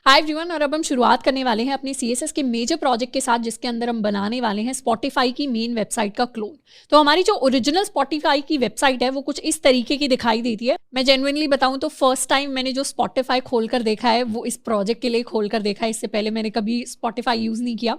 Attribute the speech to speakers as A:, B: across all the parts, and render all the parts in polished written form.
A: Hi everyone, और अब हम शुरुआत करने वाले हैं अपने CSS के मेजर प्रोजेक्ट के साथ, जिसके अंदर हम बनाने वाले हैं स्पॉटिफाई की मेन वेबसाइट का क्लोन। तो हमारी जो ओरिजिनल स्पॉटिफाई की वेबसाइट है वो कुछ इस तरीके की दिखाई देती है। मैं जेन्युइनली बताऊं तो फर्स्ट टाइम मैंने जो स्पॉटिफाई खोलकर देखा है वो इस प्रोजेक्ट के लिए खोलकर देखा है। इससे पहले मैंने कभी स्पॉटिफाई यूज नहीं किया।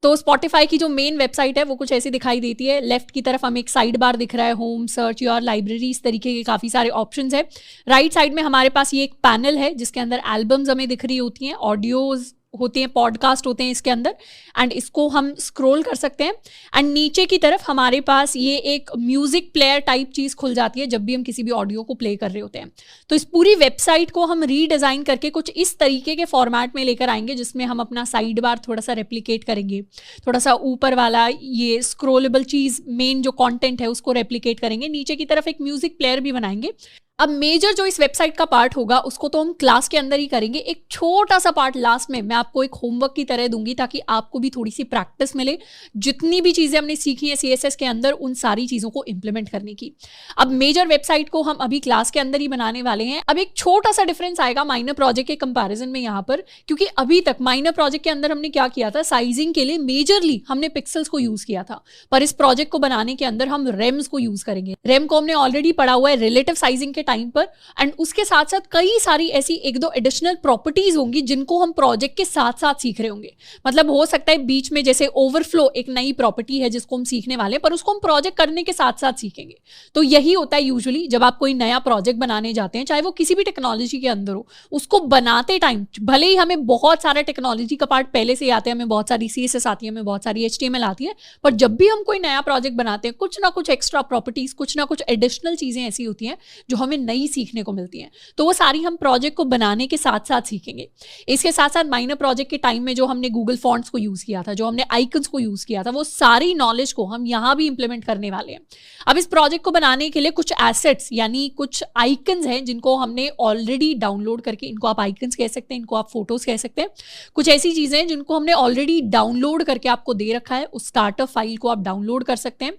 A: तो स्पॉटिफाई की जो मेन वेबसाइट है वो कुछ ऐसी दिखाई देती है। लेफ्ट की तरफ हमें एक साइड बार दिख रहा है, होम, सर्च, योर, लाइब्रेरी, इस तरीके के काफ़ी सारे ऑप्शंस है। राइट साइड में हमारे पास ये एक पैनल है जिसके अंदर एल्बम्स हमें दिख रही होती हैं, ऑडियोज होते हैं, पॉडकास्ट होते हैं इसके अंदर, एंड इसको हम स्क्रॉल कर सकते हैं। एंड नीचे की तरफ हमारे पास ये एक म्यूजिक प्लेयर टाइप चीज़ खुल जाती है जब भी हम किसी भी ऑडियो को प्ले कर रहे होते हैं। तो इस पूरी वेबसाइट को हम रीडिज़ाइन करके कुछ इस तरीके के फॉर्मेट में लेकर आएंगे जिसमें हम अपना साइड बार थोड़ा सा रेप्लिकेट करेंगे, थोड़ा सा ऊपर वाला ये स्क्रोलेबल चीज़, मेन जो कॉन्टेंट है उसको रेप्लिकेट करेंगे, नीचे की तरफ एक म्यूजिक प्लेयर भी बनाएंगे। अब मेजर जो इस वेबसाइट का पार्ट होगा उसको तो हम क्लास के अंदर ही करेंगे। एक छोटा सा पार्ट लास्ट में मैं आपको एक होमवर्क की तरह दूंगी ताकि आपको भी थोड़ी सी प्रैक्टिस मिले, जितनी भी चीज़ें हमने सीखी है CSS के अंदर उन सारी चीज़ों को इंप्लीमेंट करने की। अब मेजर वेबसाइट को हम अभी क्लास के अंदर ही बनाने वाले हैं। अब एक छोटा सा डिफरेंस आएगा माइनर प्रोजेक्ट के कंपेरिजन में यहाँ पर, क्योंकि अभी तक माइनर प्रोजेक्ट के अंदर हमने क्या किया था, साइजिंग के लिए मेजरली हमने पिक्सल्स को यूज किया था, पर इस प्रोजेक्ट को बनाने के अंदर हम रेम्स को यूज करेंगे। रेम को हमने ऑलरेडी पढ़ा हुआ है रिलेटिव साइजिंग के टाइम पर, एंड उसके साथ साथ कई सारी ऐसी एक दो एडिशनल प्रॉपर्टीज होंगी जिनको हम प्रोजेक्ट के साथ साथ सीख रहे होंगे। मतलब हो सकता है बीच में जैसे ओवरफ्लो एक नई प्रॉपर्टी है जिसको हम सीखने वाले हैं, पर उसको हम प्रोजेक्ट करने के साथ साथ सीखेंगे। तो यही होता है यूजुअली जब आप कोई नया प्रोजेक्ट बनाने जाते हैं, चाहे वो किसी भी टेक्नोलॉजी के अंदर हो, उसको बनाते टाइम भले ही हमें बहुत सारा टेक्नोलॉजी का पार्ट पहले से आते हैं, हमें बहुत सारी CSS आती है, हमें बहुत सारी HTML आती है, पर जब भी हम कोई नया प्रोजेक्ट बनाते हैं कुछ ना कुछ एक्स्ट्रा प्रॉपर्टीज, कुछ ना कुछ एडिशनल चीजें ऐसी होती हैं जो हमें नई सीखने को मिलती हैं। तो वो सारी हम प्रोजेक्ट को बनाने के साथ साथ सीखेंगे। इसके साथ साथ माइनर प्रोजेक्ट के टाइम में जो हमने गूगल फॉन्ट्स को यूज किया था, जो हमने आइकन्स को यूज किया था, वो सारी नॉलेज को हम यहाँ भी इंप्लीमेंट करने वाले हैं। अब इस प्रोजेक्ट को बनाने के लिए कुछ एसेट्स यानी कुछ आइकन्स हैं जिनको हमने ऑलरेडी डाउनलोड करके, इनको आप आइकन्स कह सकते हैं, इनको आप फोटोज कह सकते हैं, कुछ ऐसी चीजें हैं जिनको हमने ऑलरेडी डाउनलोड करके आपको दे रखा है। उस स्टार्टर फाइल को आप डाउनलोड कर सकते हैं।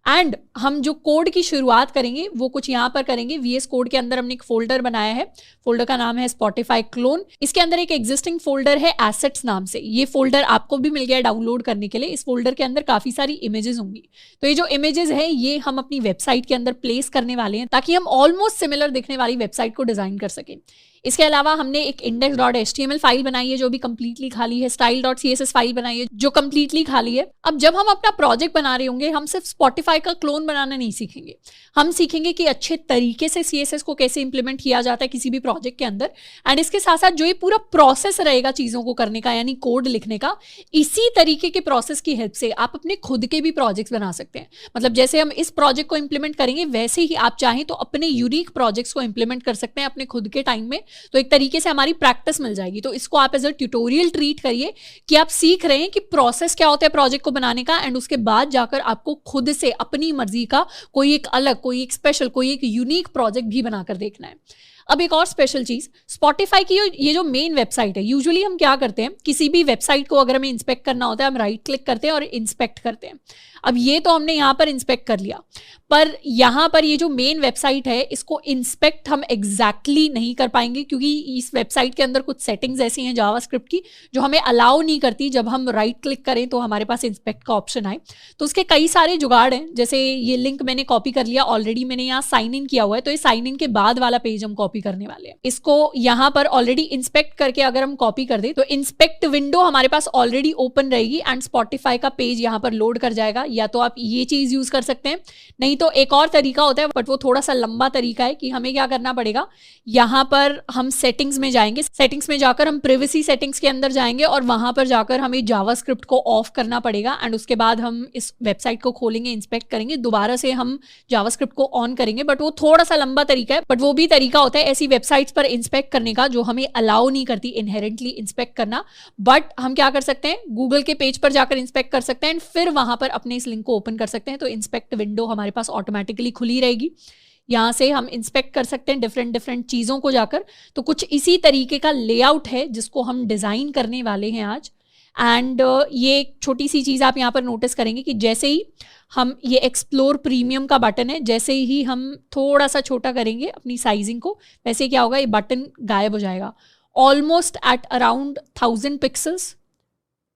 A: एंड हम जो कोड की शुरुआत करेंगे वो कुछ यहाँ पर करेंगे। VS कोड के अंदर हमने एक फोल्डर बनाया है, फोल्डर का नाम है स्पॉटिफाई क्लोन। इसके अंदर एक एग्जिस्टिंग फोल्डर है एसेट्स नाम से, ये फोल्डर आपको भी मिल गया डाउनलोड करने के लिए। इस फोल्डर के अंदर काफी सारी इमेजेस होंगी। तो ये जो इमेजेस है ये हम अपनी वेबसाइट के अंदर प्लेस करने वाले हैं ताकि हम ऑलमोस्ट सिमिलर दिखने वाली वेबसाइट को डिजाइन कर सकें। इसके अलावा हमने एक index.html फाइल बनाई है जो भी कंप्लीटली खाली है, style.css फाइल बनाई है जो कंप्लीटली खाली है। अब जब हम अपना प्रोजेक्ट बना रहे होंगे हम सिर्फ स्पॉटिफाई का क्लोन बनाना नहीं सीखेंगे, हम सीखेंगे कि अच्छे तरीके से CSS को कैसे इंप्लीमेंट किया जाता है किसी भी प्रोजेक्ट के अंदर। एंड इसके साथ साथ जो ये पूरा प्रोसेस रहेगा चीज़ों को करने का यानी कोड लिखने का, इसी तरीके के प्रोसेस की हेल्प से आप अपने खुद के भी प्रोजेक्ट्स बना सकते हैं। मतलब जैसे हम इस प्रोजेक्ट को इंप्लीमेंट करेंगे वैसे ही आप चाहें तो अपने यूनिक प्रोजेक्ट्स को इंप्लीमेंट कर सकते हैं अपने खुद के टाइम में। तो एक तरीके से हमारी प्रैक्टिस मिल जाएगी। तो इसको आप एज अ ट्यूटोरियल ट्रीट करिए कि आप सीख रहे हैं कि प्रोसेस क्या होता है प्रोजेक्ट को बनाने का, एंड उसके बाद जाकर आपको खुद से अपनी मर्जी का कोई एक अलग, कोई एक स्पेशल, कोई एक यूनिक प्रोजेक्ट भी बनाकर देखना है। अब एक और स्पेशल चीज, स्पॉटिफाई की ये जो मेन वेबसाइट है, यूजुअली हम क्या करते हैं किसी भी वेबसाइट को अगर हमें इंस्पेक्ट करना होता है हम राइट क्लिक करते हैं और इंस्पेक्ट करते हैं। अब ये तो हमने यहाँ पर इंस्पेक्ट कर लिया, पर यहाँ पर ये जो मेन वेबसाइट है इसको इंस्पेक्ट हम एग्जैक्टली नहीं कर पाएंगे क्योंकि इस वेबसाइट के अंदर कुछ सेटिंग्स ऐसी हैं जावास्क्रिप्ट की जो हमें अलाउ नहीं करती जब हम राइट क्लिक करें तो हमारे पास इंस्पेक्ट का ऑप्शन आए। तो उसके कई सारे जुगाड़ हैं, जैसे ये लिंक मैंने कॉपी कर लिया, ऑलरेडी मैंने यहाँ साइन इन किया हुआ है, तो ये साइन इन के बाद वाला पेज हम कॉपी करने वाले हैं। इसको यहाँ पर ऑलरेडी इंस्पेक्ट करके अगर हम कॉपी कर दें तो इंस्पेक्ट विंडो हमारे पास ऑलरेडी ओपन रहेगी एंड स्पॉटिफाई का पेज यहाँ पर लोड कर जाएगा। या तो आप ये चीज यूज कर सकते हैं, नहीं तो एक और तरीका होता है बट वो थोड़ा सा लंबा तरीका है कि हमें क्या करना पड़ेगा, यहाँ पर हम सेटिंग्स में जाएंगे, सेटिंग्स में जाकर हम प्रिवेसी सेटिंग्स के अंदर जाएंगे और वहां पर जाकर हमें जावास्क्रिप्ट को ऑफ करना पड़ेगा। एंड उसके बाद हम इस वेबसाइट को खोलेंगे, इंस्पेक्ट करेंगे, दोबारा से हम जावास्क्रिप्ट को ऑन करेंगे। बट वो थोड़ा सा लंबा तरीका है, बट वो भी तरीका होता है ऐसी वेबसाइट्स पर इंस्पेक्ट करने का जो हमें अलाउ नहीं करती इनहेरेंटली इंस्पेक्ट करना। बट हम क्या कर सकते हैं, गूगल के पेज पर जाकर इंस्पेक्ट कर सकते हैं एंड फिर वहां पर अपने इस लिंक को ओपन कर सकते हैं। तो इंस्पेक्ट विंडो हमारे पास ऑटोमेटिकली खुली रहेगी, यहाँ से हम इंस्पेक्ट कर सकते हैं डिफरेंट चीज़ों को जाकर। तो कुछ इसी तरीके का लेआउट है जिसको हम डिज़ाइन करने वाले हैं आज। एंड ये एक छोटी सी चीज़ आप यहाँ पर नोटिस करेंगे कि जैसे ही हम ये एक्सप्लोर प्रीमियम का बटन है, जैसे ही हम थोड़ा सा छोटा करेंगे अपनी साइजिंग को, वैसे क्या होगा, ये बटन गायब हो जाएगा। Almost at around 1000 pixels,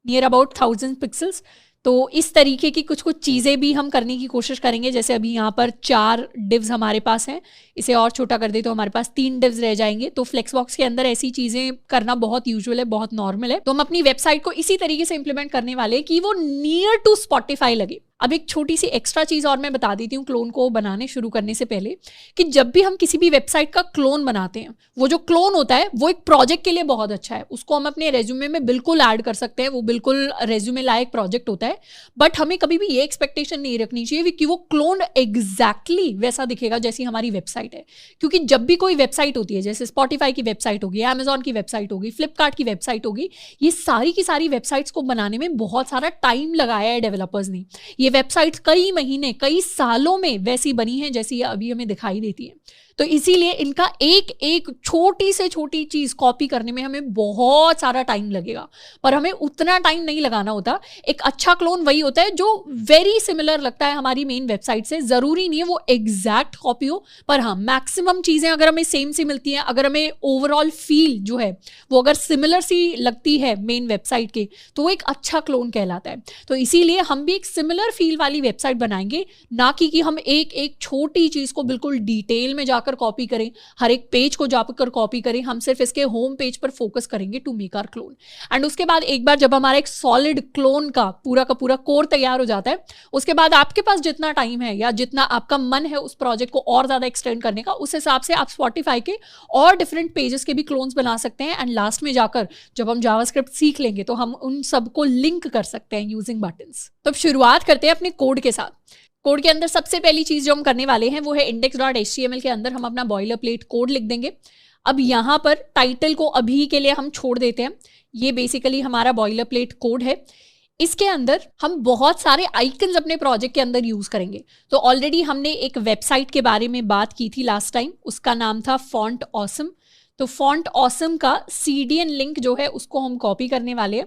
A: near about 1000 pixels. तो इस तरीके की कुछ कुछ चीज़ें भी हम करने की कोशिश करेंगे। जैसे अभी यहाँ पर 4 डिव्स हमारे पास हैं, इसे और छोटा कर दे तो हमारे पास 3 डिव्स रह जाएंगे। तो फ्लेक्सबॉक्स के अंदर ऐसी चीज़ें करना बहुत यूजुअल है, बहुत नॉर्मल है। तो हम अपनी वेबसाइट को इसी तरीके से इंप्लीमेंट करने वाले हैं कि वो नियर टू स्पॉटिफाई लगे। अब एक छोटी सी एक्स्ट्रा चीज़ और मैं बता देती हूँ क्लोन को बनाने शुरू करने से पहले, कि जब भी हम किसी भी वेबसाइट का क्लोन बनाते हैं, वो जो क्लोन होता है वो एक प्रोजेक्ट के लिए बहुत अच्छा है, उसको हम अपने रेज्यूमे में बिल्कुल ऐड कर सकते हैं, वो बिल्कुल रेज्यूमे लायक प्रोजेक्ट होता है। बट हमें कभी भी ये एक्सपेक्टेशन नहीं रखनी चाहिए कि वो क्लोन एग्जैक्टली वैसा दिखेगा जैसी हमारी वेबसाइट है। क्योंकि जब भी कोई वेबसाइट होती है, जैसे स्पॉटिफाई की वेबसाइट होगी, अमेजॉन की वेबसाइट होगी, फ्लिपकार्ट की वेबसाइट होगी, ये सारी की सारी वेबसाइट्स को बनाने में बहुत सारा टाइम लगाया है डेवलपर्स ने। ये वेबसाइट्स कई महीने, कई सालों में वैसी बनी है जैसी अभी हमें दिखाई देती है। तो इसीलिए इनका एक एक छोटी से छोटी चीज कॉपी करने में हमें बहुत सारा टाइम लगेगा, पर हमें उतना टाइम नहीं लगाना होता। एक अच्छा क्लोन वही होता है जो वेरी सिमिलर लगता है हमारी मेन वेबसाइट से। जरूरी नहीं है वो एग्जैक्ट कॉपी हो, पर हाँ मैक्सिमम चीजें अगर हमें सेम सी मिलती हैं, अगर हमें ओवरऑल फील जो है वो अगर सिमिलर सी लगती है मेन वेबसाइट के, तो वो एक अच्छा क्लोन कहलाता है। तो इसीलिए हम भी एक सिमिलर फील वाली वेबसाइट बनाएंगे, ना कि हम एक एक छोटी चीज को बिल्कुल डिटेल में जाकर कॉपी करें, हर एक पेज को जाकर कॉपी करें। हम सिर्फ इसके होम पेज पर फोकस करेंगे to make our clone. And उसके बाद एक बार जब हमारा एक सॉलिड क्लोन का पूरा कोर तैयार हो जाता है, उसके बाद आपके पास जितना टाइम है या जितना आपका मन है उस प्रोजेक्ट को और ज्यादा एक्सटेंड करने का, उस हिसाब से आप स्पॉटिफाई के और डिफरेंट पेजेस के भी क्लोन्स बना सकते हैं। एंड लास्ट में जाकर जब हम जावास्क्रिप्ट सीख लेंगे तो हम उन सबको लिंक कर सकते हैं यूजिंग बटन्स। तो अब शुरुआत करते हैं अपने कोड के साथ। कोड के अंदर सबसे पहली चीज जो हम करने वाले हैं वो है index.html के अंदर हम अपना बॉयलर प्लेट कोड लिख देंगे। अब यहाँ पर टाइटल को अभी के लिए हम छोड़ देते हैं, ये बेसिकली हमारा बॉयलर प्लेट कोड है। इसके अंदर हम बहुत सारे आइकन्स अपने प्रोजेक्ट के अंदर यूज करेंगे। तो ऑलरेडी हमने एक वेबसाइट के बारे में बात की थी लास्ट टाइम, उसका नाम था फॉन्ट ऑसम। तो फॉन्ट ऑसम का CDN लिंक जो है उसको हम कॉपी करने वाले हैं।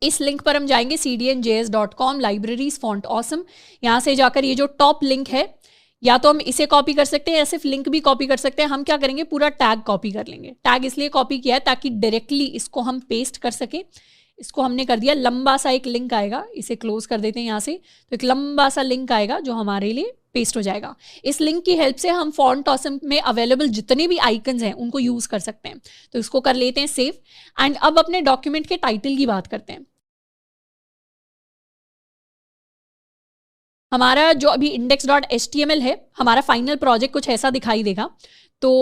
A: इस लिंक पर हम जाएंगे cdnjs.com लाइब्रेरीज फॉन्ट ऑसम। यहाँ से जाकर ये जो टॉप लिंक है, या तो हम इसे कॉपी कर सकते हैं या सिर्फ लिंक भी कॉपी कर सकते हैं। हम क्या करेंगे, पूरा टैग कॉपी कर लेंगे। टैग इसलिए कॉपी किया है ताकि डायरेक्टली इसको हम पेस्ट कर सके। इसको हमने कर दिया, लंबा सा एक लिंक आएगा, इसे क्लोज कर देते हैं यहाँ से। तो एक लंबा सा लिंक आएगा जो हमारे लिए पेस्ट हो जाएगा। इस लिंक की हेल्प से हम फॉन्ट ऑसम में अवेलेबल जितने भी आइकन्स हैं उनको यूज कर सकते हैं। तो इसको कर लेते हैं सेव। एंड अब अपने डॉक्यूमेंट के टाइटल की बात करते हैं। हमारा जो अभी index.html है, हमारा फाइनल प्रोजेक्ट कुछ ऐसा दिखाई देगा। तो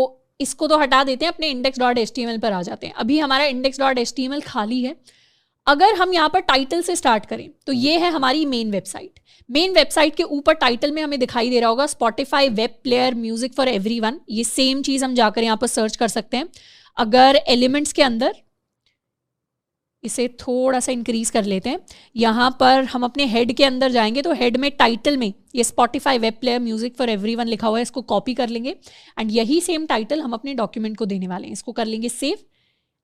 A: इसको तो हटा देते हैं, अपने index.html पर आ जाते हैं। अभी हमारा index.html खाली है। अगर हम यहाँ पर टाइटल से स्टार्ट करें तो ये है हमारी मेन वेबसाइट। मेन वेबसाइट के ऊपर टाइटल में हमें दिखाई दे रहा होगा Spotify web player music for everyone. ये सेम चीज हम जाकर यहाँ पर सर्च कर सकते हैं। अगर एलिमेंट्स के अंदर इसे थोड़ा सा इंक्रीज कर लेते हैं, यहाँ पर हम अपने हेड के अंदर जाएंगे तो हेड में टाइटल में ये Spotify web player music for everyone लिखा हुआ है, इसको कॉपी कर लेंगे। एंड यही सेम टाइटल हम अपने डॉक्यूमेंट को देने वाले हैं। इसको कर लेंगे सेव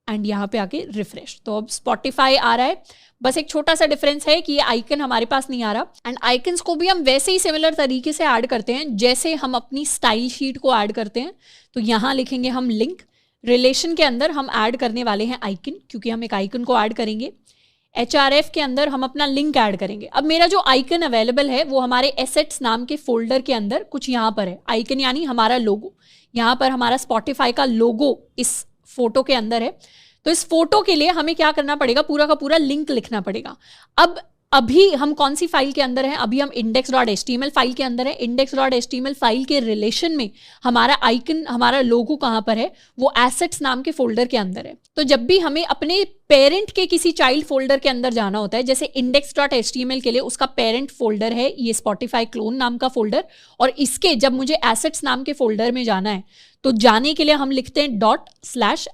A: एंड यहाँ पे आके रिफ्रेश। तो अब स्पॉटिफाई आ रहा है। बस एक छोटा सा डिफरेंस है कि ये आइकन हमारे पास नहीं आ रहा। एंड आइकन्स को भी हम वैसे ही सिमिलर तरीके से ऐड करते हैं जैसे हम अपनी स्टाइल शीट को ऐड करते हैं। तो यहाँ लिखेंगे हम लिंक। रिलेशन के अंदर हम ऐड करने वाले हैं आइकन, क्योंकि हम एक आइकन को ऐड करेंगे। HRF के अंदर हम अपना लिंक ऐड करेंगे। अब मेरा जो आइकन अवेलेबल है वो हमारे एसेट्स नाम के फोल्डर के अंदर कुछ यहाँ पर है। आइकन यानी हमारा लोगो, यहाँ पर हमारा स्पॉटिफाई का लोगो इस फोटो के अंदर है। तो इस फोटो के लिए हमें क्या करना पड़ेगा, पूरा का पूरा लिंक लिखना पड़ेगा। अब अभी हम कौन सी फाइल के अंदर हैं, अभी हम index.html फाइल के अंदर है। index.html फाइल के रिलेशन में हमारा आइकन, हमारा लोगो कहाँ पर है, वो एसेट्स नाम के फोल्डर के अंदर है। तो जब भी हमें अपने पेरेंट के किसी चाइल्ड फोल्डर के अंदर जाना होता है, जैसे index.html के लिए उसका पेरेंट फोल्डर है ये स्पॉटिफाई क्लोन नाम का फोल्डर, और इसके जब मुझे एसेट्स नाम के फोल्डर में जाना है तो जाने के लिए हम लिखते हैं ./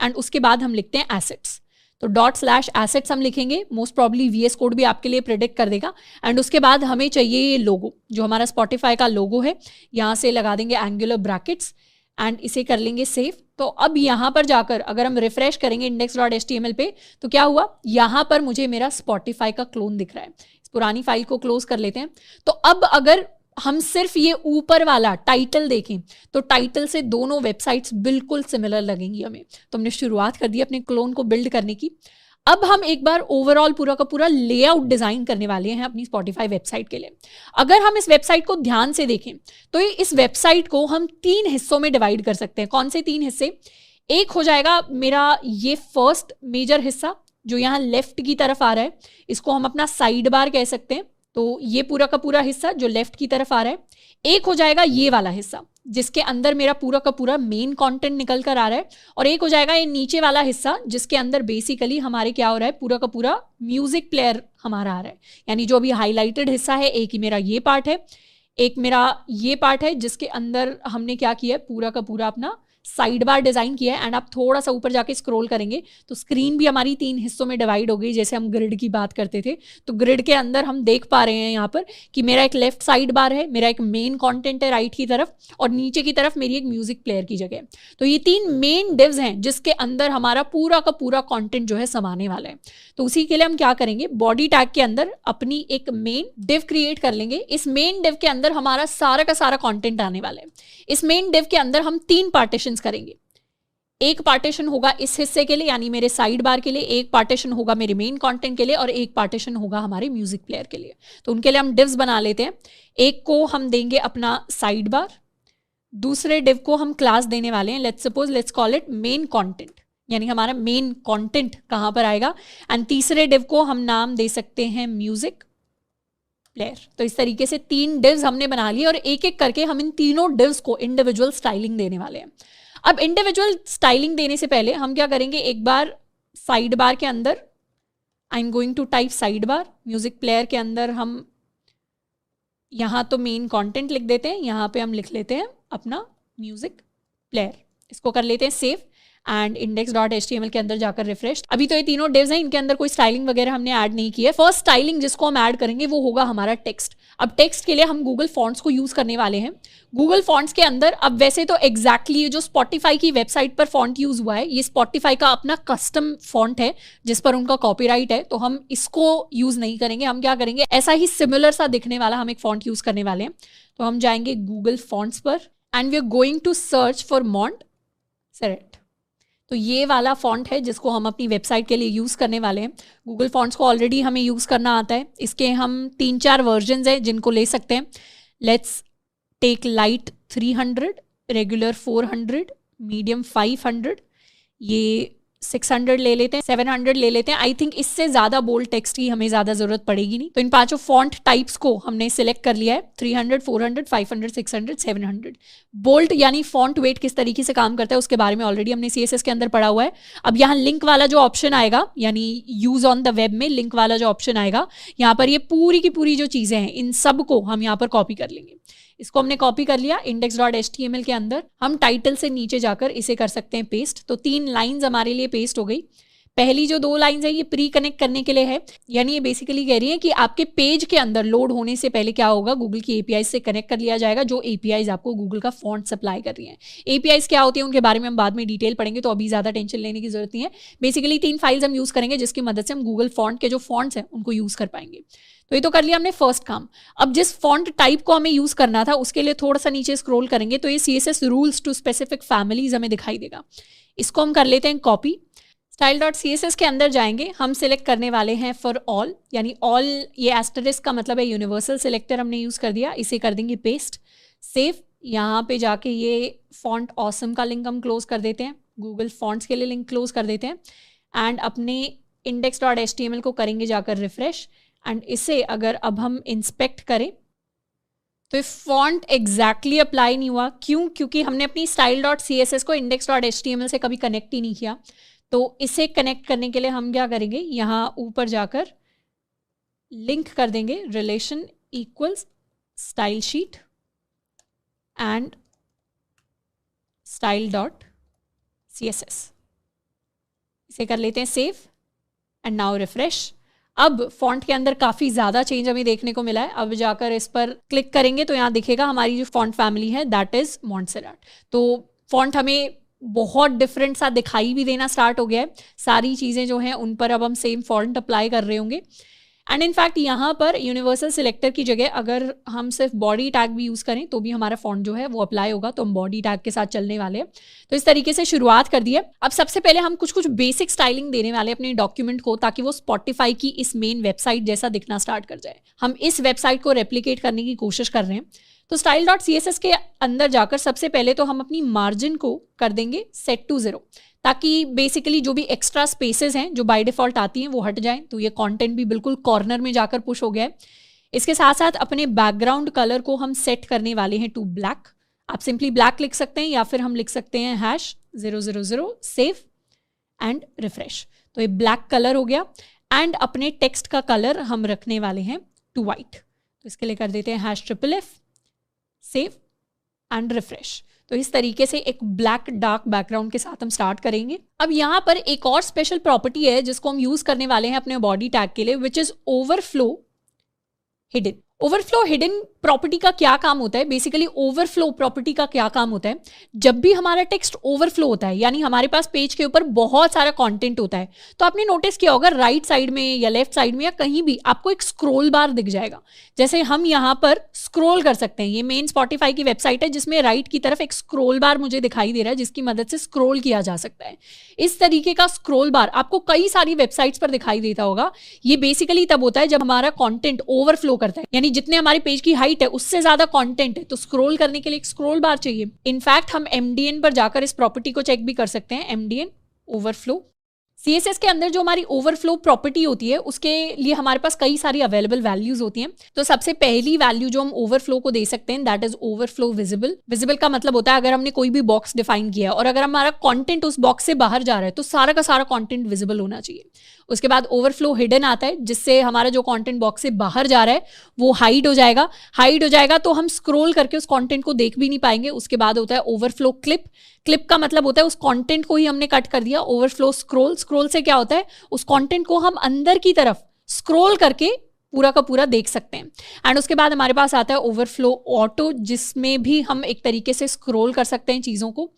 A: एंड उसके बाद हम लिखते हैं एसेट्स। तो ./assets हम लिखेंगे। मोस्ट प्रॉब्ली VS कोड भी आपके लिए प्रेडिक्ट कर देगा। एंड उसके बाद हमें चाहिए ये लोगो, जो हमारा स्पॉटिफाई का लोगो है। यहाँ से लगा देंगे एंगुलर ब्रैकेट्स एंड इसे कर लेंगे सेव। तो अब यहाँ पर जाकर अगर हम रिफ्रेश करेंगे index.html पे तो क्या हुआ, यहाँ पर मुझे मेरा स्पॉटिफाई का क्लोन दिख रहा है। इस पुरानी फाइल को क्लोज कर लेते हैं। तो अब अगर हम सिर्फ ये ऊपर वाला टाइटल देखें तो टाइटल से दोनों वेबसाइट्स बिल्कुल सिमिलर लगेंगी हमें। तो हमने शुरुआत कर दी अपने क्लोन को बिल्ड करने की। अब हम एक बार ओवरऑल पूरा का पूरा लेआउट डिजाइन करने वाले हैं अपनी स्पॉटिफाई वेबसाइट के लिए। अगर हम इस वेबसाइट को ध्यान से देखें तो इस वेबसाइट को हम 3 हिस्सों में डिवाइड कर सकते हैं। कौन से 3 हिस्से? एक हो जाएगा मेरा ये फर्स्ट मेजर हिस्सा जो यहाँ लेफ्ट की तरफ आ रहा है, इसको हम अपना साइड बार कह सकते हैं। तो ये पूरा का पूरा हिस्सा जो लेफ्ट की तरफ आ रहा है। एक हो जाएगा ये वाला हिस्सा जिसके अंदर मेरा पूरा का पूरा मेन कंटेंट निकल कर आ रहा है, और एक हो जाएगा ये नीचे वाला हिस्सा जिसके अंदर बेसिकली हमारे क्या हो रहा है, पूरा का पूरा म्यूजिक प्लेयर हमारा आ रहा है। यानी जो अभी हाईलाइटेड हिस्सा है, एक ही मेरा ये पार्ट है, एक मेरा ये पार्ट है जिसके अंदर हमने क्या किया है, पूरा का पूरा अपना साइड बार डिजाइन किया है। एंड आप थोड़ा सा ऊपर जाके स्क्रॉल करेंगे तो स्क्रीन भी हमारी 3 हिस्सों में डिवाइड हो गई, जैसे हम ग्रिड की बात करते थे। तो ग्रिड के अंदर हम देख पा रहे हैं यहाँ पर कि मेरा एक लेफ्ट साइड बार है, मेरा एक मेन कंटेंट है राइट की तरफ, और नीचे की तरफ मेरी एक म्यूजिक प्लेयर की जगह। तो ये 3 मेन डिव्स हैं जिसके अंदर हमारा पूरा का पूरा कॉन्टेंट जो है समाने वाला है। तो उसी के लिए हम क्या करेंगे, बॉडी टैग के अंदर अपनी एक मेन डिव क्रिएट कर लेंगे। इस मेन डिव के अंदर हमारा सारा का सारा कॉन्टेंट आने वाला है। इस मेन डिव के अंदर हम 3 पार्टीशन करेंगे। एक पार्टीशन होगा इस हिस्से के लिए यानी मेरे साइड बार के लिए, एक पार्टीशन होगा मेरे मेन कंटेंट के लिए, और एक पार्टीशन होगा हमारे म्यूजिक प्लेयर के लिए। तो उनके लिए हम डिव्स बना लेते हैं। एक को हम देंगे अपना साइड बार, दूसरे डिव को हम क्लास देने वाले हैं, let's call it main content, यानी हमारा मेन कंटेंट कहां पर आएगा। एंड तीसरे डिव को हम नाम दे सकते हैं म्यूजिक प्लेयर। तो इस तरीके से 3 डिव्स हमने बना लिए, और एक एक करके हम इन तीनों डिव्स को इंडिविजुअल स्टाइलिंग देने वाले हैं। अब इंडिविजुअल स्टाइलिंग देने से पहले हम क्या करेंगे, एक बार साइड बार के अंदर I am going to type side bar, music player के अंदर हम यहाँ तो मेन कंटेंट लिख देते हैं, यहाँ पे हम लिख लेते हैं अपना म्यूजिक प्लेयर। इसको कर लेते हैं सेव एंड index.html के अंदर जाकर रिफ्रेश। अभी तो ये तीनों डिव्स हैं, इनके अंदर कोई स्टाइलिंग वगैरह हमने ऐड नहीं की है। फर्स्ट स्टाइलिंग जिसको हम ऐड करेंगे वो होगा हमारा टेक्स्ट। अब टेक्स्ट के लिए हम गूगल फॉन्ट्स को यूज करने वाले हैं। गूगल फॉन्ट्स के अंदर अब वैसे तो एग्जैक्टली ये जो स्पॉटिफाई की वेबसाइट पर फॉन्ट यूज हुआ है, ये स्पॉटिफाई का अपना कस्टम फॉन्ट है जिस पर उनका कॉपीराइट है, तो हम इसको यूज नहीं करेंगे। हम क्या करेंगे, ऐसा ही सिमिलर सा दिखने वाला हम एक फॉन्ट यूज करने वाले हैं। तो हम जाएंगे गूगल फॉन्ट्स पर and we are going to search for Montserrat. तो ये वाला फॉन्ट है जिसको हम अपनी वेबसाइट के लिए यूज़ करने वाले हैं। गूगल फॉन्ट्स को ऑलरेडी हमें यूज़ करना आता है। इसके हम 3-4 वर्जन्स हैं जिनको ले सकते हैं। Let's take light 300, regular 400, medium 500, ये 600 ले लेते हैं, 700 ले लेते हैं। आई थिंक इससे ज़्यादा बोल्ड टेक्स्ट की हमें ज़्यादा ज़रूरत पड़ेगी नहीं। तो इन 5 फॉन्ट टाइप्स को हमने सिलेक्ट कर लिया है, 300, 400, 500, 600, 700। बोल्ड यानी फॉन्ट वेट किस तरीके से काम करता है उसके बारे में ऑलरेडी हमने CSS के अंदर पढ़ा हुआ है। अब यहाँ लिंक वाला जो ऑप्शन आएगा, यानी यूज ऑन द वेब में लिंक वाला जो ऑप्शन आएगा, यहाँ पर ये पूरी की पूरी जो चीज़ें हैं इन सब को हम यहाँ पर कॉपी कर लेंगे। इसको हमने कॉपी कर लिया index.html के अंदर। हम टाइटल से नीचे जाकर इसे कर सकते हैं पेस्ट। तो 3 लाइंस हमारे लिए पेस्ट हो गई। पहली जो 2 लाइंस है ये प्री कनेक्ट करने के लिए है, यानी ये बेसिकली कह रही है कि आपके पेज के अंदर लोड होने से पहले क्या होगा, गूगल की API से कनेक्ट कर लिया जाएगा, जो APIs आपको गूगल का फॉन्ट सप्लाई कर रही है। APIs क्या होती है उनके बारे में हम बाद में डिटेल पढ़ेंगे, तो अभी ज़्यादा टेंशन लेने की जरूरत नहीं है। बेसिकली 3 फाइल्स हम यूज़ करेंगे जिसकी मदद से हम गूगल फॉन्ट के जो फॉन्ट्स हैं उनको यूज़ कर पाएंगे। तो ये तो कर लिया हमने फर्स्ट काम। अब जिस फॉन्ट टाइप को हमें यूज़ करना था उसके लिए थोड़ा सा नीचे स्क्रॉल करेंगे तो ये CSS rules to specific families हमें दिखाई देगा। इसको हम कर लेते हैं कॉपी। style.css के अंदर जाएंगे, हम सिलेक्ट करने वाले हैं फॉर ऑल, यानी ऑल ये एस्टरिस्क का मतलब है यूनिवर्सल सिलेक्टर हमने यूज़ कर दिया। इसे कर देंगे पेस्ट, सेव। यहाँ पे जाके ये फॉन्ट ऑसम का लिंक हम क्लोज कर देते हैं, गूगल फॉन्ट्स के लिए लिंक क्लोज कर देते हैं एंड अपने index.html को करेंगे जाकर रिफ्रेश। एंड इसे अगर अब हम इंस्पेक्ट करें तो फॉन्ट एग्जैक्टली अप्लाई नहीं हुआ। क्यों? क्योंकि हमने अपनी style.css को index.html से कभी कनेक्ट ही नहीं किया। तो इसे कनेक्ट करने के लिए हम क्या करेंगे, यहाँ ऊपर जाकर लिंक कर देंगे relation equals style sheet and style.css। इसे कर लेते हैं सेव एंड नाउ रिफ्रेश। अब फॉन्ट के अंदर काफ़ी ज़्यादा चेंज हमें देखने को मिला है। अब जाकर इस पर क्लिक करेंगे तो यहाँ दिखेगा हमारी जो फॉन्ट फैमिली है दैट इज़ मॉन्टसेराट। तो फॉन्ट हमें बहुत डिफरेंट सा दिखाई भी देना स्टार्ट हो गया है। सारी चीज़ें जो हैं उन पर अब हम सेम फॉन्ट अप्लाई कर रहे होंगे। एंड इनफैक्ट यहाँ पर यूनिवर्सल सिलेक्टर की जगह अगर हम सिर्फ बॉडी टैग भी यूज़ करें तो भी हमारा फॉन्ट जो है वो अप्लाई होगा, तो हम बॉडी टैग के साथ चलने वाले हैं। तो इस तरीके से शुरुआत कर दी है। अब सबसे पहले हम कुछ कुछ बेसिक स्टाइलिंग देने वाले अपने डॉक्यूमेंट को, ताकि वो स्पॉटिफाई की इस मेन वेबसाइट जैसा दिखना स्टार्ट कर जाए। हम इस वेबसाइट को रेप्लिकेट करने की कोशिश कर रहे हैं। तो style.css के अंदर जाकर सबसे पहले तो हम अपनी मार्जिन को कर देंगे सेट टू 0, ताकि बेसिकली जो भी एक्स्ट्रा स्पेसेस हैं जो बाय डिफॉल्ट आती हैं वो हट जाएं। तो ये कंटेंट भी बिल्कुल कॉर्नर में जाकर पुश हो गया है। इसके साथ साथ अपने बैकग्राउंड कलर को हम सेट करने वाले हैं टू ब्लैक। आप सिंपली ब्लैक लिख सकते हैं या फिर हम लिख सकते हैं #000 सेव एंड रिफ्रेश। तो ये ब्लैक कलर हो गया। एंड अपने टेक्स्ट का कलर हम रखने वाले हैं टू वाइट। तो इसके लिए कर देते हैं #FFF सेव एंड रिफ्रेश। तो इस तरीके से एक ब्लैक डार्क बैकग्राउंड के साथ हम स्टार्ट करेंगे। अब यहाँ पर एक और स्पेशल प्रॉपर्टी है जिसको हम यूज करने वाले हैं अपने बॉडी टैग के लिए, which is overflow hidden. Overflow hidden property का क्या काम होता है? बेसिकली ओवरफ्लो प्रॉपर्टी का क्या काम होता है, जब भी हमारा टेक्स्ट ओवरफ्लो होता है, यानी हमारे पास पेज के ऊपर बहुत सारा कंटेंट होता है, तो आपने नोटिस किया होगा राइट साइड में या लेफ्ट साइड में या कहीं भी आपको एक स्क्रॉल बार दिख जाएगा। जैसे हम यहाँ पर स्क्रॉल कर सकते हैं। ये मेन स्पॉटिफाई की वेबसाइट है जिसमें राइट की तरफ एक स्क्रॉल बार मुझे दिखाई दे रहा है जिसकी मदद से स्क्रॉल किया जा सकता है। इस तरीके का स्क्रॉल बार आपको कई सारी वेबसाइट्स पर दिखाई देता होगा। ये बेसिकली तब होता है जब हमारा कंटेंट ओवरफ्लो करता है, यानी जितने हमारे पेज की हाइट है उससे ज्यादा कंटेंट है, तो स्क्रॉल करने के लिए एक स्क्रॉल बार चाहिए। इनफैक्ट हम MDN पर जाकर इस प्रॉपर्टी को चेक भी कर सकते हैं, MDN ओवरफ्लो। CSS के अंदर जो हमारी ओवरफ्लो प्रॉपर्टी होती है उसके लिए हमारे पास कई सारी अवेलेबल वैल्यूज होती हैं। तो सबसे पहली वैल्यू जो हम ओवरफ्लो को दे सकते हैं that is overflow visible. Visible का मतलब होता है अगर हमने कोई भी बॉक्स डिफाइन किया और अगर हमारा कंटेंट उस बॉक्स से बाहर जा रहा है तो सारा का सारा कंटेंट विजिबल होना चाहिए। उसके बाद ओवरफ्लो हिडन आता है जिससे हमारा जो कंटेंट बॉक्स से बाहर जा रहा है वो हाइड हो जाएगा। हाइड हो जाएगा तो हम स्क्रॉल करके उस कंटेंट को देख भी नहीं पाएंगे। उसके बाद होता है ओवरफ्लो क्लिप। क्लिप का मतलब होता है उस कंटेंट को ही हमने कट कर दिया। Overflow scroll. स्क्रॉल से क्या होता है, उस कंटेंट को हम अंदर की तरफ स्क्रॉल करके पूरा का पूरा देख सकते हैं। एंड उसके बाद हमारे पास आता है ओवरफ्लो ऑटो, जिसमें भी हम एक तरीके से स्क्रॉल कर सकते हैं चीज़ों को।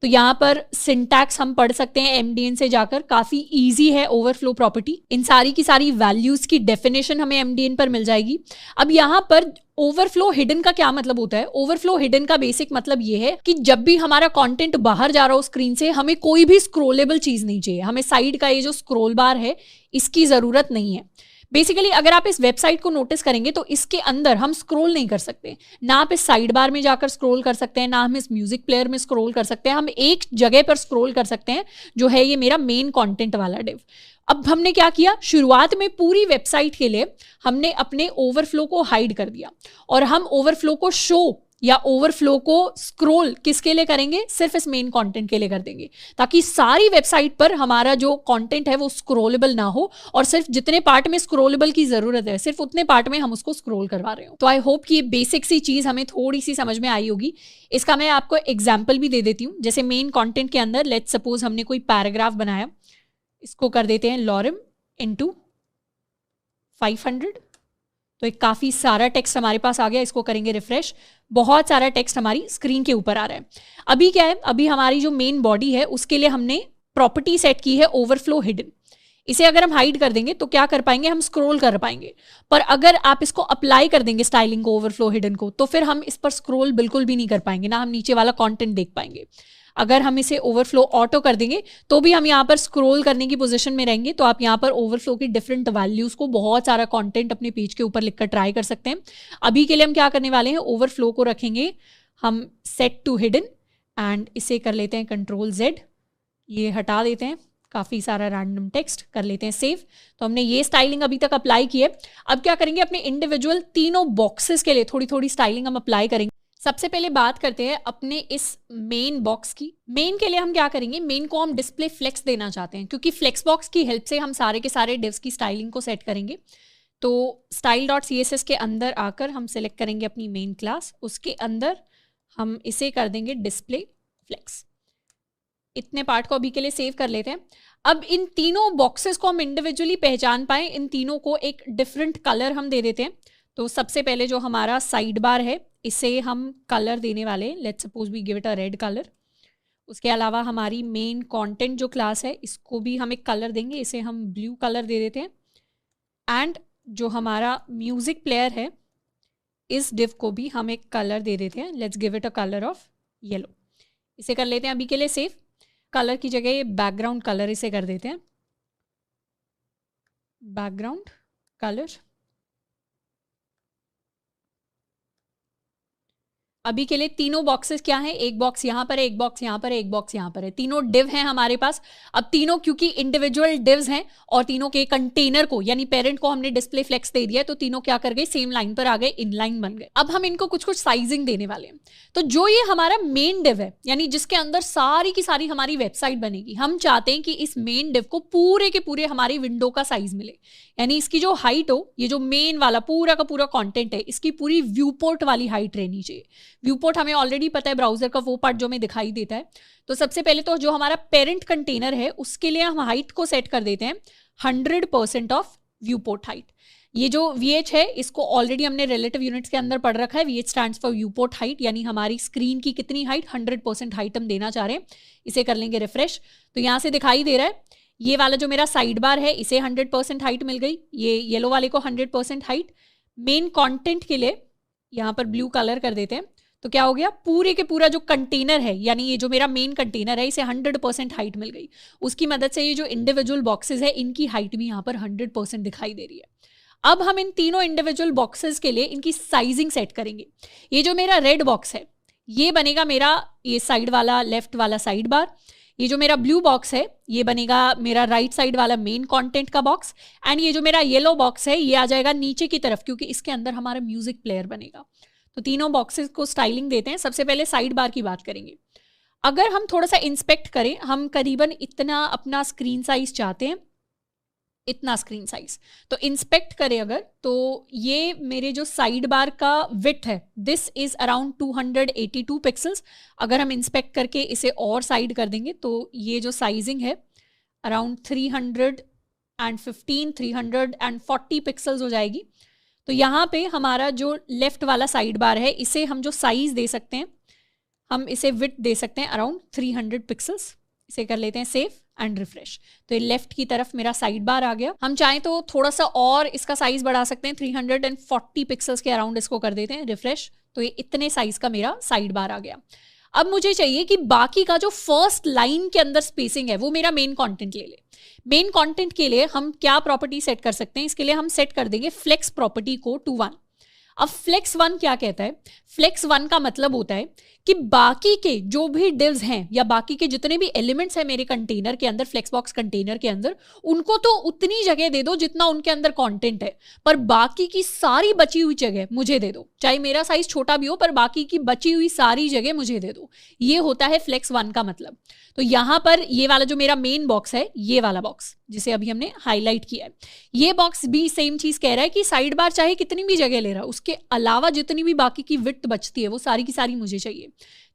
A: तो यहाँ पर सिंटैक्स हम पढ़ सकते हैं MDN से जाकर, काफ़ी इजी है ओवरफ्लो प्रॉपर्टी। इन सारी की सारी वैल्यूज़ की डेफिनेशन हमें MDN पर मिल जाएगी। अब यहाँ पर ओवरफ्लो हिडन का क्या मतलब होता है? ओवरफ्लो हिडन का बेसिक मतलब ये है कि जब भी हमारा कंटेंट बाहर जा रहा हो स्क्रीन से, हमें कोई भी स्क्रोलेबल चीज़ नहीं चाहिए। हमें साइड का ये जो स्क्रोल बार है इसकी ज़रूरत नहीं है। बेसिकली अगर आप इस वेबसाइट को नोटिस करेंगे तो इसके अंदर हम स्क्रॉल नहीं कर सकते। ना आप इस साइड बार में जाकर स्क्रॉल कर सकते हैं, ना हम इस म्यूजिक प्लेयर में स्क्रॉल कर सकते हैं। हम एक जगह पर स्क्रॉल कर सकते हैं जो है ये मेरा मेन कंटेंट वाला डिव। अब हमने क्या किया, शुरुआत में पूरी वेबसाइट के लिए हमने अपने ओवरफ्लो को हाइड कर दिया और हम ओवरफ्लो को शो या ओवरफ्लो को स्क्रॉल किसके लिए करेंगे, सिर्फ इस मेन कंटेंट के लिए कर देंगे, ताकि सारी वेबसाइट पर हमारा जो कंटेंट है वो स्क्रॉलेबल ना हो और सिर्फ जितने पार्ट में स्क्रॉलेबल की जरूरत है सिर्फ उतने पार्ट में हम उसको स्क्रॉल करवा रहे हो। तो आई होप कि ये बेसिक सी चीज हमें थोड़ी सी समझ में आई होगी। इसका मैं आपको एग्जाम्पल भी दे देती हूँ। जैसे मेन कॉन्टेंट के अंदर लेट्स सपोज हमने कोई पैराग्राफ बनाया, इसको कर देते हैं लॉरिम इंटू 500। तो एक काफ़ी सारा टेक्स्ट हमारे पास आ गया। इसको करेंगे रिफ्रेश, बहुत सारा टेक्स्ट हमारी स्क्रीन के ऊपर आ रहा है। अभी क्या है, अभी हमारी जो मेन बॉडी है उसके लिए हमने प्रॉपर्टी सेट की है ओवरफ्लो हिडन। इसे अगर हम हाइड कर देंगे तो क्या कर पाएंगे, हम स्क्रॉल कर पाएंगे। पर अगर आप इसको अप्लाई कर देंगे स्टाइलिंग को, ओवरफ्लो हिडन को, तो फिर हम इस पर स्क्रॉल बिल्कुल भी नहीं कर पाएंगे, ना हम नीचे वाला कंटेंट देख पाएंगे। अगर हम इसे ओवरफ्लो ऑटो कर देंगे तो भी हम यहाँ पर स्क्रॉल करने की पोजीशन में रहेंगे। तो आप यहाँ पर ओवरफ्लो की डिफरेंट वैल्यूज को, बहुत सारा कंटेंट अपने पेज के ऊपर लिखकर ट्राई कर सकते हैं। अभी के लिए हम क्या करने वाले हैं, ओवरफ्लो को रखेंगे हम सेट टू हिडन एंड इसे कर लेते हैं Ctrl+Z, ये हटा देते हैं, काफ़ी सारा रैंडम टेक्स्ट कर लेते हैं सेव। तो हमने ये स्टाइलिंग अभी तक अप्लाई की है। अब क्या करेंगे, अपने इंडिविजुअल तीनों बॉक्सेस के लिए थोड़ी थोड़ी स्टाइलिंग हम अप्लाई करेंगे। सबसे पहले बात करते हैं अपने इस मेन बॉक्स की। मेन के लिए हम क्या करेंगे, मेन को हम डिस्प्ले फ्लेक्स देना चाहते हैं, क्योंकि फ्लेक्स बॉक्स की हेल्प से हम सारे के सारे डिव्स की स्टाइलिंग को सेट करेंगे। तो style.css के अंदर आकर हम सेलेक्ट करेंगे अपनी मेन क्लास, उसके अंदर हम इसे कर देंगे डिस्प्ले फ्लेक्स। इतने पार्ट को अभी के लिए सेव कर लेते हैं। अब इन तीनों बॉक्सेस को हम इंडिविजुअली पहचान पाए, इन तीनों को एक डिफरेंट कलर हम दे देते हैं। तो सबसे पहले जो हमारा साइड बार है इसे हम कलर देने वाले हैं, let's suppose we give it a red colour. उसके अलावा हमारी मेन कंटेंट जो क्लास है इसको भी हम एक कलर देंगे, इसे हम ब्लू कलर दे देते हैं। एंड जो हमारा म्यूजिक प्लेयर है इस डिव को भी हम एक कलर दे देते हैं। Let's give it a colour of yellow. इसे कर लेते हैं अभी के लिए सेव। कलर की जगह ये बैकग्राउंड कलर इसे कर देते हैं, बैकग्राउंड कलर। अभी के लिए तीनों बॉक्सेस क्या हैं, एक बॉक्स यहाँ पर है, एक बॉक्स यहाँ पर है, एक बॉक्स यहाँ पर है। तीनों डिव हैं हमारे पास। अब तीनों क्योंकि इंडिविजुअल डिव्स हैं और तीनों के कंटेनर को यानी पेरेंट को हमने डिस्प्ले फ्लेक्स दे दिया, तो तीनों क्या कर गए, सेम लाइन पर आ गए, इनलाइन बन गए। अब हम इनको कुछ कुछ साइजिंग देने वाले हैं। तो जो ये हमारा मेन डिव है यानी जिसके अंदर सारी की सारी हमारी वेबसाइट बनेगी, हम चाहते हैं कि इस मेन डिव को पूरे के पूरे हमारी विंडो का साइज मिले। यानी इसकी जो हाइट हो, ये जो मेन वाला पूरा का पूरा कंटेंट है, इसकी पूरी व्यू पोर्ट वाली हाइट रहनी चाहिए। व्यू पोर्ट हमें ऑलरेडी पता है, ब्राउजर का वो पार्ट जो हमें दिखाई देता है। तो सबसे पहले तो जो हमारा पेरेंट कंटेनर है उसके लिए हम हाइट को सेट कर देते हैं 100% ऑफ व्यू पोर्ट हाइट। ये जो VH है इसको ऑलरेडी हमने रिलेटिव यूनिट्स के अंदर पढ़ रखा है। VH stands for view port height, यानी हमारी स्क्रीन की कितनी हाइट, 100% हाइट हम देना चाह रहे हैं। इसे कर लेंगे रिफ्रेश। तो यहाँ से दिखाई दे रहा है ये वाला जो मेरा साइड बार है इसे 100% हाइट मिल गई, ये येलो वाले को 100% हाइट। मेन कंटेंट के लिए यहाँ पर ब्लू कलर कर देते हैं, तो क्या हो गया, पूरे के पूरा जो कंटेनर है यानी ये जो मेरा मेन कंटेनर है इसे 100% हाइट मिल गई। उसकी मदद से ये जो इंडिविजुअल बॉक्सेस है इनकी हाइट भी यहाँ पर 100% दिखाई दे रही है। अब हम इन तीनों इंडिविजुअल बॉक्सेस के लिए इनकी साइजिंग सेट करेंगे। ये जो मेरा रेड बॉक्स है ये बनेगा मेरा ये साइड वाला लेफ्ट वाला साइड बार। ये जो मेरा ब्लू बॉक्स है ये बनेगा मेरा राइट साइड वाला मेन कंटेंट का बॉक्स। एंड ये जो मेरा येलो बॉक्स है ये आ जाएगा नीचे की तरफ, क्योंकि इसके अंदर हमारा म्यूजिक प्लेयर बनेगा। तो तीनों बॉक्सेस को स्टाइलिंग देते हैं। सबसे पहले साइड बार की बात करेंगे। अगर हम थोड़ा सा इंस्पेक्ट करें, हम करीबन इतना अपना स्क्रीन साइज चाहते हैं, इतना स्क्रीन साइज। तो इंस्पेक्ट करें अगर, तो ये मेरे जो साइड बार का विड्थ है दिस इज अराउंड 282 पिक्सल्स। अगर हम इंस्पेक्ट करके इसे और साइड कर देंगे तो ये जो साइजिंग है अराउंड 340 पिक्सल्स हो जाएगी। तो यहाँ पे हमारा जो लेफ्ट वाला साइड बार है इसे हम जो साइज दे सकते हैं, हम इसे विड्थ दे सकते हैं अराउंड 300 पिक्सल्स। इसे कर लेते हैं सेव एंड रिफ्रेश। तो ये लेफ्ट की तरफ मेरा साइड बार आ गया। हम चाहें तो थोड़ा सा और इसका साइज बढ़ा सकते हैं, 340 पिक्सल्स के अराउंड इसको कर देते हैं रिफ्रेश। तो ये इतने साइज का मेरा साइड बार आ गया। अब मुझे चाहिए कि बाकी का जो फर्स्ट लाइन के अंदर स्पेसिंग है वो मेरा मेन कंटेंट ले ले। मेन कंटेंट के लिए हम क्या प्रॉपर्टी सेट कर सकते हैं, इसके लिए हम सेट कर देंगे फ्लेक्स प्रॉपर्टी को to 1। अब फ्लेक्स 1 क्या कहता है, फ्लेक्स 1 का मतलब होता है कि बाकी के जो भी डिव्स हैं या बाकी के जितने भी एलिमेंट्स हैं मेरे कंटेनर के अंदर, फ्लेक्स बॉक्स कंटेनर के अंदर, उनको तो उतनी जगह दे दो जितना उनके अंदर कंटेंट है, पर बाकी की सारी बची हुई जगह मुझे दे दो। चाहे मेरा साइज छोटा भी हो पर बाकी की बची हुई सारी जगह मुझे दे दो। ये होता है फ्लेक्स 1 का मतलब। तो यहाँ पर ये वाला जो मेरा मेन बॉक्स है, ये वाला बॉक्स जिसे अभी हमने हाईलाइट किया है, ये बॉक्स भी सेम चीज कह रहा है कि साइड बार चाहे कितनी भी जगह ले रहा है, उसके अलावा जितनी भी बाकी की विड्थ बचती है वो सारी की सारी मुझे चाहिए।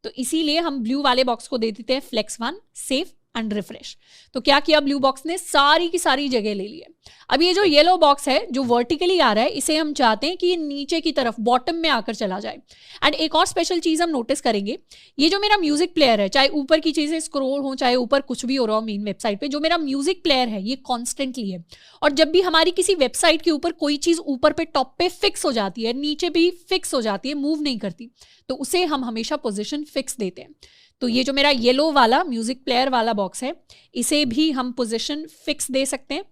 A: तो इसीलिए हम ब्लू वाले बॉक्स को दे देते हैं फ्लेक्स 1, सेव एंड रिफ्रेश। तो क्या किया, ब्लू बॉक्स ने सारी की सारी जगह ले ली है। अब ये जो येलो बॉक्स है जो वर्टिकली आ रहा है, इसे हम चाहते हैं कि ये नीचे की तरफ बॉटम में आकर चला जाए। एंड एक और स्पेशल चीज हम नोटिस करेंगे, ये जो मेरा म्यूजिक प्लेयर है, चाहे ऊपर की चीजें स्क्रॉल हो चाहे ऊपर कुछ भी हो रहा हो मेन वेबसाइट पे, जो मेरा म्यूजिक प्लेयर है ये कॉन्स्टेंटली है। और जब भी हमारी किसी वेबसाइट के ऊपर कोई चीज ऊपर पे टॉप पे फिक्स हो जाती है, नीचे भी फिक्स हो जाती है, मूव नहीं करती, तो उसे हम हमेशा पोजिशन फिक्स देते हैं। तो ये जो मेरा येलो वाला म्यूजिक प्लेयर वाला बॉक्स है इसे भी हम पोजीशन फिक्स दे सकते हैं।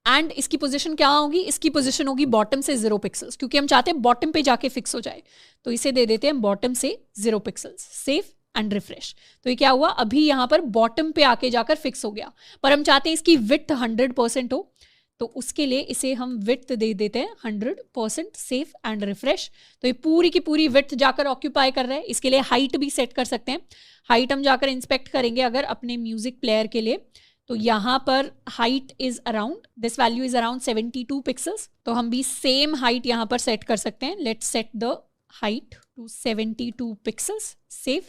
A: एंड इसकी पोजीशन क्या होगी, इसकी पोजीशन होगी बॉटम से 0 पिक्सल्स, क्योंकि हम चाहते हैं बॉटम पे जाके फिक्स हो जाए। तो इसे दे देते हैं बॉटम से 0 पिक्सल्स, सेव एंड रिफ्रेश। तो ये क्या हुआ, अभी यहाँ पर बॉटम पे आके जाकर फिक्स हो गया, पर हम चाहते हैं इसकी विड्थ 100% हो, तो उसके लिए इसे हम विड्थ दे देते हैं 100%, सेव एंड रिफ्रेश। तो ये पूरी की पूरी विड्थ जाकर ऑक्यूपाई कर रहा है। इसके लिए हाइट भी सेट कर सकते हैं। हाइट हम जाकर इंस्पेक्ट करेंगे अगर अपने म्यूजिक प्लेयर के लिए, तो यहाँ पर height is around, this value is around 72 pixels. तो हम भी सेम हाइट यहाँ पर सेट कर सकते हैं। Let's set the height to 72 pixels, save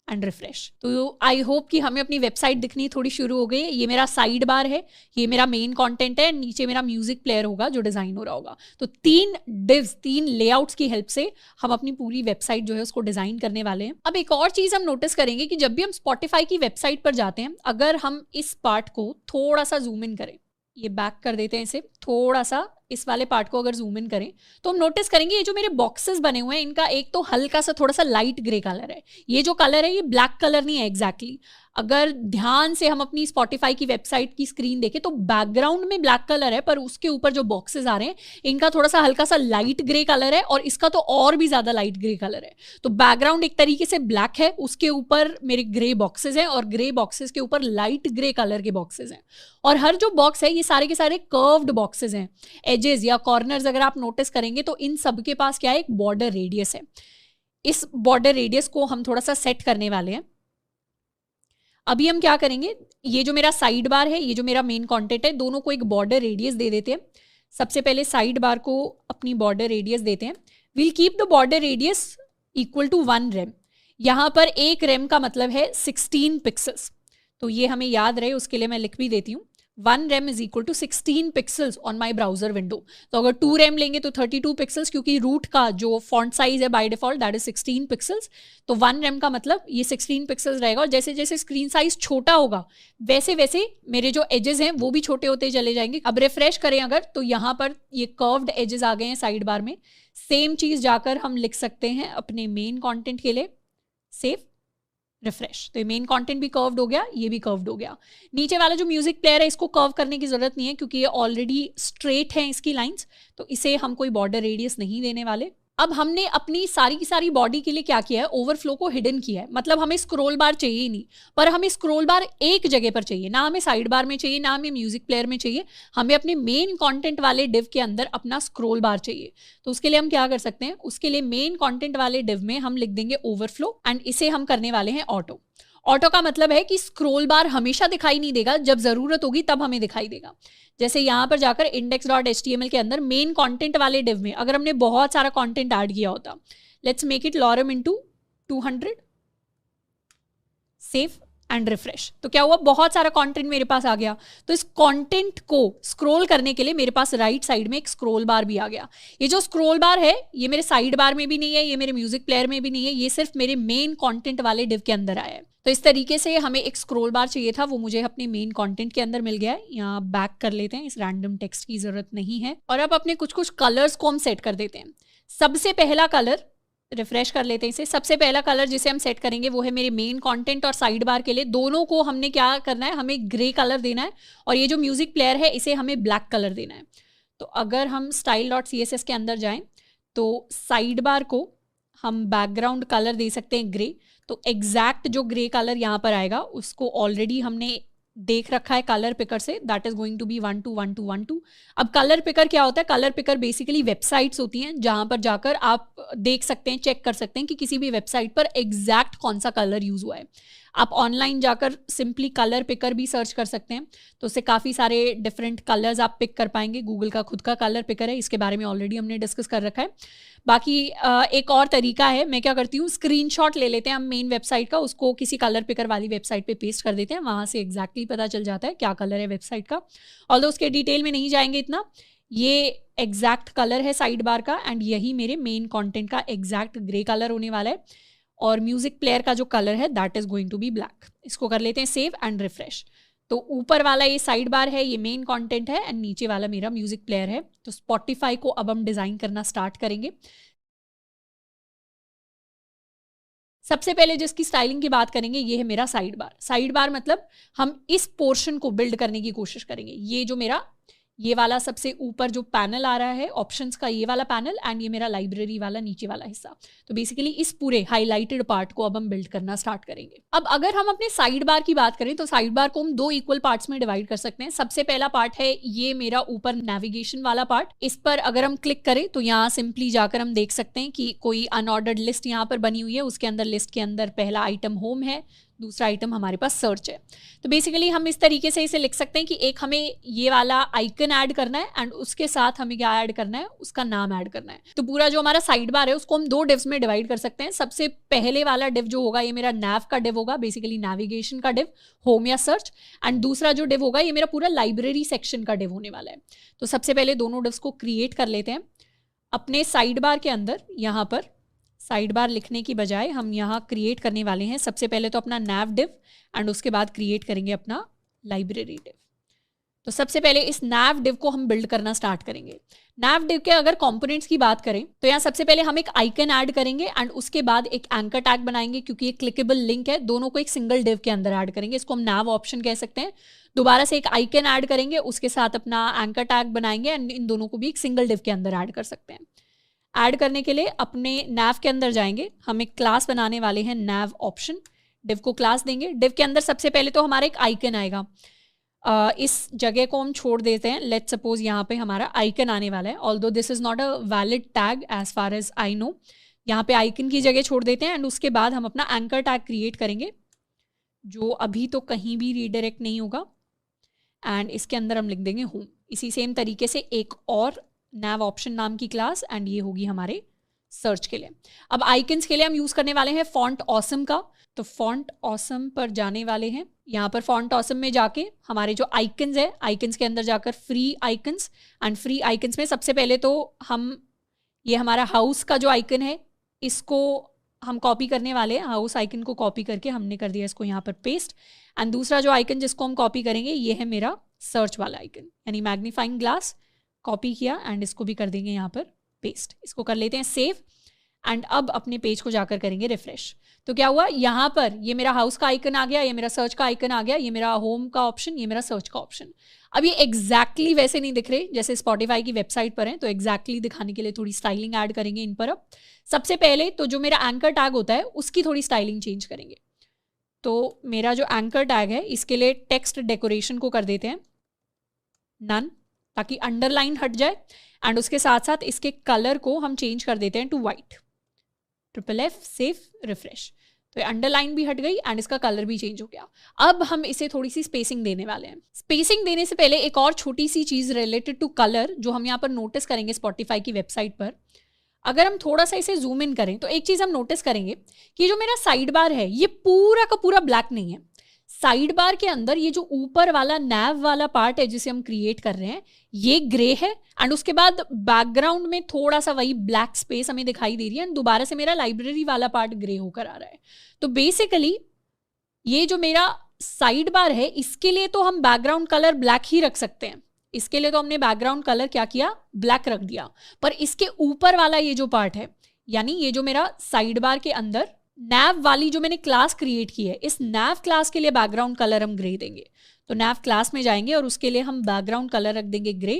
A: and refresh. तो आई होप कि हमें अपनी वेबसाइट दिखनी थोड़ी शुरू हो गई है। ये मेरा साइड बार है, ये मेरा मेन कंटेंट है, नीचे मेरा म्यूजिक प्लेयर होगा जो डिजाइन हो रहा होगा। तो 3 डिव्स, 3 लेआउट्स की हेल्प से हम अपनी पूरी वेबसाइट जो है उसको डिजाइन करने वाले हैं। अब एक और चीज हम नोटिस करेंगे कि जब भी हम स्पॉटिफाई की वेबसाइट पर जाते हैं, अगर हम इस पार्ट को थोड़ा सा जूम इन करें, ये बैक कर देते हैं इसे थोड़ा सा। इस वाले पार्ट को अगर जूम इन करें तो हम नोटिस करेंगे ये जो मेरे बॉक्सेस बने हुए हैं इनका एक तो हल्का सा थोड़ा सा लाइट ग्रे कलर है। ये जो कलर है ये ब्लैक कलर नहीं है एग्जैक्टली। अगर ध्यान से हम अपनी स्पॉटिफाई की वेबसाइट की स्क्रीन देखें तो बैकग्राउंड में ब्लैक कलर है, पर उसके ऊपर जो बॉक्सेस आ रहे हैं इनका थोड़ा सा हल्का सा लाइट ग्रे कलर है और इसका तो और भी ज्यादा लाइट ग्रे कलर है। तो बैकग्राउंड एक तरीके से ब्लैक है, उसके ऊपर मेरे ग्रे बॉक्सेस हैं और ग्रे बॉक्सेस के ऊपर लाइट ग्रे कलर के बॉक्सेस हैं। और हर जो बॉक्स है ये सारे के सारे कर्व्ड बॉक्सेस हैं। एजेस या कॉर्नर्स अगर आप नोटिस करेंगे तो इन सब के पास क्या है, एक बॉर्डर रेडियस है। इस बॉर्डर रेडियस को हम थोड़ा सा सेट करने वाले हैं। अभी हम क्या करेंगे, ये जो मेरा साइड बार है, ये जो मेरा मेन कंटेंट है, दोनों को एक बॉर्डर रेडियस दे देते हैं। सबसे पहले साइड बार को अपनी बॉर्डर रेडियस देते हैं। Will keep the border radius equal to 1 rem. यहाँ पर 1 रेम का मतलब है 16 पिक्सल्स, तो ये हमें याद रहे उसके लिए मैं लिख भी देती हूँ। 1 rem is equal to 16 pixels on my browser window. तो अगर 2 रेम लेंगे तो 32 पिक्सल्स, क्योंकि रूट का जो फॉन्ट साइज है by default that is 16 pixels. तो 1 रेम का मतलब ये 16 पिक्सल्स रहेगा। और जैसे जैसे स्क्रीन साइज छोटा होगा वैसे वैसे मेरे जो एजेस हैं वो भी छोटे होते चले जाएंगे। अब रिफ्रेश करें अगर तो यहाँ पर ये कर्व्ड एजेस आ गए हैं साइड बार में। सेम चीज जाकर हम लिख सकते हैं अपने मेन कॉन्टेंट के लिए। सेव, रिफ्रेश, तो ये मेन कंटेंट भी कर्व्ड हो गया, ये भी कर्व्ड हो गया। नीचे वाला जो म्यूजिक प्लेयर है इसको कर्व करने की जरूरत नहीं है क्योंकि ये ऑलरेडी स्ट्रेट है इसकी लाइंस, तो इसे हम कोई बॉर्डर रेडियस नहीं देने वाले। अब हमने अपनी सारी की सारी बॉडी के लिए क्या किया है, ओवरफ्लो को हिडन किया है। मतलब हमें स्क्रॉल बार चाहिए ही नहीं, पर हमें स्क्रॉल बार एक जगह पर चाहिए, ना हमें साइड बार में चाहिए, ना हमें म्यूजिक प्लेयर में चाहिए। हमें अपने मेन कंटेंट वाले डिव के अंदर अपना स्क्रॉल बार चाहिए। तो उसके लिए हम क्या कर सकते हैं, उसके लिए मेन कंटेंट वाले डिव में हम लिख देंगे ओवरफ्लो एंड इसे हम करने वाले हैं ऑटो। ऑटो का मतलब है कि स्क्रॉल बार हमेशा दिखाई नहीं देगा, जब जरूरत होगी तब हमें दिखाई देगा। जैसे यहाँ पर जाकर index.html के अंदर मेन कंटेंट वाले डिव में अगर हमने बहुत सारा कंटेंट ऐड किया होता, let's make it lorem into 200, save and refresh, तो क्या हुआ, बहुत सारा कंटेंट मेरे पास आ गया। तो इस कंटेंट को स्क्रॉल करने के लिए मेरे पास राइट साइड में एक स्क्रॉल बार भी आ गया। ये जो स्क्रॉल बार है ये मेरे साइड बार में भी नहीं है, ये मेरे म्यूजिक प्लेयर में भी नहीं है, ये सिर्फ मेरे मेन कंटेंट वाले डिव के अंदर आया है। तो इस तरीके से हमें एक स्क्रॉल बार चाहिए था, वो मुझे अपने मेन कंटेंट के अंदर मिल गया है। यहाँ बैक कर लेते हैं, इस रैंडम टेक्स्ट की जरूरत नहीं है। और अब अपने कुछ कुछ कलर्स को हम सेट कर देते हैं। सबसे पहला कलर, रिफ्रेश कर लेते हैं इसे, सबसे पहला कलर जिसे हम सेट करेंगे वो है मेरे मेन कंटेंट और साइड बार के लिए। दोनों को हमने क्या करना है, हमें ग्रे कलर देना है और ये जो म्यूजिक प्लेयर है इसे हमें ब्लैक कलर देना है। तो अगर हम style.css के अंदर जाएं तो साइड बार को हम बैकग्राउंड कलर दे सकते हैं ग्रे। तो एग्जैक्ट जो ग्रे कलर यहाँ पर आएगा उसको ऑलरेडी हमने देख रखा है कलर पिकर से, that is going to be 121212। अब कलर पिकर क्या होता है, कलर पिकर बेसिकली वेबसाइट्स होती हैं जहां पर जाकर आप देख सकते हैं, चेक कर सकते हैं कि किसी भी वेबसाइट पर एग्जैक्ट कौन सा कलर यूज हुआ है। आप ऑनलाइन जाकर सिंपली कलर पिकर भी सर्च कर सकते हैं, तो उससे काफ़ी सारे डिफरेंट कलर्स आप पिक कर पाएंगे। गूगल का खुद का कलर पिकर है, इसके बारे में ऑलरेडी हमने डिस्कस कर रखा है। बाकी एक और तरीका है, मैं क्या करती हूँ, स्क्रीनशॉट ले लेते हैं हम मेन वेबसाइट का, उसको किसी कलर पिकर वाली वेबसाइट पे पेस्ट कर देते हैं, वहाँ से एग्जैक्टली पता चल जाता है क्या कलर है वेबसाइट का। ऑल्दो उसके डिटेल में नहीं जाएंगे इतना, ये एग्जैक्ट कलर है साइड बार का एंड यही मेरे मेन कंटेंट का एग्जैक्ट ग्रे कलर होने वाला है। और म्यूजिक प्लेयर का जो कलर है that is going to be black. इसको कर लेते हैं सेव एंड रिफ्रेश। तो ऊपर वाला ये साइड बार है, ये मेन कंटेंट है एंड नीचे वाला मेरा म्यूजिक प्लेयर है। तो स्पॉटिफाई को अब हम डिजाइन करना स्टार्ट करेंगे। सबसे पहले जिसकी स्टाइलिंग की बात करेंगे ये है मेरा साइड बार। साइड बार मतलब हम इस पोर्शन को बिल्ड करने की कोशिश करेंगे। ये जो मेरा ये वाला सबसे ऊपर जो पैनल आ रहा है ऑप्शंस का, ये वाला पैनल एंड ये मेरा लाइब्रेरी वाला नीचे वाला हिस्सा, तो बेसिकली इस पूरे हाईलाइटेड पार्ट को अब हम बिल्ड करना स्टार्ट करेंगे। अब अगर हम अपने साइड बार की बात करें तो साइड बार को हम 2 इक्वल पार्ट्स में डिवाइड कर सकते हैं। सबसे पहला पार्ट है ये मेरा ऊपर नेविगेशन वाला पार्ट। इस पर अगर हम क्लिक करें तो यहाँ सिंपली जाकर हम देख सकते हैं कि कोई अनऑर्डर्ड लिस्ट यहाँ पर बनी हुई है। उसके अंदर लिस्ट के अंदर पहला आइटम होम है, दूसरा आइटम हमारे पास सर्च है। तो बेसिकली हम इस तरीके से इसे लिख सकते हैं कि एक हमें ये वाला आइकन ऐड करना है एंड उसके साथ हमें क्या ऐड करना है, उसका नाम ऐड करना है। तो पूरा जो हमारा साइड बार है उसको हम 2 डिव्स में डिवाइड कर सकते हैं। सबसे पहले वाला डिव जो होगा ये मेरा नैव का डिव होगा, बेसिकली नेविगेशन का डिव, होम या सर्च। एंड दूसरा जो डिव होगा ये मेरा पूरा लाइब्रेरी सेक्शन का डिव होने वाला है। तो सबसे पहले दोनों डिव्स को क्रिएट कर लेते हैं। अपने साइड बार के अंदर यहाँ पर साइड बार लिखने की बजाय हम यहाँ क्रिएट करने वाले हैं सबसे पहले तो अपना नैव डिव एंड उसके बाद क्रिएट करेंगे अपना लाइब्रेरी डिव। तो सबसे पहले इस nav div को हम बिल्ड करना स्टार्ट करेंगे। nav div के अगर कंपोनेंट्स की बात करें तो यहाँ सबसे पहले हम एक आइकन ऐड करेंगे एंड उसके बाद एक एंकर टैग बनाएंगे, क्योंकि ये क्लिकेबल लिंक है, दोनों को एक सिंगल div के अंदर ऐड करेंगे। इसको हम nav ऑप्शन कह सकते हैं। दोबारा से एक आइकन ऐड करेंगे, उसके साथ अपना एंकर टैग बनाएंगे एंड इन दोनों को भी एक सिंगल div के अंदर ऐड कर सकते हैं। ऐड करने के लिए अपने nav के अंदर जाएंगे, हम एक क्लास बनाने वाले हैं nav ऑप्शन, div को क्लास देंगे। div के अंदर सबसे पहले तो हमारा एक आइकन आएगा। इस जगह को हम छोड़ देते हैं। लेट्स सपोज यहाँ पे हमारा आइकन आने वाला है, although this is not a valid tag as far as I know. यहाँ पे आइकन की जगह छोड़ देते हैं एंड उसके बाद हम अपना एंकर टैग क्रिएट करेंगे, जो अभी तो कहीं भी रीडायरेक्ट नहीं होगा, एंड इसके अंदर हम लिख देंगे होम। इसी सेम तरीके से एक और nav ऑप्शन नाम की क्लास, एंड ये होगी हमारे सर्च के लिए। अब आइकन्स के लिए हम यूज करने वाले हैं फॉन्ट ऑसम का, तो फॉन्ट ऑसम पर जाने वाले हैं। यहाँ पर फॉन्ट ऑसम में जाके हमारे जो आइकन्स है, आइकन्स के अंदर जाकर free icons, and free icons में सबसे पहले तो हम ये हमारा हाउस का जो आइकन है इसको हम कॉपी करने वाले हैं। हाउस आइकन को कॉपी करके हमने कर दिया इसको यहाँ पर पेस्ट, एंड दूसरा जो आइकन जिसको हम कॉपी करेंगे ये है मेरा सर्च वाला आइकन, यानी मैग्नीफाइंग ग्लास कॉपी किया एंड इसको भी कर देंगे यहाँ पर पेस्ट। इसको कर लेते हैं सेव, एंड अब अपने पेज को जाकर करेंगे रिफ्रेश। तो क्या हुआ, यहाँ पर ये मेरा हाउस का आइकन आ गया, ये मेरा सर्च का आइकन आ गया, ये मेरा होम का ऑप्शन, ये मेरा सर्च का ऑप्शन। अब ये एग्जैक्टली वैसे नहीं दिख रहे जैसे स्पॉटिफाई की वेबसाइट पर हैं, तो एग्जैक्टली दिखाने के लिए थोड़ी स्टाइलिंग ऐड करेंगे इन पर। अब सबसे पहले तो जो मेरा एंकर टैग होता है उसकी थोड़ी स्टाइलिंग चेंज करेंगे। तो मेरा जो एंकर टैग है इसके लिए टेक्स्ट डेकोरेशन को कर देते हैं नन, ताकि अंडरलाइन हट जाए, एंड उसके साथ साथ इसके कलर को हम चेंज कर देते हैं to white. F save refresh, तो अंडरलाइन भी हट गई एंड इसका कलर भी चेंज हो गया। अब हम इसे थोड़ी सी स्पेसिंग देने वाले हैं। स्पेसिंग देने से पहले एक और छोटी सी चीज रिलेटेड टू कलर जो हम यहाँ पर नोटिस करेंगे स्पॉटिफाई की वेबसाइट पर, अगर हम थोड़ा सा इसे जूम इन करें तो एक चीज हम नोटिस करेंगे कि जो मेरा साइड बार है ये पूरा का पूरा ब्लैक नहीं है। साइड बार के अंदर ये जो ऊपर वाला nav वाला पार्ट है जिसे हम क्रिएट कर रहे हैं ये ग्रे है, एंड उसके बाद बैकग्राउंड में थोड़ा सा वही ब्लैक स्पेस हमें दिखाई दे रही है, एंड दोबारा से मेरा लाइब्रेरी वाला पार्ट ग्रे होकर आ रहा है। तो बेसिकली ये जो मेरा साइड बार है इसके लिए तो हम बैकग्राउंड कलर ब्लैक ही रख सकते हैं, इसके लिए तो हमने बैकग्राउंड कलर क्या किया, ब्लैक रख दिया। पर इसके ऊपर वाला ये जो पार्ट है, यानी ये जो मेरा साइड बार के अंदर nav वाली जो मैंने क्लास क्रिएट की है, इस nav क्लास के लिए बैकग्राउंड कलर हम ग्रे देंगे। तो nav क्लास में जाएंगे और उसके लिए हम बैकग्राउंड कलर रख देंगे grey,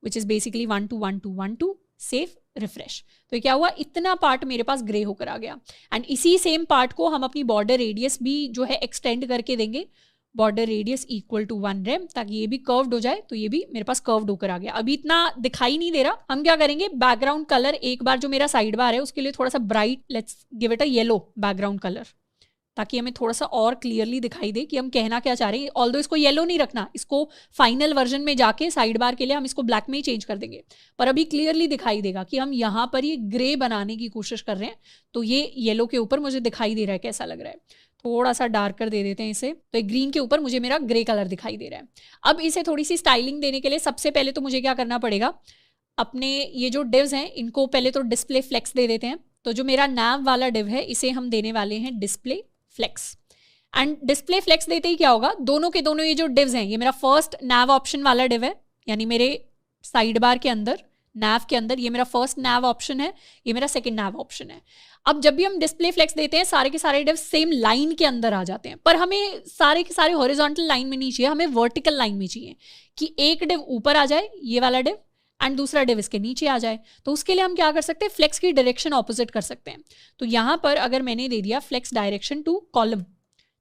A: which is basically 121212। Save refresh, तो क्या हुआ, इतना पार्ट मेरे पास ग्रे होकर आ गया। एंड इसी सेम पार्ट को हम अपनी बॉर्डर रेडियस भी जो है एक्सटेंड करके देंगे, border radius equal to 1 rem, ताकि ये भी कर्व्ड हो जाए। तो ये भी मेरे पास कर्व्ड होकर आ गया। अभी इतना दिखाई नहीं दे रहा, हम क्या करेंगे, बैकग्राउंड कलर एक बार जो मेरा साइड बार है उसके लिए थोड़ा सा bright, let's give it a yellow background colour, ताकि हमें थोड़ा सा और क्लियरली दिखाई दे कि हम कहना क्या चाह रहे हैं। ऑल्दो इसको येलो नहीं रखना, इसको फाइनल वर्जन में जाके साइड बार के लिए हम इसको ब्लैक में ही चेंज कर देंगे, पर अभी क्लियरली दिखाई देगा कि हम यहाँ पर ये ग्रे बनाने की कोशिश कर रहे हैं। तो ये येलो के ऊपर मुझे दिखाई दे रहा है, कैसा लग रहा है, थोड़ा सा डार्कर दे देते हैं इसे, तो एक ग्रीन के ऊपर मुझे मेरा ग्रे कलर दिखाई दे रहा है। अब इसे थोड़ी सी स्टाइलिंग देने के लिए सबसे पहले तो मुझे क्या करना पड़ेगा, अपने ये जो डिव्स हैं इनको पहले तो डिस्प्ले फ्लेक्स दे देते हैं। तो जो मेरा nav वाला डिव है इसे हम देने वाले हैं display flex, and display flex देते ही क्या होगा, दोनों के दोनों ये जो डिव्स हैं, ये मेरा फर्स्ट nav ऑप्शन वाला डिव है, यानी मेरे साइड बार के अंदर nav के अंदर ये मेरा फर्स्ट nav ऑप्शन है, ये मेरा सेकंड nav ऑप्शन है। अब जब भी हम डिस्प्ले फ्लेक्स देते हैं सारे के सारे डिव सेम लाइन के अंदर आ जाते हैं, पर हमें सारे के सारे हॉरिजॉन्टल लाइन में नहीं चाहिए, हमें वर्टिकल लाइन में चाहिए कि एक डिव ऊपर आ जाए ये वाला डिव एंड दूसरा डिव इसके नीचे आ जाए। तो उसके लिए हम क्या कर सकते हैं, फ्लेक्स की डायरेक्शन ऑपोजिट कर सकते हैं। तो यहाँ पर अगर मैंने दे दिया फ्लेक्स डायरेक्शन टू कॉलम,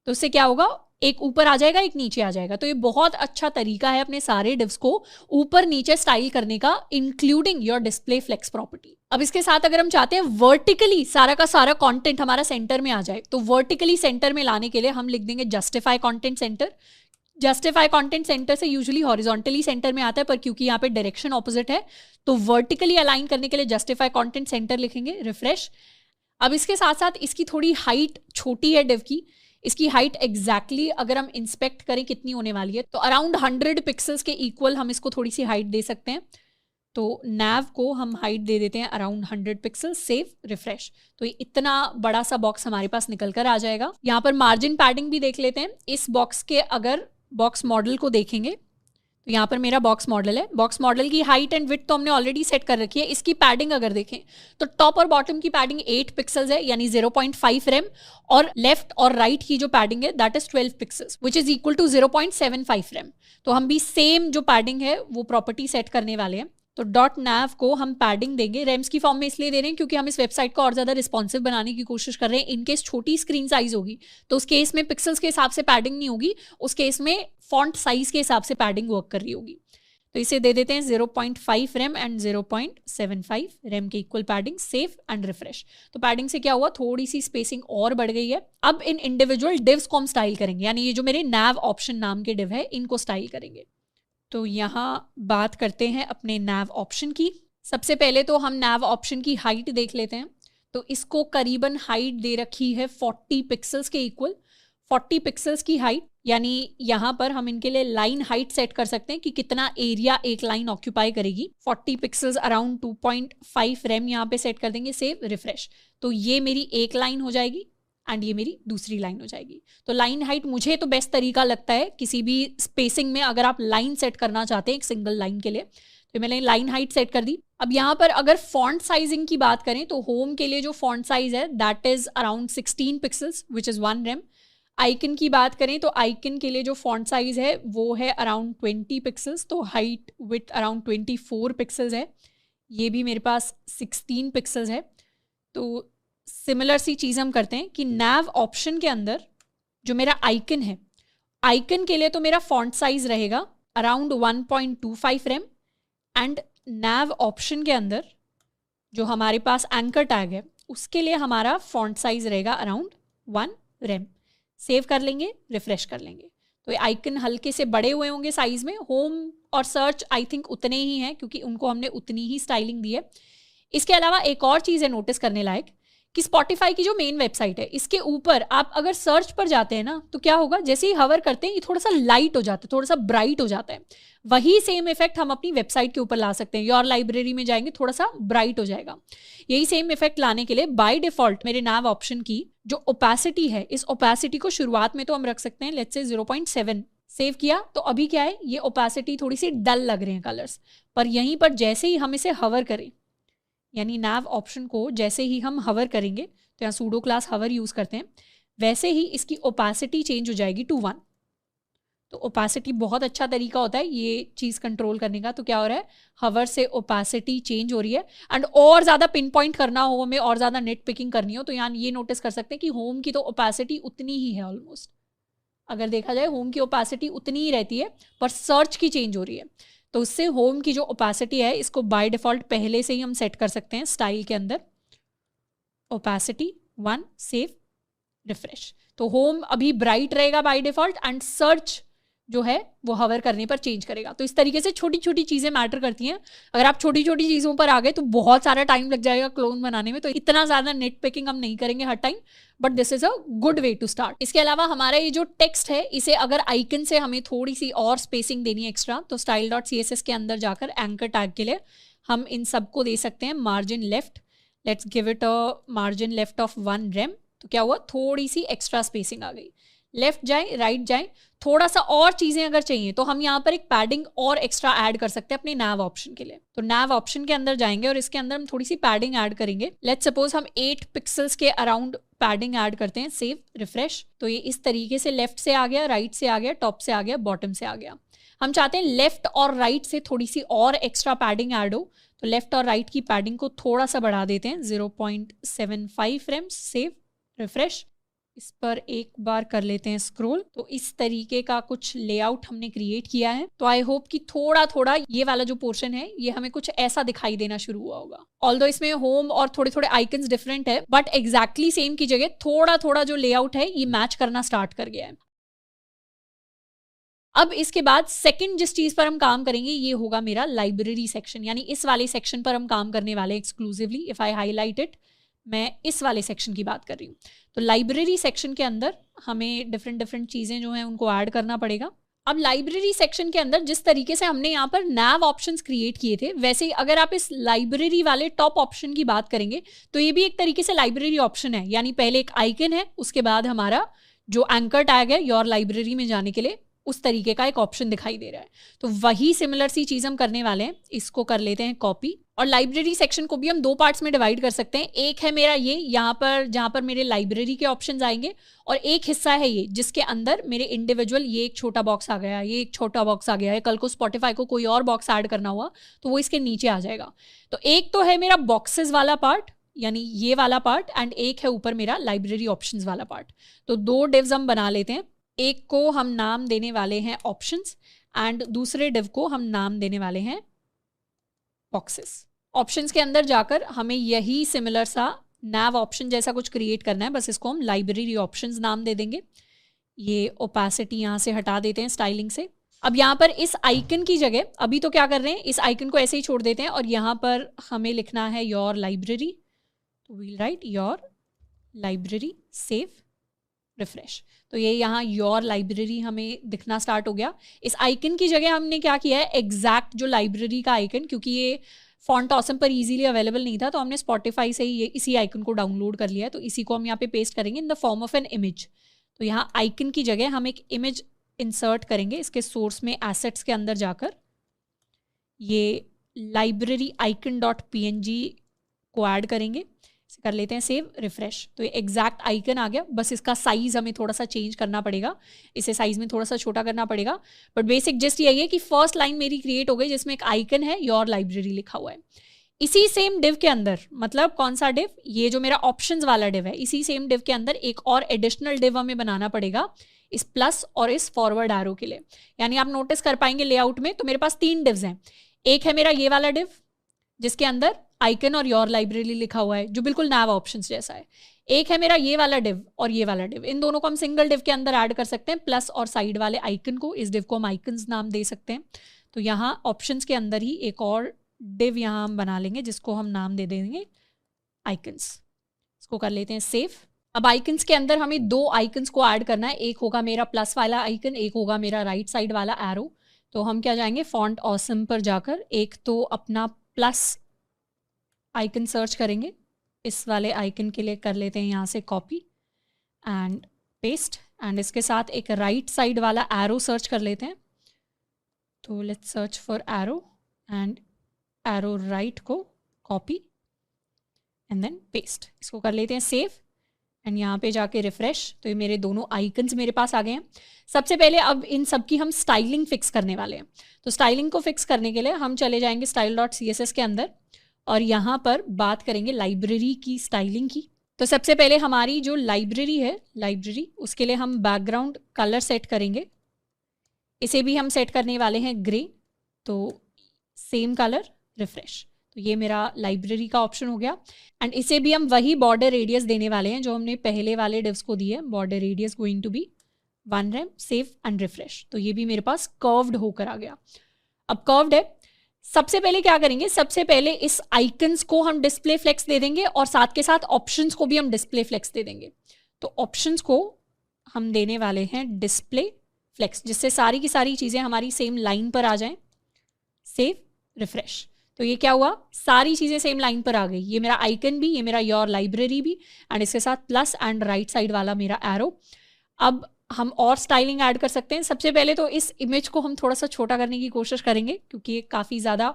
A: तो उससे क्या होगा, एक ऊपर आ जाएगा एक नीचे आ जाएगा। तो ये बहुत अच्छा तरीका है अपने सारे डिव्स को ऊपर नीचे स्टाइल करने का, including your display flex property. अब इसके साथ अगर हम चाहते हैं वर्टिकली सारा का सारा कंटेंट हमारा सेंटर में आ जाए, तो वर्टिकली सेंटर में लाने के लिए हम लिख देंगे justify content centre. Justify content centre से यूजुअली हॉरिजॉन्टली सेंटर में आता है, पर क्योंकि यहाँ पे डायरेक्शन ऑपोजिट है तो वर्टिकली अलाइन करने के लिए जस्टिफाई कंटेंट सेंटर लिखेंगे, रिफ्रेश। अब इसके साथ साथ इसकी थोड़ी हाइट छोटी है डिव की, इसकी हाइट एग्जैक्टली अगर हम इंस्पेक्ट करें कितनी होने वाली है, तो अराउंड 100 पिक्सल्स के इक्वल हम इसको थोड़ी सी हाइट दे सकते हैं। तो nav को हम हाइट दे देते हैं अराउंड 100 पिक्सल, सेव रिफ्रेश। तो ये इतना बड़ा सा बॉक्स हमारे पास निकल कर आ जाएगा। यहाँ पर मार्जिन पैडिंग भी देख लेते हैं। इस बॉक्स के अगर बॉक्स मॉडल को देखेंगे तो यहाँ पर मेरा बॉक्स मॉडल है। बॉक्स मॉडल की हाइट एंड विड्थ तो हमने ऑलरेडी सेट कर रखी है। इसकी पैडिंग अगर देखें तो टॉप और बॉटम की पैडिंग 8 पिक्सल्स है यानी 0.5 रेम, और लेफ्ट और राइट की जो पैडिंग है that is 12 pixels which is equal to 0.75 rem. तो हम भी सेम जो पैडिंग है वो प्रॉपर्टी सेट करने वाले हैं। तो डॉट नैव को हम पैडिंग देंगे, रेम्स की फॉर्म में इसलिए दे रहे हैं क्योंकि हम इस वेबसाइट को और ज़्यादा रिस्पॉन्सिव बनाने की कोशिश कर रहे हैं। इनकेस छोटी स्क्रीन साइज होगी तो उस केस में पिक्सल्स के हिसाब से पैडिंग नहीं होगी, उस केस में फॉन्ट साइज के हिसाब से पैडिंग वर्क कर रही होगी। तो इसे दे देते हैं 0.5 रेम एंड 0.75 रेम के equal padding, save and refresh. तो पैडिंग से क्या हुआ, थोड़ी सी स्पेसिंग और बढ़ गई है। अब इन इंडिविजुअल डिव्स को हम स्टाइल करेंगे, यानी ये जो मेरे नैव ऑप्शन नाम के डिव है इनको स्टाइल करेंगे। तो यहाँ बात करते हैं अपने नैव ऑप्शन की। सबसे पहले तो हम नैव ऑप्शन की हाइट देख लेते हैं। तो इसको करीबन हाइट दे रखी है 40 पिक्सल्स के इक्वल, 40 पिक्सल्स की हाइट, यानी यहाँ पर हम इनके लिए लाइन हाइट सेट कर सकते हैं कि कितना एरिया एक लाइन ऑक्यूपाई करेगी। 40 पिक्सल्स अराउंड 2.5 रेम यहाँ पे सेट कर देंगे, सेव रिफ्रेश। तो ये मेरी एक लाइन हो जाएगी एंड ये मेरी दूसरी लाइन हो जाएगी। तो लाइन हाइट मुझे तो बेस्ट तरीका लगता है किसी भी स्पेसिंग में अगर आप लाइन सेट करना चाहते हैं एक सिंगल लाइन के लिए। तो मैंने लाइन हाइट सेट कर दी। अब यहाँ पर अगर फॉन्ट साइजिंग की बात करें तो होम के लिए जो फॉन्ट साइज है that is around 16 pixels which is 1 rem. Icon की बात करें तो आइकन के लिए जो फॉन्ट साइज है वो है अराउंड 20 पिक्सल्स, तो हाइट विथ अराउंड 24 पिक्सल्स है। ये भी मेरे पास 16 पिक्सल्स है। तो सिमिलर सी चीज़ हम करते हैं कि नैव ऑप्शन के अंदर जो मेरा आइकन है, आइकन के लिए तो मेरा फॉन्ट साइज रहेगा around 1.25 rem, and nav option के अंदर जो हमारे पास एंकर टैग है उसके लिए हमारा फॉन्ट साइज रहेगा अराउंड 1 रेम। सेव कर लेंगे, रिफ्रेश कर लेंगे। तो ये आइकन हल्के से बड़े हुए होंगे साइज में। होम और सर्च आई थिंक उतने ही हैं क्योंकि उनको हमने उतनी ही स्टाइलिंग दी है। इसके अलावा एक और चीज़ है नोटिस करने लायक कि स्पॉटिफाई की जो मेन वेबसाइट है इसके ऊपर आप अगर सर्च पर जाते हैं ना तो क्या होगा, जैसे ही हवर करते हैं ये थोड़ा सा लाइट हो जाता है, थोड़ा सा ब्राइट हो जाता है। वही सेम इफेक्ट हम अपनी वेबसाइट के ऊपर ला सकते हैं। योर लाइब्रेरी में जाएंगे थोड़ा सा ब्राइट हो जाएगा। यही सेम इफेक्ट लाने के लिए बाय डिफॉल्ट मेरे नैव ऑप्शन की जो ओपेसिटी है, इस ओपेसिटी को शुरुआत में तो हम रख सकते हैं लेट्स से 0.7। सेव किया तो अभी क्या है, ये ओपेसिटी थोड़ी सी डल लग रहे हैं कलर्स, पर यहीं पर जैसे ही हम इसे हवर करें, यानी नैव ऑप्शन को जैसे ही हम हवर करेंगे, तो यहाँ सूडो क्लास हवर यूज़ करते हैं, वैसे ही इसकी ओपेसिटी चेंज हो जाएगी टू 1। तो ओपेसिटी बहुत अच्छा तरीका होता है ये चीज़ कंट्रोल करने का। तो क्या हो रहा है, हवर से ओपेसिटी चेंज हो रही है। एंड और ज़्यादा पिन पॉइंट करना हो हमें और ज़्यादा नेट पिकिंग करनी हो तो यहाँ ये नोटिस कर सकते हैं कि होम की तो ओपेसिटी उतनी ही है ऑलमोस्ट। अगर देखा जाए होम की ओपेसिटी उतनी ही रहती है पर सर्च की चेंज हो रही है। तो उससे होम की जो ओपेसिटी है इसको बाय डिफ़ॉल्ट पहले से ही हम सेट कर सकते हैं स्टाइल के अंदर, ओपेसिटी 1, सेव रिफ्रेश। तो होम अभी ब्राइट रहेगा बाय डिफ़ॉल्ट एंड सर्च जो है वो हवर करने पर चेंज करेगा। तो इस तरीके से छोटी छोटी चीज़ें मैटर करती हैं। अगर आप छोटी छोटी चीज़ों पर आ गए तो बहुत सारा टाइम लग जाएगा क्लोन बनाने में, तो इतना ज़्यादा नेट पिकिंग हम नहीं करेंगे हर time, but this is a good way to start. इसके अलावा हमारा ये जो टेक्स्ट है इसे अगर आइकन से हमें थोड़ी सी और स्पेसिंग देनी है एक्स्ट्रा, तो style.css के अंदर जाकर एंकर टैग के लिए हम इन सबको दे सकते हैं margin left. Let's give it a margin left of 1 rem. तो क्या हुआ, थोड़ी सी एक्स्ट्रा स्पेसिंग आ गई। लेफ्ट जाएं, राइट जाएं, थोड़ा सा और चीज़ें अगर चाहिए तो हम यहाँ पर एक पैडिंग और एक्स्ट्रा ऐड कर सकते हैं अपने नैव ऑप्शन के लिए। तो नैव ऑप्शन के अंदर जाएंगे और इसके अंदर हम थोड़ी सी पैडिंग ऐड करेंगे। लेट्स सपोज हम 8 पिक्सल्स के अराउंड पैडिंग ऐड करते हैं, सेव रिफ्रेश। तो ये इस तरीके से लेफ्ट से आ गया, राइट से आ गया, टॉप से आ गया, बॉटम से आ गया। हम चाहते हैं लेफ्ट और राइट से थोड़ी सी और एक्स्ट्रा पैडिंग ऐड हो, तो लेफ्ट और राइट की पैडिंग को थोड़ा सा बढ़ा देते हैं 0.75 रेम्स, सेव रिफ्रेश। इस पर एक बार कर लेते हैं स्क्रॉल। तो इस तरीके का कुछ लेआउट हमने क्रिएट किया है। तो आई होप कि थोड़ा थोड़ा ये वाला जो पोर्शन है ये हमें कुछ ऐसा दिखाई देना शुरू हुआ होगा। ऑल्दो इसमें होम और थोड़े थोड़े आइकन्स डिफरेंट है, बट एग्जैक्टली सेम की जगह थोड़ा थोड़ा जो लेआउट है ये मैच करना स्टार्ट कर गया है। अब इसके बाद सेकंड जिस चीज पर हम काम करेंगे ये होगा मेरा लाइब्रेरी सेक्शन, यानी इस वाले सेक्शन पर हम काम करने वाले exclusively. If I highlight it, मैं इस वाले सेक्शन की बात कर रही हूँ। तो लाइब्रेरी सेक्शन के अंदर हमें डिफरेंट चीज़ें जो हैं उनको ऐड करना पड़ेगा। अब लाइब्रेरी सेक्शन के अंदर जिस तरीके से हमने यहाँ पर नैव ऑप्शंस क्रिएट किए थे, वैसे ही अगर आप इस लाइब्रेरी वाले टॉप ऑप्शन की बात करेंगे तो ये भी एक तरीके से लाइब्रेरी ऑप्शन है। यानी पहले एक आइकन है, उसके बाद हमारा जो एंकर टैग है योर लाइब्रेरी में जाने के लिए, उस तरीके का एक ऑप्शन दिखाई दे रहा है। तो वही सिमिलर सी चीज़ हम करने वाले हैं। इसको कर लेते हैं कॉपी, और लाइब्रेरी सेक्शन को भी हम 2 पार्ट्स में डिवाइड कर सकते हैं। एक है मेरा ये यहाँ पर जहाँ पर मेरे लाइब्रेरी के ऑप्शंस आएंगे, और एक हिस्सा है ये जिसके अंदर मेरे इंडिविजुअल ये एक छोटा बॉक्स आ गया, ये एक छोटा बॉक्स आ गया है। कल को स्पॉटिफाई को कोई और बॉक्स ऐड करना हुआ तो वो इसके नीचे आ जाएगा। तो एक तो है मेरा बॉक्सेस वाला पार्ट, यानी ये वाला पार्ट, एंड एक है ऊपर मेरा लाइब्रेरी ऑप्शंस वाला पार्ट। तो 2 डिव्स हम बना लेते हैं। एक को हम नाम देने वाले हैं ऑप्शंस, एंड दूसरे डिव को हम नाम देने वाले हैं बॉक्सेस। ऑप्शंस के अंदर जाकर हमें यही सिमिलर सा नैव ऑप्शन जैसा कुछ क्रिएट करना है, बस इसको हम लाइब्रेरी ऑप्शंस नाम दे देंगे। ये ओपेसिटी यहाँ से हटा देते हैं स्टाइलिंग से। अब यहाँ पर इस आइकन की जगह अभी तो क्या कर रहे हैं, इस आइकन को ऐसे ही छोड़ देते हैं, और यहाँ पर हमें लिखना है योर लाइब्रेरी। तो we'll write your library, save, refresh. तो ये यहाँ योर लाइब्रेरी हमें दिखना स्टार्ट हो गया। इस आइकन की जगह हमने क्या किया है, एग्जैक्ट जो लाइब्रेरी का आइकन, क्योंकि ये फॉन्ट ऑसम पर इजीली अवेलेबल नहीं था तो हमने स्पॉटिफाई से ही ये इसी आइकन को डाउनलोड कर लिया है। तो इसी को हम यहाँ पे पेस्ट करेंगे in the form of an image. तो यहाँ आइकन की जगह हम एक इमेज इंसर्ट करेंगे इसके सोर्स में एसेट्स के अंदर जाकर। ये लाइब्रेरी आइकन डॉट png को ऐड करेंगे, कर लेते हैं सेव, रिफ्रेश। तो ये एग्जैक्ट आइकन आ गया। बस इसका साइज हमें थोड़ा सा चेंज करना पड़ेगा, इसे साइज में थोड़ा सा छोटा करना पड़ेगा। बट बेसिक जस्ट यही है कि फर्स्ट लाइन मेरी क्रिएट हो गई जिसमें एक आइकन है, योर लाइब्रेरी लिखा हुआ है। इसी सेम डिव के अंदर, मतलब कौन सा डिव, ये जो मेरा ऑप्शंस वाला डिव है, इसी सेम डिव के अंदर एक और एडिशनल डिव हमें बनाना पड़ेगा इस प्लस और इस फॉरवर्ड एरो के लिए। यानी आप नोटिस कर पाएंगे लेआउट में, तो मेरे पास 3 डिव्स हैं। एक है मेरा ये वाला डिव जिसके अंदर आइकन और योर लाइब्रेरी लिखा हुआ है, जो बिल्कुल नैव ऑप्शंस जैसा है। एक है मेरा ये वाला डिव और ये वाला डिव, इन दोनों को हम सिंगल डिव के अंदर ऐड कर सकते हैं। प्लस और साइड वाले आइकन को, इस डिव को हम आइकन्स नाम दे सकते हैं। तो यहाँ ऑप्शंस के अंदर ही एक और डिव यहाँ हम बना लेंगे जिसको हम नाम दे देंगे आइकन्स। इसको कर लेते हैं सेव। अब आइकन्स के अंदर हमें 2 आइकन्स को ऐड करना है। एक होगा मेरा प्लस वाला आइकन, एक होगा मेरा राइट साइड वाला एरो। तो हम क्या जाएंगे, फॉन्ट ऑसम पर जाकर एक तो अपना प्लस आइकन सर्च करेंगे। इस वाले आइकन के लिए कर लेते हैं यहाँ से कॉपी एंड पेस्ट, एंड इसके साथ एक राइट साइड वाला एरो सर्च कर लेते हैं। तो let's search for aero, and arrow right को कॉपी एंड देन पेस्ट। इसको कर लेते हैं सेव, एंड यहाँ पे जाके रिफ्रेश। तो ये मेरे दोनों आइकन्स मेरे पास आ गए हैं। सबसे पहले अब इन सब की हम स्टाइलिंग फिक्स करने वाले हैं। तो स्टाइलिंग को फिक्स करने के लिए हम चले जाएंगे style.css के अंदर, और यहाँ पर बात करेंगे लाइब्रेरी की स्टाइलिंग की। तो सबसे पहले हमारी जो लाइब्रेरी है, लाइब्रेरी, उसके लिए हम बैकग्राउंड कलर सेट करेंगे। इसे भी हम सेट करने वाले हैं ग्रे। तो सेम कलर, रिफ्रेश। तो ये मेरा लाइब्रेरी का ऑप्शन हो गया। एंड इसे भी हम वही बॉर्डर रेडियस देने वाले हैं जो हमने पहले वाले डिव्स को दिए। Border radius going to be 1 rem, save and refresh. तो ये भी मेरे पास कर्व्ड होकर आ गया। अब कर्व्ड है, सबसे पहले क्या करेंगे, सबसे पहले इस आइकन्स को हम डिस्प्ले फ्लेक्स दे देंगे और साथ के साथ ऑप्शंस को भी हम डिस्प्ले फ्लेक्स दे देंगे। तो ऑप्शंस को हम देने वाले हैं डिस्प्ले फ्लेक्स, जिससे सारी की सारी चीज़ें हमारी सेम लाइन पर आ जाएं। Save, refresh. तो ये क्या हुआ, सारी चीज़ें सेम लाइन पर आ गई। ये मेरा आइकन भी, ये मेरा योर लाइब्रेरी भी, एंड इसके साथ प्लस एंड राइट साइड वाला मेरा एरो। अब हम और स्टाइलिंग ऐड कर सकते हैं। सबसे पहले तो इस इमेज को हम थोड़ा सा छोटा करने की कोशिश करेंगे क्योंकि ये काफ़ी ज़्यादा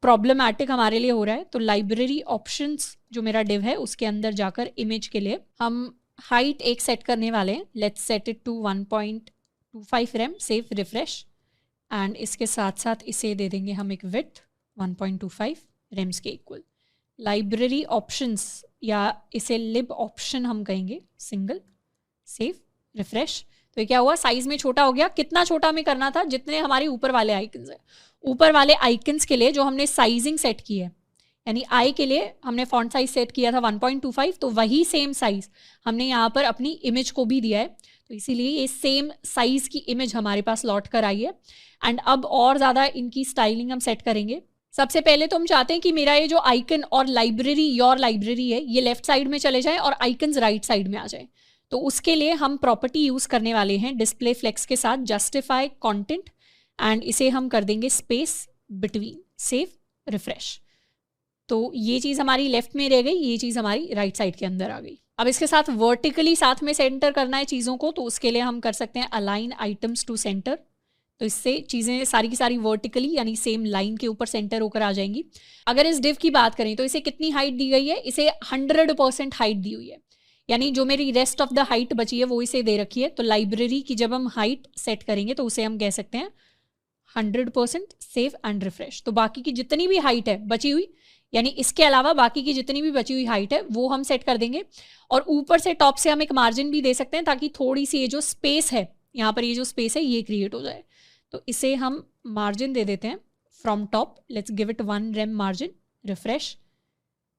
A: प्रॉब्लमैटिक हमारे लिए हो रहा है। तो लाइब्रेरी ऑप्शंस जो मेरा डिव है उसके अंदर जाकर इमेज के लिए हम हाइट एक सेट करने वाले हैं। Let's set it to 1.25 rem, save, refresh. And इसके साथ साथ इसे दे देंगे हम एक विड्थ 1.25 rems के इक्वल। लाइब्रेरी ऑप्शंस, या इसे लिब ऑप्शन हम कहेंगे, सिंगल, सेव, रिफ्रेश। तो ये क्या हुआ, साइज में छोटा हो गया। कितना छोटा हमें करना था, जितने हमारे ऊपर वाले आइकन्स हैं। ऊपर वाले आइकन्स के लिए जो हमने साइजिंग सेट की है, यानी आई के लिए हमने फॉन्ट साइज सेट किया था 1.25, तो वही सेम साइज हमने यहाँ पर अपनी इमेज को भी दिया है। तो इसीलिए ये सेम साइज की इमेज हमारे पास लौट कर आई है। एंड अब और ज़्यादा इनकी स्टाइलिंग हम सेट करेंगे। सबसे पहले तो हम चाहते हैं कि मेरा ये जो आइकन और लाइब्रेरी, योर लाइब्रेरी है, ये लेफ्ट साइड में चले जाएं और आइकन्स राइट साइड में आ जाएं। तो उसके लिए हम प्रॉपर्टी यूज़ करने वाले हैं डिस्प्ले फ्लेक्स के साथ, जस्टिफाई कंटेंट, एंड इसे हम कर देंगे स्पेस बिटवीन, सेव, रिफ्रेश। तो ये चीज़ हमारी लेफ्ट में रह गई, ये चीज़ हमारी राइट साइड के अंदर आ गई। अब इसके साथ वर्टिकली साथ में सेंटर करना है चीज़ों को, तो उसके लिए हम कर सकते हैं अलाइन आइटम्स टू सेंटर। तो इससे चीज़ें सारी की सारी वर्टिकली यानी सेम लाइन के ऊपर सेंटर होकर आ जाएंगी। अगर इस डिव की बात करें तो इसे कितनी हाइट दी गई है, इसे 100% हाइट दी हुई है, यानी जो मेरी रेस्ट ऑफ द हाइट बची है वो इसे दे रखी है। तो लाइब्रेरी की जब हम हाइट सेट करेंगे तो उसे हम कह सकते हैं 100% सेव एंड रिफ्रेश। तो बाकी की जितनी भी हाइट है बची हुई, यानी इसके अलावा बाकी की जितनी भी बची हुई हाइट है वो हम सेट कर देंगे। और ऊपर से टॉप से हम एक मार्जिन भी दे सकते हैं ताकि थोड़ी सी ये जो स्पेस है यहाँ पर, ये जो स्पेस है ये क्रिएट हो जाए। तो इसे हम मार्जिन दे देते हैं from top, let's give it 1 rem margin, refresh.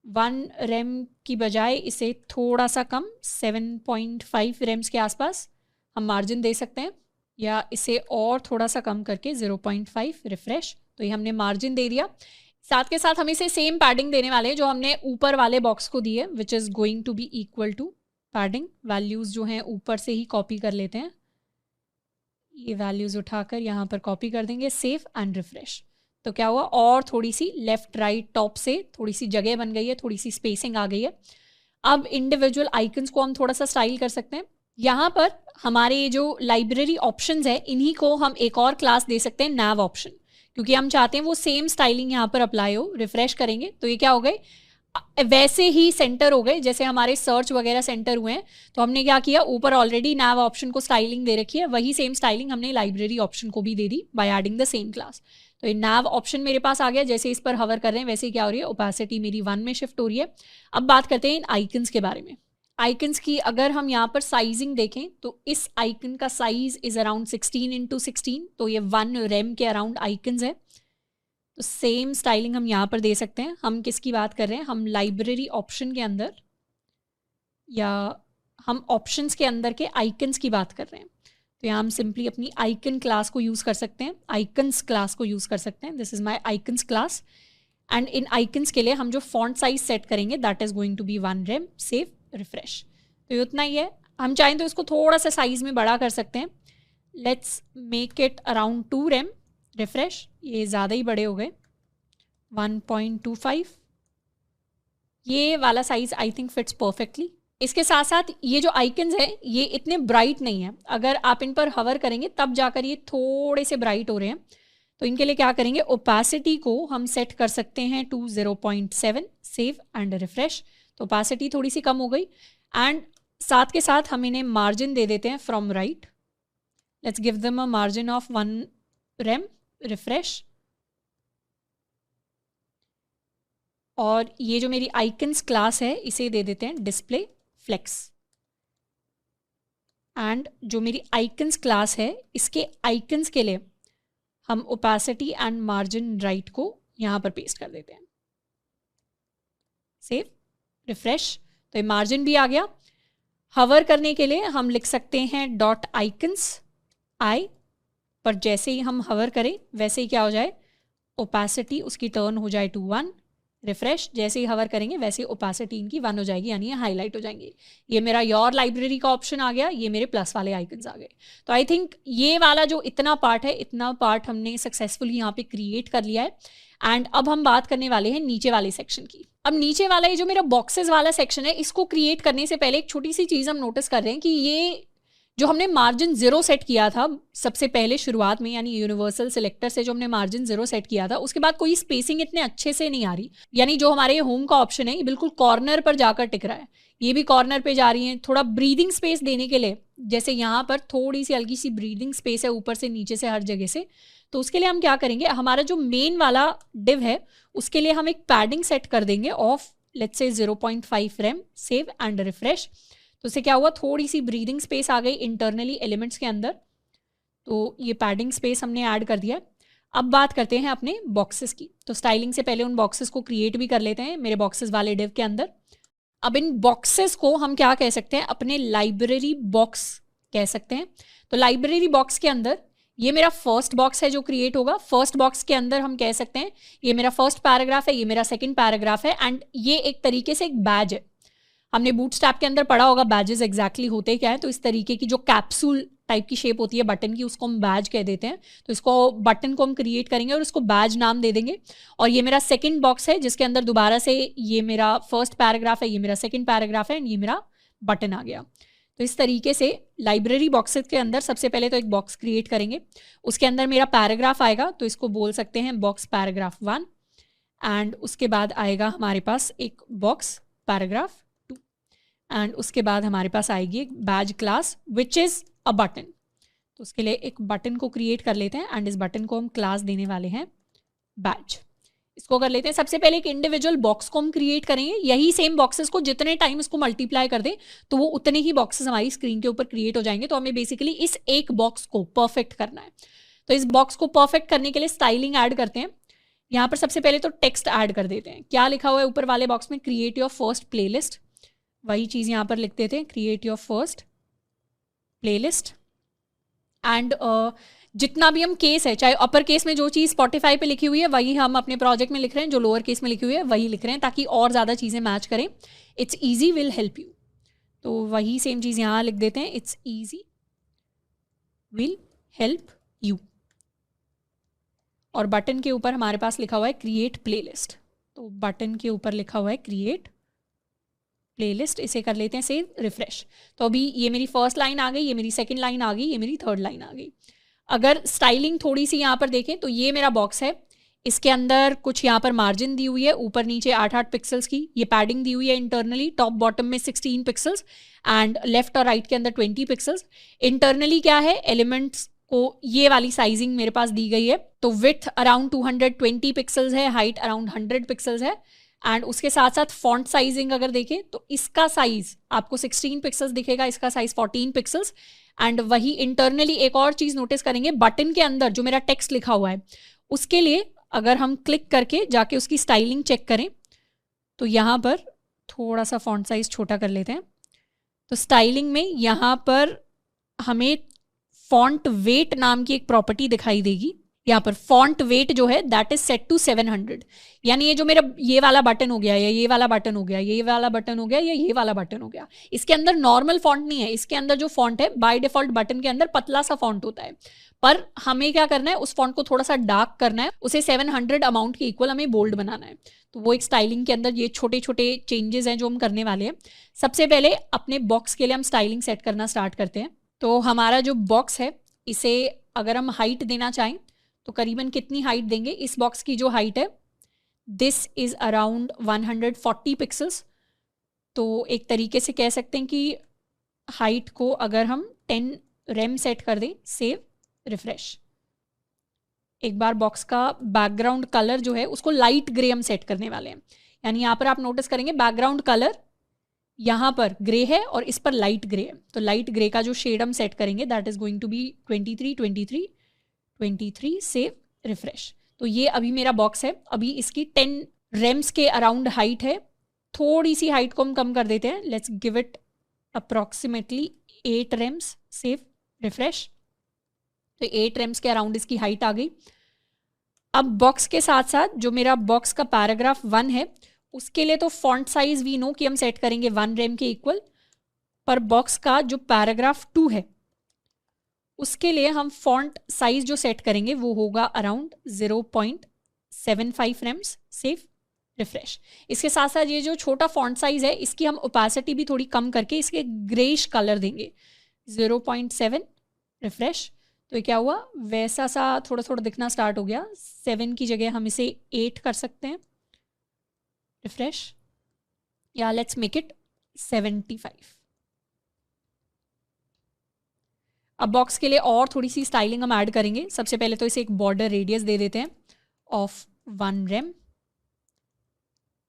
A: 1 rem की बजाय इसे थोड़ा सा कम 7.5 रेम्स के आसपास हम मार्जिन दे सकते हैं, या इसे और थोड़ा सा कम करके 0.5, रिफ्रेश। तो ये हमने मार्जिन दे दिया। साथ के साथ हम इसे सेम पैडिंग देने वाले हैं जो हमने ऊपर वाले बॉक्स को दी है, which is going to be equal to padding. Values जो हैं ऊपर से ही कॉपी कर लेते हैं, ये वैल्यूज़ उठाकर यहाँ पर कॉपी कर देंगे, सेव एंड रिफ्रेश। तो क्या हुआ, और थोड़ी सी लेफ्ट राइट टॉप से थोड़ी सी जगह बन गई है, थोड़ी सी स्पेसिंग आ गई है। अब इंडिविजुअल आइकन्स को हम थोड़ा सा स्टाइल कर सकते हैं। यहाँ पर हमारे जो लाइब्रेरी ऑप्शंस है इन्हीं को हम एक और क्लास दे सकते हैं, nav ऑप्शन, क्योंकि हम चाहते हैं वो सेम स्टाइलिंग यहाँ पर अप्लाई हो। रिफ्रेश करेंगे तो ये क्या हो गए, वैसे ही सेंटर हो गए जैसे हमारे सर्च वगैरह सेंटर हुए हैं। तो हमने क्या किया, ऊपर ऑलरेडी nav ऑप्शन को स्टाइलिंग दे रखी है, वही सेम स्टाइलिंग हमने लाइब्रेरी ऑप्शन को भी दे दी by adding the same class. तो ये nav ऑप्शन मेरे पास आ गया, जैसे इस पर हवर कर रहे हैं वैसे ही क्या हो रही है, ओपेसिटी मेरी 1 में शिफ्ट हो रही है। अब बात करते हैं इन आइकन्स के बारे में। आइकन्स की अगर हम यहाँ पर साइजिंग देखें तो इस आइकन का साइज इज अराउंड 16x16, तो ये 1 रेम के अराउंड आइकन्स है। तो सेम स्टाइलिंग हम यहाँ पर दे सकते हैं। हम किसकी बात कर रहे हैं, हम लाइब्रेरी ऑप्शन के अंदर, या हम ऑप्शंस के अंदर के आइकन्स की बात कर रहे हैं। तो यहाँ हम सिंपली अपनी आइकन क्लास को यूज़ कर सकते हैं, आइकन्स क्लास को यूज़ कर सकते हैं। This is my icons class, and इन आइकन्स के लिए हम जो फॉन्ट साइज सेट करेंगे that is going to be 1 rem, save refresh. तो ये उतना ही है। हम चाहें तो इसको थोड़ा सा साइज में बड़ा कर सकते हैं, let's make it around 2 rem, refresh. ये ज़्यादा ही बड़े हो गए, 1.25। ये वाला size I think fits perfectly. इसके साथ साथ ये जो आइकन्स है ये इतने ब्राइट नहीं है, अगर आप इन पर हवर करेंगे तब जाकर ये थोड़े से ब्राइट हो रहे हैं। तो इनके लिए क्या करेंगे, ओपेसिटी को हम सेट कर सकते हैं टू 0.7, सेव एंड रिफ्रेश। तो ओपेसिटी थोड़ी सी कम हो गई, एंड साथ के साथ हम इन्हें मार्जिन दे देते हैं from right, let's give them a margin of 1 rem, refresh. और ये जो मेरी आइकन्स क्लास है इसे दे देते हैं डिस्प्ले फ्लेक्स, एंड जो मेरी आइकन्स क्लास है इसके आइकन्स के लिए हम ओपेसिटी एंड मार्जिन राइट को यहाँ पर पेस्ट कर देते हैं, सेव रिफ्रेश। तो ये मार्जिन भी आ गया। हवर करने के लिए हम लिख सकते हैं डॉट आइकन्स आई, पर जैसे ही हम हवर करें वैसे ही क्या हो जाए, ओपेसिटी उसकी टर्न हो जाए टू 1, रिफ्रेश। जैसे ही हवर करेंगे वैसे ओपेसिटी इनकी 1 हो जाएगी, यानी ये हाईलाइट हो जाएंगे। ये मेरा योर लाइब्रेरी का ऑप्शन आ गया, ये मेरे प्लस वाले आइकन्स आ गए। तो आई थिंक ये वाला जो इतना पार्ट है, इतना पार्ट हमने सक्सेसफुली यहाँ पे क्रिएट कर लिया है। एंड अब हम बात करने वाले हैं नीचे वाले सेक्शन की। अब नीचे वाला ये जो मेरा बॉक्सेस वाला सेक्शन है, इसको क्रिएट करने से पहले एक छोटी सी चीज़ हम नोटिस कर रहे हैं कि ये जो हमने मार्जिन 0 सेट किया था सबसे पहले शुरुआत में, यानी यूनिवर्सल सिलेक्टर से जो हमने मार्जिन 0 सेट किया था, उसके बाद कोई स्पेसिंग इतने अच्छे से नहीं आ रही। यानी जो हमारे होम का ऑप्शन है ये बिल्कुल कॉर्नर पर जाकर टिक रहा है, ये भी कॉर्नर पे जा रही है। थोड़ा ब्रीदिंग स्पेस देने के लिए, जैसे यहाँ पर थोड़ी सी हल्की सी ब्रीदिंग स्पेस है ऊपर से नीचे से हर जगह से, तो उसके लिए हम क्या करेंगे, हमारा जो मेन वाला डिव है उसके लिए हम एक पैडिंग सेट कर देंगे of let's say 0.5 RAM, save and refresh. तो उससे क्या हुआ, थोड़ी सी ब्रीदिंग स्पेस आ गई इंटरनली एलिमेंट्स के अंदर। तो ये पैडिंग स्पेस हमने ऐड कर दिया। अब बात करते हैं अपने बॉक्सेस की। तो स्टाइलिंग से पहले उन बॉक्सेस को क्रिएट भी कर लेते हैं मेरे बॉक्सेस वाले डिव के अंदर। अब इन बॉक्सेस को हम क्या कह सकते हैं, अपने लाइब्रेरी बॉक्स कह सकते हैं। तो लाइब्रेरी बॉक्स के अंदर ये मेरा फर्स्ट बॉक्स है जो क्रिएट होगा। फर्स्ट बॉक्स के अंदर हम कह सकते हैं ये मेरा फर्स्ट पैराग्राफ है, ये मेरा सेकंड पैराग्राफ है, एंड ये एक तरीके से एक बैज है। हमने बूटस्ट्रैप के अंदर पढ़ा होगा बैजेस एग्जैक्टली होते क्या है। तो इस तरीके की जो कैप्सूल टाइप की शेप होती है बटन की, उसको हम बैज कह देते हैं। तो इसको बटन को हम क्रिएट करेंगे और उसको बैज नाम दे देंगे। और ये मेरा सेकंड बॉक्स है जिसके अंदर दोबारा से ये मेरा फर्स्ट पैराग्राफ है, ये मेरा सेकंड पैराग्राफ है, एंड ये मेरा बटन आ गया। तो इस तरीके से लाइब्रेरी बॉक्सेस के अंदर सबसे पहले तो एक बॉक्स क्रिएट करेंगे, उसके अंदर मेरा पैराग्राफ आएगा, तो इसको बोल सकते हैं बॉक्स पैराग्राफ 1, एंड उसके बाद आएगा हमारे पास एक बॉक्स पैराग्राफ 2, एंड उसके बाद हमारे पास आएगी एक badge class which is a button. तो उसके लिए एक बटन को क्रिएट कर लेते हैं एंड इस बटन को हम क्लास देने वाले हैं बैज। इसको कर लेते हैं। सबसे पहले एक इंडिविजुअल बॉक्स को हम क्रिएट करेंगे, यही सेम बॉक्सेस को जितने टाइम इसको मल्टीप्लाई कर दें तो वो उतने ही बॉक्सेस हमारी स्क्रीन के ऊपर क्रिएट हो जाएंगे। तो हमें बेसिकली इस एक बॉक्स को परफेक्ट करना है। तो इस बॉक्स को परफेक्ट करने के लिए स्टाइलिंग ऐड करते हैं। यहाँ पर सबसे पहले तो टेक्स्ट ऐड कर देते हैं। क्या लिखा हुआ है ऊपर वाले बॉक्स में? Create your first playlist. वही चीज़ यहाँ पर लिख देते हैं, create your first playlist. And जितना भी हम केस है, चाहे अपर केस में जो चीज़ स्पॉटिफाई पे लिखी हुई है वही हम अपने प्रोजेक्ट में लिख रहे हैं, जो लोअर केस में लिखी हुई है वही लिख रहे हैं, ताकि और ज़्यादा चीज़ें मैच करें। It's easy will help you, तो वही सेम चीज़ यहाँ लिख देते हैं, it's easy will help you. और बटन के ऊपर हमारे पास लिखा हुआ है क्रिएट प्लेलिस्ट। तो बटन के ऊपर लिखा हुआ है क्रिएट प्लेलिस्ट, इसे कर लेते हैं सेव, रिफ्रेश। तो अभी ये मेरी फर्स्ट लाइन आ गई, ये मेरी सेकंड लाइन आ गई, ये मेरी थर्ड लाइन आ गई। अगर स्टाइलिंग थोड़ी सी यहाँ पर देखें तो ये मेरा बॉक्स है, इसके अंदर कुछ यहाँ पर मार्जिन दी हुई है, ऊपर नीचे 8-8 पिक्सल्स की। ये पैडिंग दी हुई है इंटरनली, टॉप बॉटम में 16 पिक्सल्स एंड लेफ्ट और राइट के अंदर 20 पिक्सल्स। इंटरनली क्या है, एलिमेंट्स को ये वाली साइजिंग मेरे पास दी गई है। तो विड्थ अराउंड 220 पिक्सल्स है, हाइट अराउंड 100 पिक्सल्स है। एंड उसके साथ साथ फॉन्ट साइजिंग अगर देखें तो इसका साइज आपको 16 पिक्सल्स दिखेगा, इसका साइज 14 पिक्सल्स। एंड वही इंटरनली एक और चीज़ नोटिस करेंगे, बटन के अंदर जो मेरा टेक्स्ट लिखा हुआ है उसके लिए अगर हम क्लिक करके जाके उसकी स्टाइलिंग चेक करें तो यहाँ पर थोड़ा सा फॉन्ट साइज छोटा कर लेते हैं। तो स्टाइलिंग में यहाँ पर हमें फॉन्ट वेट नाम की एक प्रॉपर्टी दिखाई देगी। यहाँ पर फॉन्ट वेट जो है दैट इज सेट टू 700, यानी ये जो मेरा ये वाला बटन हो गया या ये वाला बटन हो गया, ये वाला बटन हो गया या ये वाला बटन हो गया, इसके अंदर नॉर्मल फॉन्ट नहीं है। इसके अंदर जो फॉन्ट है बाय डिफॉल्ट बटन के अंदर पतला सा फॉन्ट होता है, पर हमें क्या करना है, उस फॉन्ट को थोड़ा सा डार्क करना है, उसे 700 अमाउंट के इक्वल हमें बोल्ड बनाना है। तो वो एक स्टाइलिंग के अंदर ये छोटे छोटे चेंजेस हैं जो हम करने वाले हैं। सबसे पहले अपने बॉक्स के लिए हम स्टाइलिंग सेट करना स्टार्ट करते हैं। तो हमारा जो बॉक्स है इसे अगर हम हाइट देना चाहें तो करीबन कितनी हाइट देंगे? इस बॉक्स की जो हाइट है दिस इज़ अराउंड 140 पिक्सल्स। तो एक तरीके से कह सकते हैं कि हाइट को अगर हम 10 रेम सेट कर दें, सेव, रिफ्रेश। एक बार बॉक्स का बैकग्राउंड कलर जो है उसको लाइट ग्रे हम सेट करने वाले हैं। यानी यहाँ पर आप नोटिस करेंगे बैकग्राउंड कलर यहाँ पर ग्रे है और इस पर लाइट ग्रे है। तो लाइट ग्रे का जो शेड हम सेट करेंगे that is going to be 23, save, refresh. तो ये अभी मेरा बॉक्स है, अभी इसकी 10 रेम्स के अराउंड हाइट है। थोड़ी सी हाइट को हम कम कर देते हैं, let's give it approximately 8 Rhames, save, refresh. तो 8 रेम्स के अराउंड इसकी हाइट आ गई। अब बॉक्स के साथ साथ जो मेरा बॉक्स का पैराग्राफ 1 है उसके लिए तो फॉन्ट साइज वी नो कि हम सेट करेंगे 1 रेम के इक्वल, पर बॉक्स का जो पैराग्राफ 2 है उसके लिए हम फॉन्ट साइज जो सेट करेंगे वो होगा अराउंड 0.75 रेम्स, सेव, रिफ्रेश। इसके साथ साथ ये जो छोटा फॉन्ट साइज है इसकी हम ओपेसिटी भी थोड़ी कम करके इसके ग्रेइश कलर देंगे, 0.7, रिफ्रेश। तो ये क्या हुआ, वैसा सा थोड़ा थोड़ा दिखना स्टार्ट हो गया। 7 की जगह हम इसे 8 कर सकते हैं, रिफ्रेश, या लेट्स मेक इट 75। अब बॉक्स के लिए और थोड़ी सी स्टाइलिंग हम ऐड करेंगे। सबसे पहले तो इसे एक बॉर्डर रेडियस दे देते हैं ऑफ 1 रेम।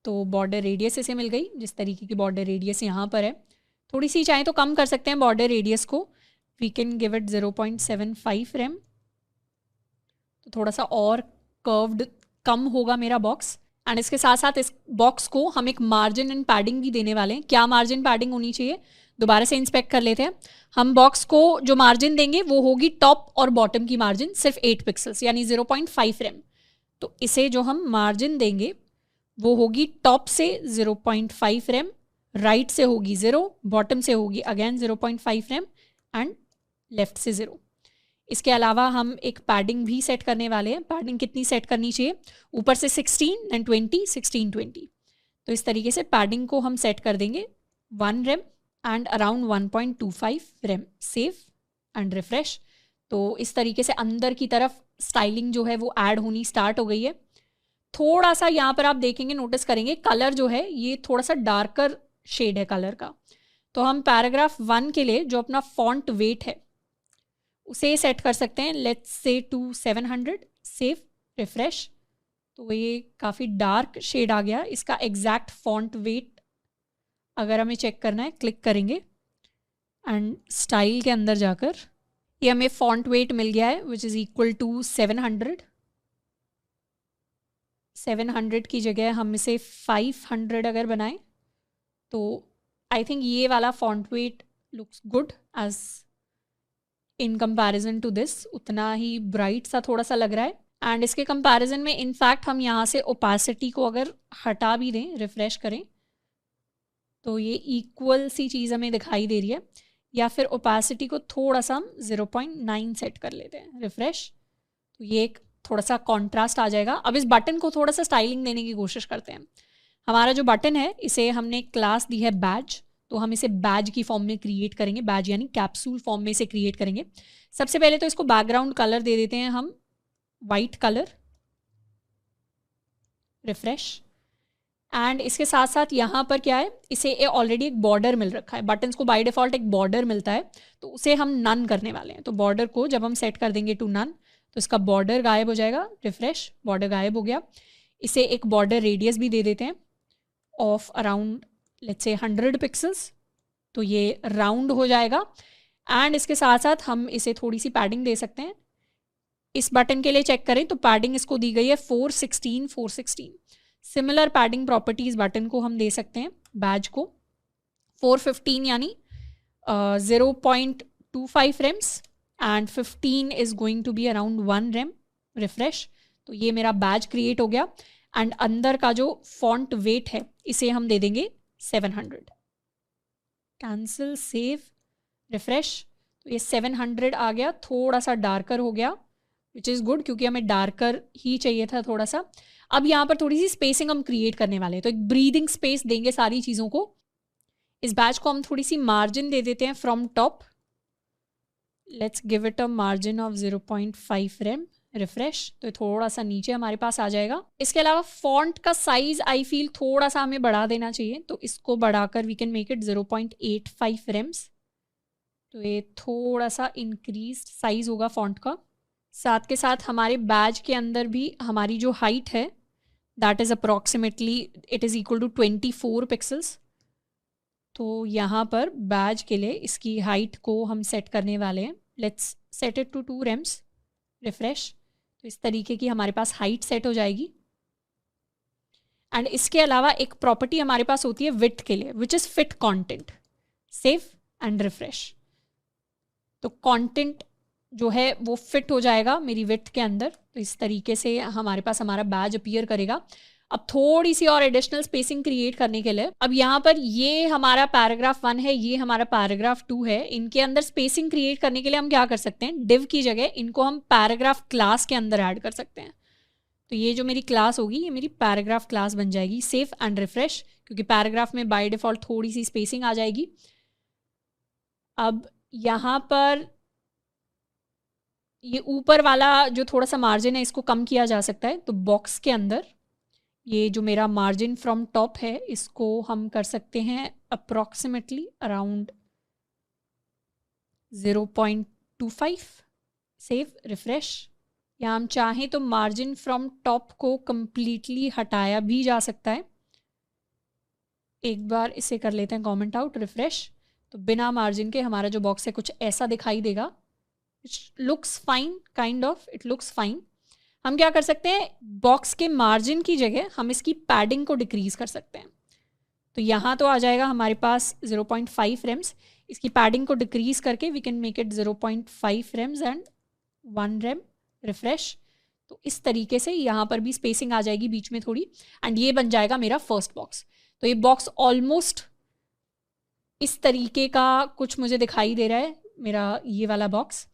A: तो बॉर्डर रेडियस इसे मिल गई, जिस तरीके की बॉर्डर रेडियस यहाँ पर है। थोड़ी सी चाहे तो कम कर सकते हैं बॉर्डर रेडियस को, we can give it 0.75 rem. तो थोड़ा सा और कर्व्ड कम होगा मेरा बॉक्स। एंड इसके साथ साथ इस बॉक्स को हम एक मार्जिन एंड पैडिंग भी देने वाले हैं। क्या मार्जिन पैडिंग होनी चाहिए, दोबारा से इंस्पेक्ट कर लेते हैं। हम बॉक्स को जो मार्जिन देंगे वो होगी टॉप और बॉटम की मार्जिन सिर्फ 8 पिक्सल्स यानी 0.5 रेम। तो इसे जो हम मार्जिन देंगे वो होगी टॉप से 0.5 रेम, राइट से होगी 0, बॉटम से होगी अगेन 0.5 रेम एंड लेफ्ट से 0। इसके अलावा हम एक पैडिंग भी सेट करने वाले हैं। पैडिंग कितनी सेट करनी चाहिए, ऊपर से 16 एंड 20, 16, 20। तो इस तरीके से पैडिंग को हम सेट कर देंगे 1 rem and around 1.25 rem. Save and refresh. तो इस तरीके से अंदर की तरफ स्टाइलिंग जो है वो ऐड होनी स्टार्ट हो गई है। थोड़ा सा यहाँ पर आप देखेंगे, नोटिस करेंगे कलर जो है ये थोड़ा सा डार्कर शेड है कलर का। तो हम पैराग्राफ 1 के लिए जो अपना फॉन्ट वेट है उसे सेट कर सकते हैं, let's say to 700। Save refresh. तो ये काफ़ी डार्क शेड आ गया। इसका एग्जैक्ट फॉन्ट वेट अगर हमें चेक करना है, क्लिक करेंगे एंड स्टाइल के अंदर जाकर ये हमें फॉन्ट वेट मिल गया है विच इज़ इक्वल टू 700। 700 की जगह हम इसे 500 अगर बनाएं तो आई थिंक ये वाला font weight looks good as in comparison to this. उतना ही ब्राइट सा थोड़ा सा लग रहा है। एंड इसके कंपैरिजन में इनफैक्ट हम यहाँ से ओपेसिटी को अगर हटा भी दें, रिफ्रेश करें, तो ये इक्वल सी चीज़ हमें दिखाई दे रही है। या फिर ओपेसिटी को थोड़ा सा हम 0.9 सेट कर लेते हैं, रिफ्रेश। तो ये एक थोड़ा सा कॉन्ट्रास्ट आ जाएगा। अब इस बटन को थोड़ा सा स्टाइलिंग देने की कोशिश करते हैं। हमारा जो बटन है इसे हमने क्लास दी है बैज, तो हम इसे बैज की फॉर्म में क्रिएट करेंगे। बैज यानी कैप्सूल फॉर्म में इसे क्रिएट करेंगे। सबसे पहले तो इसको बैकग्राउंड कलर दे देते हैं हम वाइट कलर, रिफ्रेश। एंड इसके साथ साथ यहाँ पर क्या है, इसे ऑलरेडी एक बॉर्डर मिल रखा है। बटन्स को बाय डिफ़ॉल्ट एक बॉर्डर मिलता है, तो उसे हम नन करने वाले हैं। तो बॉर्डर को जब हम सेट कर देंगे टू नन तो इसका बॉर्डर गायब हो जाएगा, रिफ्रेश। बॉर्डर गायब हो गया। इसे एक बॉर्डर रेडियस भी दे देते हैं of around let's say 100 pixels, तो ये राउंड हो जाएगा। एंड इसके साथ साथ हम इसे थोड़ी सी पैडिंग दे सकते हैं। इस बटन के लिए चेक करें तो पैडिंग इसको दी गई है 416। सिमिलर पैडिंग प्रॉपर्टीज बटन को हम दे सकते हैं बैज को 415 यानी 0.25 rems and 15 is going to be around 1 rem, refresh. तो ये मेरा बैज क्रिएट हो गया। एंड अंदर का जो फॉन्ट वेट है इसे हम दे देंगे 700। Cancel, save, refresh. तो ये 700 आ गया, थोड़ा सा डार्कर हो गया विच इज़ गुड क्योंकि हमें डार्कर ही चाहिए था थोड़ा सा। अब यहाँ पर थोड़ी सी स्पेसिंग हम क्रिएट करने वाले हैं, तो एक ब्रीदिंग स्पेस देंगे सारी चीज़ों को। इस बैच को हम थोड़ी सी मार्जिन दे देते हैं from top. Let's give it a margin of 0.5 rem, refresh. तो थोड़ा सा नीचे हमारे पास आ जाएगा। इसके अलावा फॉन्ट का साइज आई फील थोड़ा सा हमें बढ़ा देना चाहिए, तो इसको बढ़ाकर we can make it 0.85 rems. तो ये थोड़ा सा इंक्रीज साइज होगा फॉन्ट का। साथ के साथ हमारे बैज के अंदर भी हमारी जो हाइट है that is approximately it is equal to 24 pixels. तो यहाँ पर बैज के लिए इसकी हाइट को हम सेट करने वाले हैं। Let's set it to 2 rems, refresh. तो इस तरीके की हमारे पास हाइट सेट हो जाएगी। एंड इसके अलावा एक प्रॉपर्टी हमारे पास होती है विड्थ के लिए which is fit content. Save and refresh. तो कंटेंट जो है वो फिट हो जाएगा मेरी विड्थ के अंदर। तो इस तरीके से हमारे पास हमारा बैज अपीयर करेगा। अब थोड़ी सी और एडिशनल स्पेसिंग क्रिएट करने के लिए, अब यहाँ पर ये हमारा पैराग्राफ 1 है, ये हमारा पैराग्राफ 2 है। इनके अंदर स्पेसिंग क्रिएट करने के लिए हम क्या कर सकते हैं, डिव की जगह इनको हम पैराग्राफ क्लास के अंदर ऐड कर सकते हैं। तो ये जो मेरी क्लास होगी ये मेरी पैराग्राफ क्लास बन जाएगी। सेव एंड रिफ्रेश, क्योंकि पैराग्राफ में बाय डिफ़ॉल्ट थोड़ी सी स्पेसिंग आ जाएगी। अब यहाँ पर ये ऊपर वाला जो थोड़ा सा मार्जिन है इसको कम किया जा सकता है। तो बॉक्स के अंदर ये जो मेरा मार्जिन फ्रॉम टॉप है इसको हम कर सकते हैं अप्रॉक्सीमेटली अराउंड 0.25। Save, refresh. या हम चाहें तो मार्जिन फ्रॉम टॉप को कंप्लीटली हटाया भी जा सकता है। एक बार इसे कर लेते हैं कमेंट आउट, रिफ्रेश। तो बिना मार्जिन के हमारा जो बॉक्स है कुछ ऐसा दिखाई देगा। It looks fine, kind of it looks fine. हम क्या कर सकते हैं, बॉक्स के मार्जिन की जगह हम इसकी पैडिंग को डिक्रीज कर सकते हैं। तो यहाँ तो आ जाएगा हमारे पास 0.5 रेम्स। इसकी पैडिंग को डिक्रीज करके we can make it 0.5 rems and 1 rem, refresh. तो इस तरीके से यहाँ पर भी स्पेसिंग आ जाएगी बीच में थोड़ी। एंड ये बन जाएगा मेरा फर्स्ट बॉक्स। तो ये बॉक्स ऑलमोस्ट इस तरीके का कुछ मुझे दिखाई दे रहा है, मेरा ये वाला बॉक्स।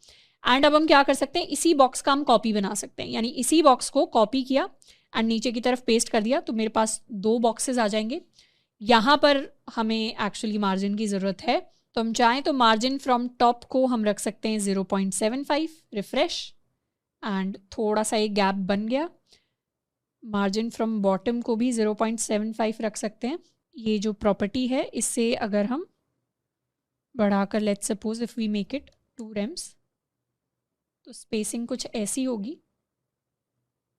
A: एंड अब हम क्या कर सकते हैं, इसी बॉक्स का हम कॉपी बना सकते हैं। यानी इसी बॉक्स को कॉपी किया एंड नीचे की तरफ पेस्ट कर दिया तो मेरे पास 2 बॉक्सेस आ जाएंगे। यहाँ पर हमें एक्चुअली मार्जिन की ज़रूरत है, तो हम चाहें तो मार्जिन फ्रॉम टॉप को हम रख सकते हैं 0.75, रिफ्रेश, एंड थोड़ा सा एक गैप बन गया। मार्जिन फ्रॉम बॉटम को भी 0.75 रख सकते हैं। ये जो प्रॉपर्टी है इससे अगर हम बढ़ाकर, let's suppose if we make it 2 rems, तो स्पेसिंग कुछ ऐसी होगी।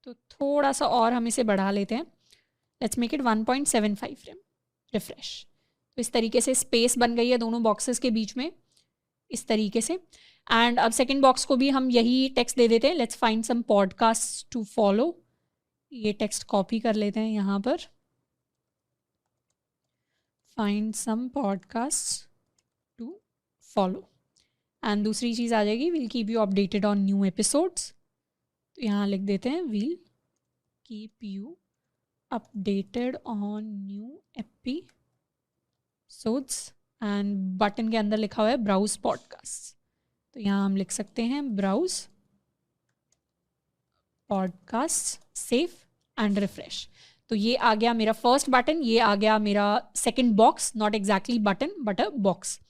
A: तो थोड़ा सा और हम इसे बढ़ा लेते हैं, let's make it 1.75 rem, refresh. तो इस तरीके से स्पेस बन गई है दोनों बॉक्सेस के बीच में, इस तरीके से। एंड अब सेकंड बॉक्स को भी हम यही टेक्स्ट दे देते हैं, let's find some podcast to follow. ये टेक्स्ट कॉपी कर लेते हैं यहाँ पर, find some podcast to follow. And दूसरी चीज़ आ जाएगी, will keep you updated on new episodes. तो यहाँ लिख देते हैं will keep you updated on new episodes. And button के अंदर लिखा हुआ है ब्राउज पॉडकास्ट, तो यहाँ हम लिख सकते हैं browse podcast, save and refresh. तो ये आ गया मेरा फर्स्ट बटन, ये आ गया मेरा second box, not exactly button but a box.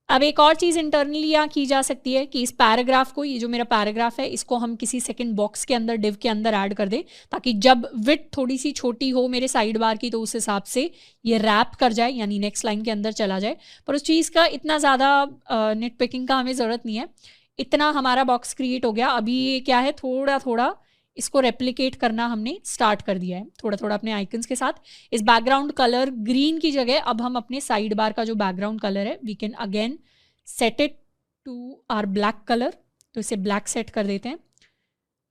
A: अब एक और चीज़ इंटरनली यहाँ की जा सकती है कि इस पैराग्राफ को, ये जो मेरा पैराग्राफ है, इसको हम किसी सेकंड बॉक्स के अंदर, डिव के अंदर ऐड कर दें, ताकि जब विड्थ थोड़ी सी छोटी हो मेरे साइड बार की, तो उस हिसाब से ये रैप कर जाए, यानी नेक्स्ट लाइन के अंदर चला जाए। पर उस चीज़ का इतना ज़्यादा निट पिकिंग का हमें ज़रूरत नहीं है। इतना हमारा बॉक्स क्रिएट हो गया। अभी ये क्या है, थोड़ा थोड़ा इसको रेप्लिकेट करना हमने स्टार्ट कर दिया है, थोड़ा थोड़ा अपने आइकन्स के साथ। इस बैकग्राउंड कलर ग्रीन की जगह अब हम अपने साइड बार का जो बैकग्राउंड कलर है, we can again set it to our black colour. तो इसे ब्लैक सेट कर देते हैं,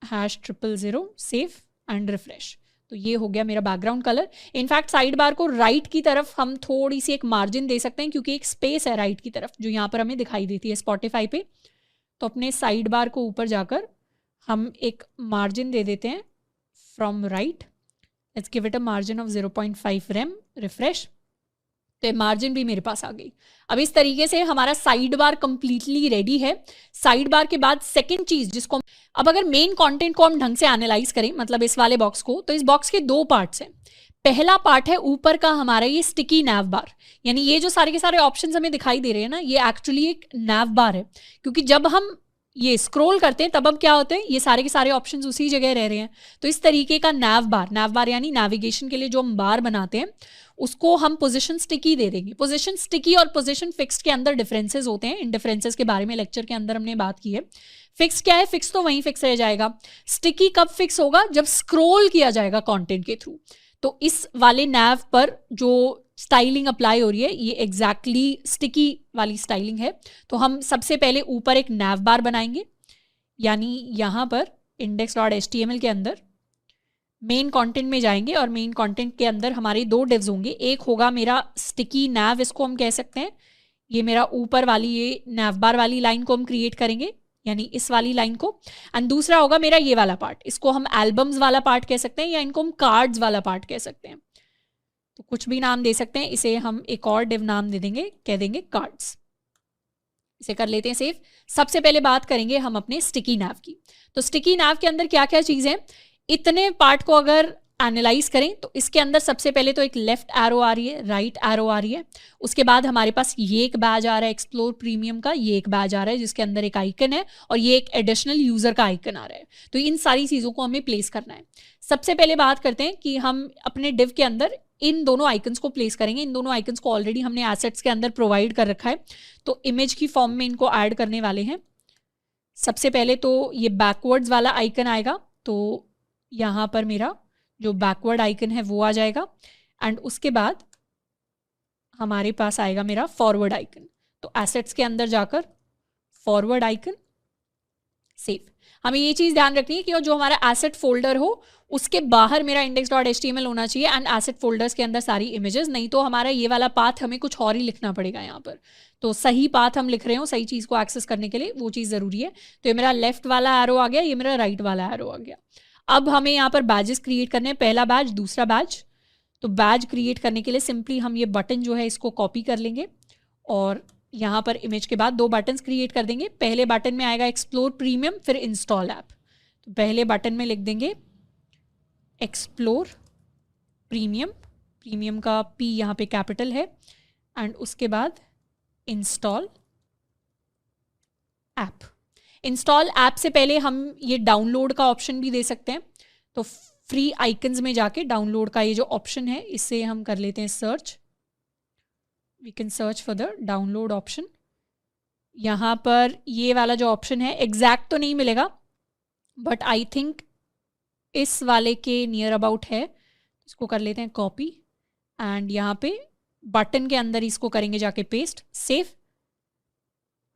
A: #000, सेव एंड रिफ्रेश। तो ये हो गया मेरा background colour. In fact side bar को राइट की तरफ हम थोड़ी सी एक मार्जिन दे सकते हैं, क्योंकि एक स्पेस है राइट की तरफ जो यहाँ पर हमें दिखाई देती है स्पॉटिफाई पे। तो अपने साइड बार को ऊपर जाकर हम एक मार्जिन दे देते हैं from right, let's give it a margin of 0.5 rem, refresh. तो मार्जिन भी मेरे पास आ गई। अब इस तरीके से हमारा साइड बार कंप्लीटली रेडी है। साइड बार के बाद सेकंड चीज जिसको, अब अगर मेन कंटेंट को हम ढंग से एनालाइज करें, मतलब इस वाले बॉक्स को, तो इस बॉक्स के 2 पार्ट्स हैं। पहला पार्ट है ऊपर का हमारा ये स्टिकी नैव बार, यानी ये जो सारे के सारे ऑप्शंस हमें दिखाई दे रहे हैं ना, ये एक्चुअली एक नैव बार है। क्योंकि जब हम ये स्क्रॉल करते हैं तब अब क्या होते हैं, ये सारे के सारे ऑप्शंस उसी जगह रह रहे हैं। तो इस तरीके का नैव बार यानी नेविगेशन के लिए जो हम बार बनाते हैं, उसको हम पोजीशन स्टिकी दे देंगे। पोजीशन स्टिकी और पोजीशन फिक्स्ड के अंदर डिफरेंसेस होते हैं। इन डिफरेंसेस के बारे में लेक्चर के अंदर हमने बात की है। फिक्स क्या है, फिक्स तो वहीं फिक्स रह जाएगा। स्टिकी कब फिक्स होगा, जब स्क्रॉल किया जाएगा कंटेंट के थ्रू। तो इस वाले नैव पर जो स्टाइलिंग अप्लाई हो रही है, ये एग्जैक्टली स्टिकी वाली स्टाइलिंग है। तो हम सबसे पहले ऊपर एक नैव बार बनाएंगे, यानी यहाँ पर index.html के अंदर मेन कंटेंट में जाएंगे, और मेन कंटेंट के अंदर हमारे 2 डिव्स होंगे। एक होगा मेरा स्टिकी नैव, इसको हम कह सकते हैं, ये मेरा ऊपर वाली ये नैव बार वाली लाइन को हम क्रिएट करेंगे, यानी इस वाली लाइन को। एंड दूसरा होगा मेरा ये वाला पार्ट, इसको हम एल्बम्स वाला पार्ट कह सकते हैं, या इनको हम कार्ड्स वाला पार्ट कह सकते हैं। तो कुछ भी नाम दे सकते हैं, इसे हम एक और डिव नाम दे देंगे, कह देंगे कार्ड्स। इसे कर लेते हैं सेव। सबसे पहले बात करेंगे हम अपने स्टिकी नैव की। तो स्टिकी नैव के अंदर क्या क्या चीज़ है, इतने पार्ट को अगर एनालाइज करें तो इसके अंदर सबसे पहले तो एक लेफ्ट एरो आ रही है, राइट एरो आ रही है। उसके बाद हमारे पास ये एक बैज आ रहा है एक्सप्लोर प्रीमियम का, ये एक बैज आ रहा है जिसके अंदर एक आइकन है, और ये एक एडिशनल यूजर का आइकन आ रहा है। तो इन सारी चीज़ों को हमें प्लेस करना है। सबसे पहले बात करते हैं कि हम अपने डिव के अंदर इन दोनों आइकन्स को प्लेस करेंगे। इन दोनों आइकन्स को ऑलरेडी हमने एसेट्स के अंदर प्रोवाइड कर रखा है, तो इमेज की फॉर्म में इनको ऐड करने वाले हैं। सबसे पहले तो ये बैकवर्ड्स वाला आइकन आएगा, तो यहाँ पर मेरा जो बैकवर्ड आइकन है वो आ जाएगा। एंड उसके बाद हमारे पास आएगा मेरा फॉरवर्ड आइकन। तो एसेट्स के अंदर जाकर फॉरवर्ड आइकन, सेव। हमें ये चीज़ ध्यान रखनी है कि जो हमारा एसेट फोल्डर हो उसके बाहर मेरा index.html होना चाहिए, एंड एसेट फोल्डर्स के अंदर सारी इमेजेस। नहीं तो हमारा ये वाला पाथ हमें कुछ और ही लिखना पड़ेगा यहाँ पर। तो सही पाथ हम लिख रहे हो, सही चीज़ को एक्सेस करने के लिए, वो चीज़ ज़रूरी है। तो ये मेरा लेफ्ट वाला एरो आ गया, ये मेरा राइट वाला एरो आ गया। अब हमें यहाँ पर बैजेस क्रिएट करने हैं, पहला बैज, दूसरा बैज। तो बैज क्रिएट करने के लिए सिंपली हम ये बटन जो है इसको कॉपी कर लेंगे, और यहाँ पर इमेज के बाद 2 बटन्स क्रिएट कर देंगे। पहले बटन में आएगा एक्सप्लोर प्रीमियम, फिर इंस्टॉल ऐप। तो पहले बटन में लिख देंगे एक्सप्लोर प्रीमियम, प्रीमियम का P यहाँ पे कैपिटल है, एंड उसके बाद इंस्टॉल ऐप। इंस्टॉल ऐप से पहले हम ये डाउनलोड का ऑप्शन भी दे सकते हैं, तो फ्री आइकन्स में जाके डाउनलोड का ये जो ऑप्शन है इससे हम कर लेते हैं search. We can search for the download option. यहाँ पर ये वाला जो ऑप्शन है एग्जैक्ट तो नहीं मिलेगा, बट आई थिंक इस वाले के नियर अबाउट है। इसको कर लेते हैं कॉपी, एंड यहाँ पे बटन के अंदर इसको करेंगे जाके पेस्ट, सेव,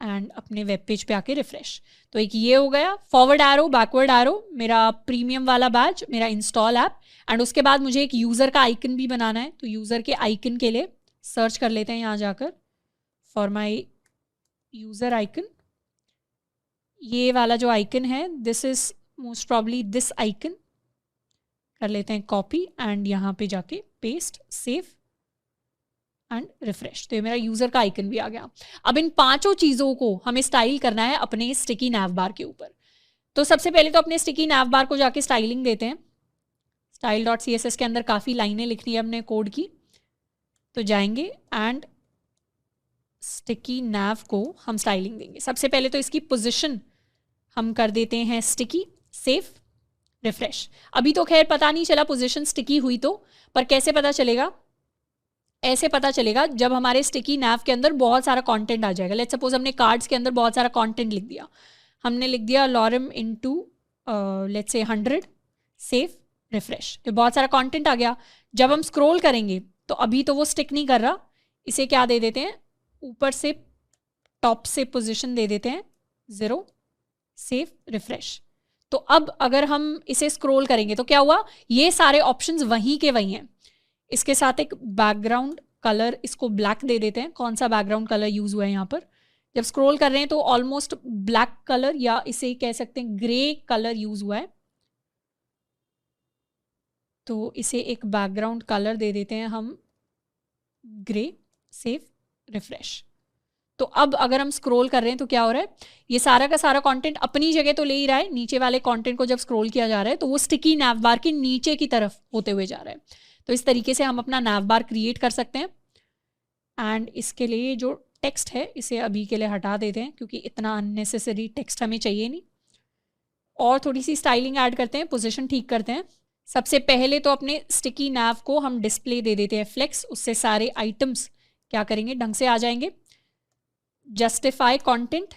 A: एंड अपने वेब पेज पे आके रिफ्रेश। तो एक ये हो गया, फॉरवर्ड एरो, बैकवर्ड एरो, मेरा प्रीमियम वाला बैच, मेरा इंस्टॉल ऐप, एंड उसके बाद मुझे एक यूज़र का आइकन भी बनाना है। तो यूज़र के आइकन के लिए सर्च कर लेते हैं यहाँ जाकर, फॉर माई यूज़र आइकन। ये वाला जो आइकन है, this is most probably this icon. कर लेते हैं कॉपी, एंड यहाँ पे जाके पेस्ट, सेव एंड रिफ्रेश। तो ये मेरा यूज़र का आइकन भी आ गया। अब इन पांचों चीज़ों को हमें स्टाइल करना है अपने स्टिकी नैव बार के ऊपर। तो सबसे पहले तो अपने स्टिकी नैव बार को जाके स्टाइलिंग देते हैं। style.css के अंदर काफ़ी लाइनें लिखनी है अपने कोड की, तो जाएंगे एंड स्टिकी नैव को हम स्टाइलिंग देंगे। सबसे पहले तो इसकी पोजिशन हम कर देते हैं स्टिकी, सेव, रिफ्रेश। अभी तो खैर पता नहीं चला पोजीशन स्टिकी हुई तो, पर कैसे पता चलेगा? ऐसे पता चलेगा जब हमारे स्टिकी नैव के अंदर बहुत सारा कंटेंट आ जाएगा। लेट्स सपोज हमने कार्ड्स के अंदर बहुत सारा कंटेंट लिख दिया, हमने लिख दिया lorem into let's say 100, save, refresh, तो बहुत सारा कंटेंट आ गया। जब हम स्क्रॉल करेंगे तो अभी तो वो स्टिक नहीं कर रहा, इसे क्या दे देते हैं, ऊपर से टॉप से पोजीशन दे देते हैं 0, सेव, रिफ्रेश। तो अब अगर हम इसे स्क्रॉल करेंगे तो क्या हुआ, ये सारे ऑप्शंस वहीं के वहीं हैं। इसके साथ एक बैकग्राउंड कलर, इसको ब्लैक दे देते हैं। कौन सा बैकग्राउंड कलर यूज हुआ है यहाँ पर? जब स्क्रॉल कर रहे हैं तो ऑलमोस्ट ब्लैक कलर, या इसे कह सकते हैं ग्रे कलर यूज हुआ है, तो इसे एक बैकग्राउंड कलर दे देते हैं हम ग्रे, सेव, रिफ्रेश। तो अब अगर हम स्क्रॉल कर रहे हैं तो क्या हो रहा है, ये सारा का सारा कंटेंट अपनी जगह तो ले ही रहा है, नीचे वाले कंटेंट को जब स्क्रॉल किया जा रहा है तो वो स्टिकी नैव बार के नीचे की तरफ होते हुए जा रहा है। तो इस तरीके से हम अपना नैव बार क्रिएट कर सकते हैं। एंड इसके लिए जो टेक्स्ट है इसे अभी के लिए हटा देते हैं, क्योंकि इतना अननेसेसरी टेक्स्ट हमें चाहिए नहीं। और थोड़ी सी स्टाइलिंग ऐड करते हैं, पोजीशन ठीक करते हैं। सबसे पहले तो अपने स्टिकी नैव को हम डिस्प्ले दे देते हैं फ्लेक्स, उससे सारे आइटम्स क्या करेंगे, ढंग से आ जाएंगे। जस्टिफाई कंटेंट,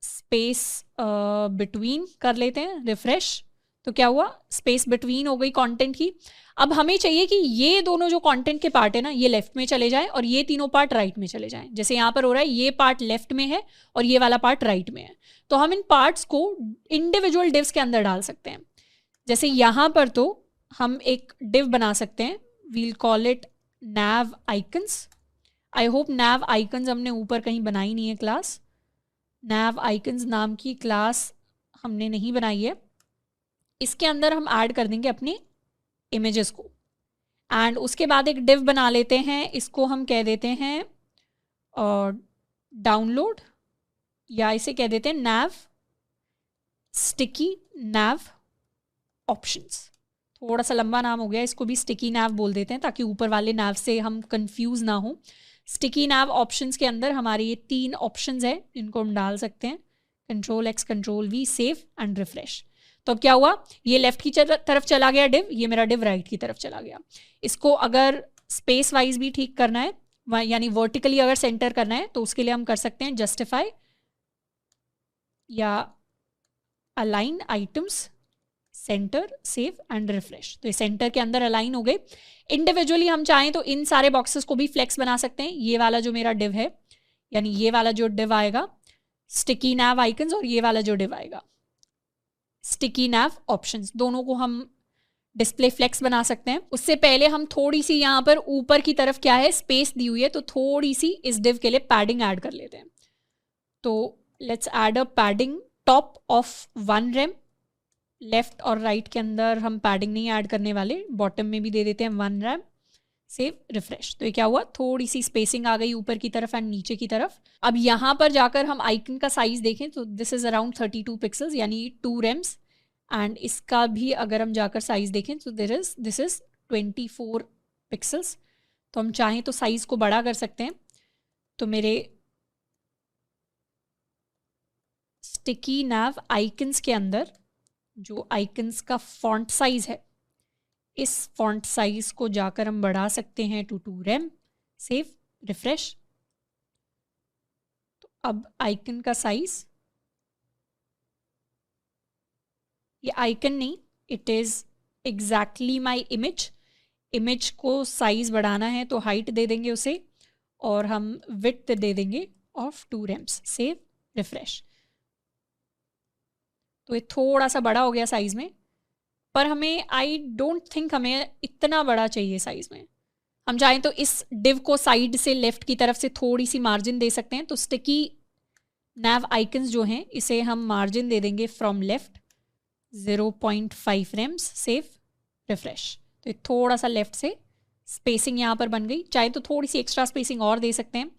A: स्पेस बिटवीन कर लेते हैं, रिफ्रेश। तो क्या हुआ, स्पेस बिटवीन हो गई कंटेंट की। अब हमें चाहिए कि ये दोनों जो कंटेंट के पार्ट है ना, ये लेफ्ट में चले जाएं और ये तीनों पार्ट राइट में चले जाएं। जैसे यहाँ पर हो रहा है, ये पार्ट लेफ्ट में है और ये वाला पार्ट राइट में है। तो हम इन पार्ट्स को इंडिविजुअल डिव्स के अंदर डाल सकते हैं। जैसे यहाँ पर तो हम एक डिव बना सकते हैं, we'll call it nav icons. I hope nav icons हमने ऊपर कहीं बनाई नहीं है क्लास। नैव आइकन्स नाम की क्लास हमने नहीं बनाई है। इसके अंदर हम ऐड कर देंगे अपने इमेजेस को, एंड उसके बाद एक डिव बना लेते हैं, इसको हम कह देते हैं डाउनलोड, या इसे कह देते हैं नैव स्टिकी नैव ऑप्शंस। थोड़ा सा लंबा नाम हो गया, इसको भी स्टिकी नैव बोल देते हैं ताकि ऊपर वाले नैव से हम कंफ्यूज ना हो। स्टिकी नैव ऑप्शंस के अंदर हमारे ये 3 ऑप्शंस हैं, इनको हम डाल सकते हैं, Ctrl+X Ctrl+V, save and refresh. तो अब क्या हुआ, ये लेफ्ट की तरफ चला गया डिव, ये मेरा डिव राइट की तरफ चला गया। इसको अगर स्पेस वाइज भी ठीक करना है, यानी वर्टिकली अगर सेंटर करना है, तो उसके लिए हम कर सकते हैं जस्टिफाई या align items, centre, save and refresh. तो ये सेंटर के अंदर अलाइन हो गए। इंडिविजुअली हम चाहें तो इन सारे बॉक्सेस को भी फ्लेक्स बना सकते हैं। ये वाला जो मेरा डिव है, यानी ये वाला जो डिव आएगा स्टिकी नैव आइकन्स, और ये वाला जो डिव आएगा स्टिकी नैव ऑप्शंस, दोनों को हम डिस्प्ले फ्लेक्स बना सकते हैं। उससे पहले हम थोड़ी सी यहाँ पर ऊपर की तरफ क्या है, स्पेस दी हुई है, तो थोड़ी सी इस डिव के लिए पैडिंग ऐड कर लेते हैं। तो let's add a padding top of 1 rem। Left और राइट के अंदर हम पैडिंग नहीं ऐड करने वाले, बॉटम में भी दे देते हैं 1 rem, सेव, रिफ्रेश। तो ये क्या हुआ, थोड़ी सी स्पेसिंग आ गई ऊपर की तरफ एंड नीचे की तरफ। अब यहाँ पर जाकर हम आइकन का साइज देखें तो दिस इज अराउंड 32 पिक्सल्स, यानी 2 rems। एंड इसका भी अगर हम जाकर साइज देखें तो दिस इज 24 पिक्सल्स। तो हम चाहें तो साइज़ को बड़ा कर सकते हैं। तो मेरे स्टिकी नैव आइकन्स के अंदर जो आइकन्स का फॉन्ट साइज़ है, इस फॉन्ट साइज़ को जाकर हम बढ़ा सकते हैं टू 2 rem। Save, refresh. तो अब आइकन का साइज़, ये आइकन नहीं, it is exactly my image. Image को साइज़ बढ़ाना है तो हाइट दे देंगे उसे, और हम विड्थ दे देंगे ऑफ 2 rems। Save, refresh. तो ये थोड़ा सा बड़ा हो गया साइज़ में, पर हमें आई डोंट थिंक हमें इतना बड़ा चाहिए साइज़ में। हम चाहें तो इस डिव को साइड से लेफ्ट की तरफ से थोड़ी सी मार्जिन दे सकते हैं। तो स्टिकी नैव आइकन्स जो हैं, इसे हम मार्जिन दे देंगे from left 0.5 rems। Save, refresh. तो थोड़ा सा लेफ्ट से स्पेसिंग यहाँ पर बन गई। चाहे तो थोड़ी सी एक्स्ट्रा स्पेसिंग और दे सकते हैं,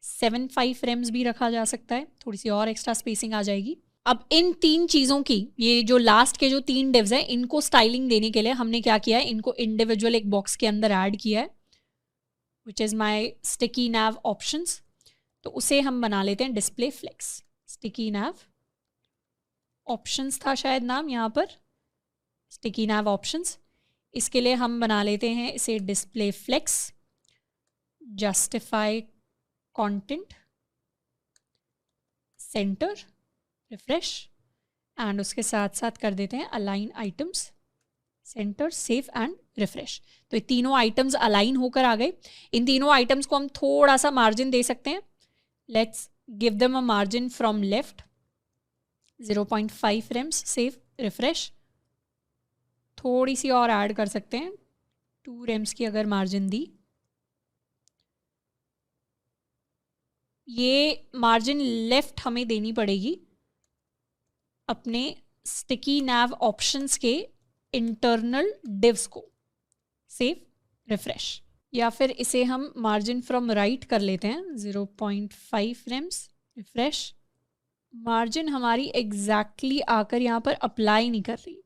A: 7.5 rems भी रखा जा सकता है, थोड़ी सी और एक्स्ट्रा स्पेसिंग आ जाएगी। अब इन 3 चीज़ों की, ये जो लास्ट के जो 3 डिव्स हैं, इनको स्टाइलिंग देने के लिए हमने क्या किया है, इनको इंडिविजुअल एक बॉक्स के अंदर ऐड किया है, which is my sticky naive options. तो उसे हम बना लेते हैं डिस्प्ले फ्लेक्स। स्टिकी नैव ऑप्शंस था शायद नाम यहाँ पर, स्टिकी नैव ऑप्शंस। इसके लिए हम बना लेते हैं इसे display flex, justify content, centre, refresh, and उसके साथ साथ कर देते हैं align items, centre, save and refresh. तो ये तीनों आइटम्स अलाइन होकर आ गए। इन तीनों आइटम्स को हम थोड़ा सा मार्जिन दे सकते हैं। Let's give them a margin from left 0.5 rems। Save, refresh. थोड़ी सी और ऐड कर सकते हैं, 2 rems की अगर मार्जिन दी। ये मार्जिन लेफ्ट हमें देनी पड़ेगी अपने स्टिकी नैव ऑप्शंस के इंटरनल डिव्स को। Save, refresh. या फिर इसे हम मार्जिन फ्रॉम राइट कर लेते हैं 0.5 rems। रिफ्रेश। मार्जिन हमारी एग्जैक्टली आकर यहाँ पर अप्लाई नहीं कर रही,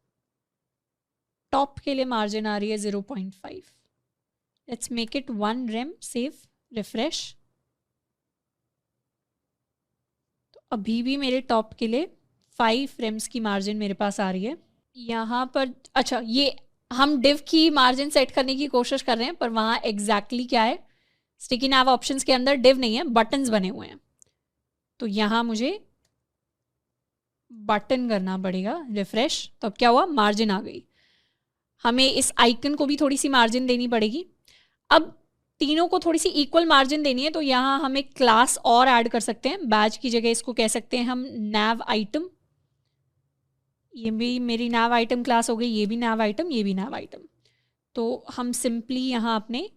A: टॉप के लिए मार्जिन आ रही है 0.5। Let's make it 1 rem। Save, refresh. तो अभी भी मेरे टॉप के लिए 5 rems की मार्जिन मेरे पास आ रही है यहाँ पर। अच्छा, ये हम डिव की मार्जिन सेट करने की कोशिश कर रहे हैं, पर वहाँ एग्जैक्टली क्या है, स्टिकी नैव ऑप्शंस के अंदर डिव नहीं है, बटन्स बने हुए हैं। तो यहाँ मुझे बटन करना पड़ेगा, रिफ्रेश। तो अब क्या हुआ, मार्जिन आ गई। हमें इस आइकन को भी थोड़ी सी मार्जिन देनी पड़ेगी। अब तीनों को थोड़ी सी इक्वल मार्जिन देनी है, तो यहाँ हम एक क्लास और ऐड कर सकते हैं। बैज की जगह इसको कह सकते हैं हम नैव आइटम। ये भी मेरी नैव आइटम क्लास हो गई, ये भी नैव आइटम, ये भी नैव आइटम। तो हम सिंपली यहाँ अपने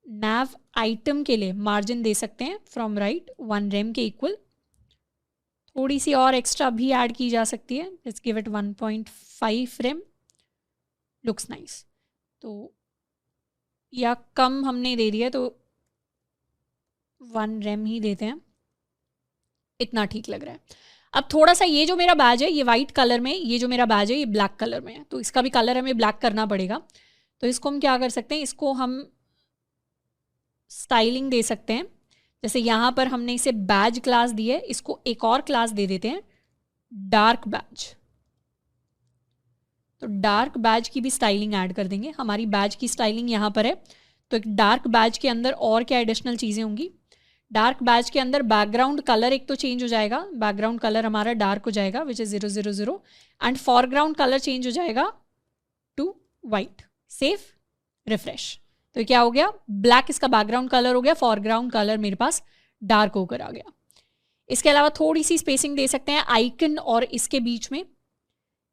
A: नैव आइटम के लिए मार्जिन दे सकते हैं फ्रॉम राइट 1 rem के इक्वल। थोड़ी सी और एक्स्ट्रा भी ऐड की जा सकती है। Let's give it 1.5 rem। Looks nice. तो या कम हमने दे दिया तो 1 rem ही देते हैं, इतना ठीक लग रहा है। अब थोड़ा सा ये जो मेरा बैज है, ये वाइट कलर में, ये जो मेरा बैज है ये ब्लैक कलर में है, तो इसका भी कलर हमें ब्लैक करना पड़ेगा। तो इसको हम क्या कर सकते हैं, इसको हम स्टाइलिंग दे सकते हैं। जैसे यहाँ पर हमने इसे बैज क्लास दी है, इसको एक और क्लास दे देते हैं, डार्क बैज। तो डार्क बैज की भी स्टाइलिंग ऐड कर देंगे। हमारी बैज की स्टाइलिंग यहाँ पर है, तो एक डार्क बैज के अंदर और क्या एडिशनल चीज़ें होंगी। डार्क बैज के अंदर बैकग्राउंड कलर एक तो चेंज हो जाएगा, बैकग्राउंड कलर हमारा डार्क हो जाएगा which is 000, and foreground colour change हो जाएगा टू वाइट। Save, refresh. तो क्या हो गया, ब्लैक इसका बैकग्राउंड कलर हो गया, फॉरग्राउंड कलर मेरे पास डार्क होकर आ गया। इसके अलावा थोड़ी सी स्पेसिंग दे सकते हैं आइकन और इसके बीच में,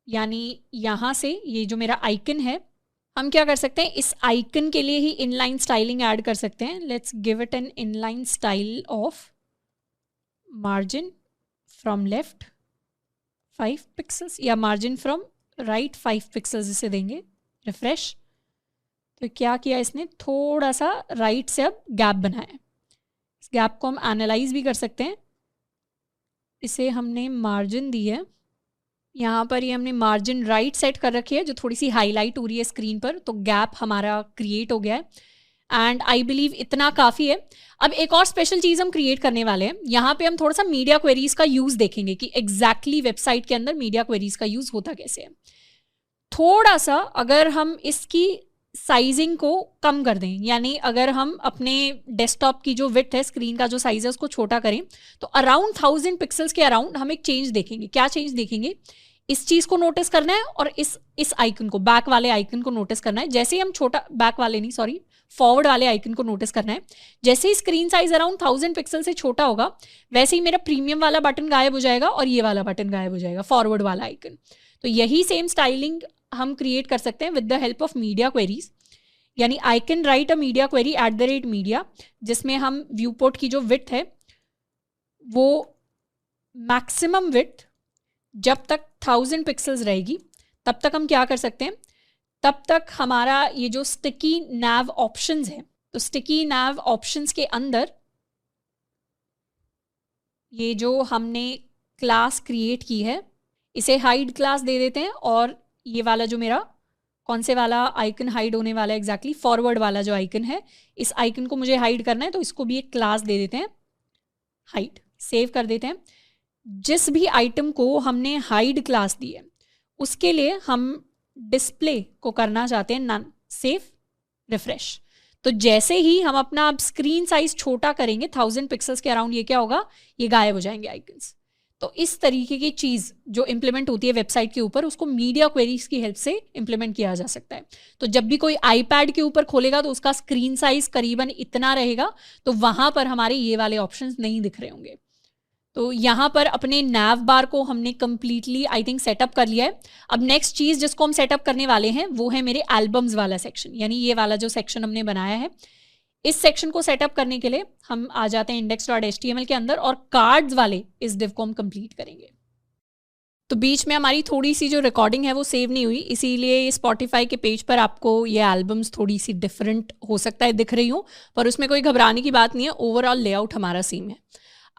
A: यानी यहाँ से ये जो मेरा आइकन है, हम क्या कर सकते हैं, इस आइकन के लिए ही इनलाइन स्टाइलिंग ऐड कर सकते हैं। Let's give it an inline style of margin from left 5 pixels या मार्जिन फ्रॉम राइट 5 पिक्सल्स इसे देंगे। रिफ्रेश। तो क्या किया इसने, थोड़ा सा राइट से अब गैप बनाया। इस गैप को हम एनालाइज भी कर सकते हैं। इसे हमने मार्जिन दी है यहाँ पर ये हमने मार्जिन राइट सेट कर रखी है जो थोड़ी सी हाईलाइट हो रही है स्क्रीन पर, तो गैप हमारा क्रिएट हो गया है एंड आई बिलीव इतना काफ़ी है। अब एक और स्पेशल चीज़ हम क्रिएट करने वाले हैं, यहाँ पे हम थोड़ा सा मीडिया क्वेरीज का यूज़ देखेंगे कि एग्जैक्टली वेबसाइट के अंदर मीडिया क्वेरीज का यूज़ होता कैसे है। थोड़ा सा अगर हम इसकी साइजिंग को कम कर दें, यानी अगर हम अपने डेस्कटॉप की जो विड्थ है, स्क्रीन का जो साइज है उसको छोटा करें, तो अराउंड 1000 पिक्सल्स के अराउंड हम एक चेंज देखेंगे। क्या चेंज देखेंगे? इस चीज़ को नोटिस करना है और इस आइकन को, बैक वाले आइकन को नोटिस करना है। जैसे ही हम छोटा, बैक वाले नहीं सॉरी, फॉरवर्ड वाले आइकन को नोटिस करना है। जैसे ही स्क्रीन साइज अराउंड 1000 पिक्सल से छोटा होगा वैसे ही मेरा प्रीमियम वाला बटन गायब हो जाएगा और ये वाला बटन गायब हो जाएगा, फॉरवर्ड वाला आइकन। तो यही सेम स्टाइलिंग हम क्रिएट कर सकते हैं with the help of media queries, यानी I can write a media query @media, जिसमें हम व्यूपोर्ट की जो विड्थ है वो मैक्सिमम विड्थ जब तक 1000 पिक्सल्स रहेगी तब तक हम क्या कर सकते हैं, तब तक हमारा ये जो स्टिकी नैव ऑप्शंस है, तो स्टिकी नैव ऑप्शंस के अंदर ये जो हमने क्लास क्रिएट की है इसे हाइड क्लास दे देते हैं, और ये वाला जो मेरा कौन से वाला आइकन हाइड होने वाला है, एग्जैक्टली फॉरवर्ड वाला जो आइकन है, इस आइकन को मुझे हाइड करना है तो इसको भी एक क्लास दे देते हैं हाइड। सेव कर देते हैं। जिस भी आइटम को हमने हाइड क्लास दी है उसके लिए हम डिस्प्ले को करना चाहते हैं नन। Save, refresh. तो जैसे ही हम अपना अब स्क्रीन साइज छोटा करेंगे 1000 पिक्सल्स के अराउंड, ये क्या होगा, ये गायब हो जाएंगे आइकन्स। तो इस तरीके की चीज़ जो इम्प्लीमेंट होती है वेबसाइट के ऊपर, उसको मीडिया क्वेरीज की हेल्प से इम्प्लीमेंट किया जा सकता है। तो जब भी कोई आईपैड के ऊपर खोलेगा तो उसका स्क्रीन साइज करीबन इतना रहेगा, तो वहाँ पर हमारे ये वाले ऑप्शंस नहीं दिख रहे होंगे। तो यहाँ पर अपने नैव बार को हमने कंप्लीटली आई थिंक सेटअप कर लिया है। अब नेक्स्ट चीज़ जिसको हम सेटअप करने वाले हैं वो है मेरे एल्बम्स वाला सेक्शन, यानी ये वाला जो सेक्शन हमने बनाया है। इस सेक्शन को सेटअप करने के लिए हम आ जाते हैं index.html के अंदर और कार्ड्स वाले इस डिव को हम कंप्लीट करेंगे। तो बीच में हमारी थोड़ी सी जो रिकॉर्डिंग है वो सेव नहीं हुई, इसीलिए स्पॉटिफाई के पेज पर आपको ये एल्बम्स थोड़ी सी डिफरेंट हो सकता है दिख रही हूँ, पर उसमें कोई घबराने की बात नहीं है। ओवरऑल लेआउट हमारा सेम है।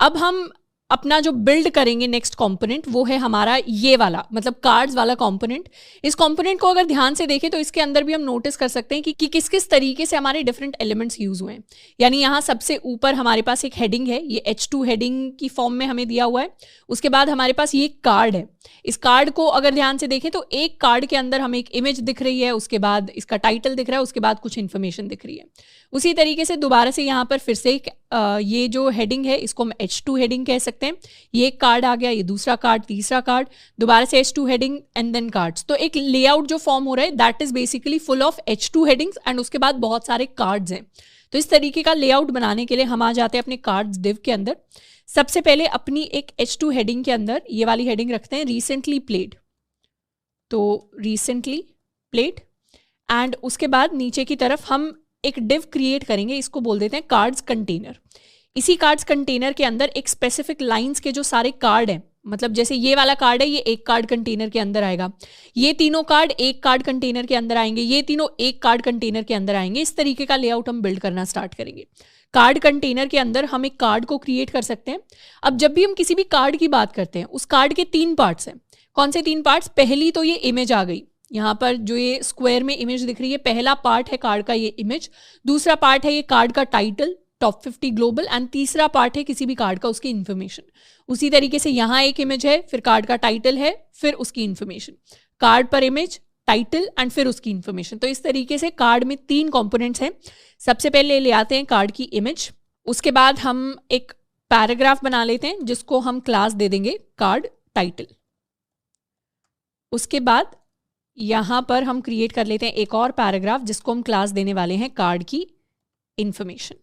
A: अब हम अपना जो बिल्ड करेंगे नेक्स्ट कंपोनेंट वो है हमारा ये वाला, मतलब कार्ड्स वाला कंपोनेंट। इस कंपोनेंट को अगर ध्यान से देखें तो इसके अंदर भी हम नोटिस कर सकते हैं कि किस किस तरीके से हमारे डिफरेंट एलिमेंट्स यूज हुए हैं। यानी यहाँ सबसे ऊपर हमारे पास एक हेडिंग है, ये H2 हेडिंग की फॉर्म में हमें दिया हुआ है। उसके बाद हमारे पास ये कार्ड है। इस कार्ड को अगर ध्यान से देखें तो एक कार्ड के अंदर हमें एक इमेज दिख रही है, उसके बाद इसका टाइटल दिख रहा है, उसके बाद कुछ इन्फॉर्मेशन दिख रही है। उसी तरीके से दोबारा से यहाँ पर फिर से ये जो हेडिंग है इसको हम H2 हेडिंग कह सकते हैं। ये एक कार्ड आ गया, ये दूसरा कार्ड, तीसरा कार्ड, दोबारा से H2 heading and then cards. तो एक लेआउट जो फॉर्म हो रहा है that is basically full of H2 headings and उसके बाद बहुत सारे कार्ड्स हैं। तो इस तरीके का लेआउट बनाने के लिए हम आ जाते हैं अपने कार्ड्स डिव के अंदर। सबसे पहले अपनी एक H2 हेडिंग के अंदर ये वाली हेडिंग रखते हैं रिसेंटली प्लेड। तो रिसेंटली प्लेड एंड उसके बाद नीचे की तरफ हम एक डिव क्रिएट करेंगे, इसको बोल देते हैं कार्ड्स कंटेनर। इसी कार्ड्स कंटेनर के अंदर एक स्पेसिफिक लाइंस के जो सारे कार्ड हैं, मतलब जैसे ये वाला कार्ड है ये एक कार्ड कंटेनर के अंदर आएगा, ये तीनों कार्ड एक कार्ड कंटेनर के अंदर आएंगे, ये तीनों एक कार्ड कंटेनर के अंदर आएंगे। इस तरीके का लेआउट हम बिल्ड करना स्टार्ट करेंगे। कार्ड कंटेनर के अंदर हम एक कार्ड को क्रिएट कर सकते हैं। अब जब भी हम किसी भी कार्ड की बात करते हैं उस कार्ड के 3 पार्ट्स हैं। कौन से 3 पार्ट्स? पहली तो ये इमेज आ गई, यहाँ पर जो ये स्क्वायर में इमेज दिख रही है, पहला पार्ट है कार्ड का ये इमेज। दूसरा पार्ट है ये कार्ड का टाइटल टॉप 50 ग्लोबल एंड तीसरा पार्ट है किसी भी कार्ड का उसकी इन्फॉर्मेशन। उसी तरीके से यहाँ एक इमेज है, फिर कार्ड का टाइटल है, फिर उसकी इन्फॉर्मेशन, कार्ड पर इमेज, टाइटल एंड फिर उसकी इन्फॉर्मेशन। तो इस तरीके से कार्ड में 3 कंपोनेंट्स हैं। सबसे पहले ले आते हैं कार्ड की इमेज, उसके बाद हम एक पैराग्राफ बना लेते हैं जिसको हम क्लास दे देंगे कार्ड टाइटल। उसके बाद यहाँ पर हम क्रिएट कर लेते हैं एक और पैराग्राफ जिसको हम क्लास देने वाले हैं कार्ड की इंफॉर्मेशन।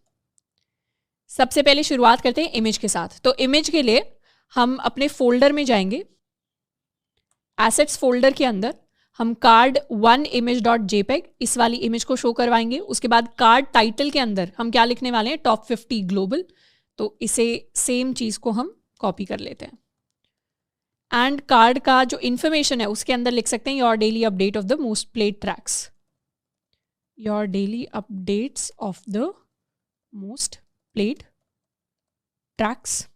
A: सबसे पहले शुरुआत करते हैं इमेज के साथ। तो इमेज के लिए हम अपने फोल्डर में जाएंगे, एसेट्स फोल्डर के अंदर हम कार्ड 1 image.jpg इस वाली इमेज को शो करवाएंगे। उसके बाद कार्ड टाइटल के अंदर हम क्या लिखने वाले हैं, टॉप 50 ग्लोबल। तो इसे सेम चीज़ को हम कॉपी कर लेते हैं एंड कार्ड का जो इन्फॉर्मेशन है उसके अंदर लिख सकते हैं your daily update of the most played tracks, your daily updates of the most played tracks.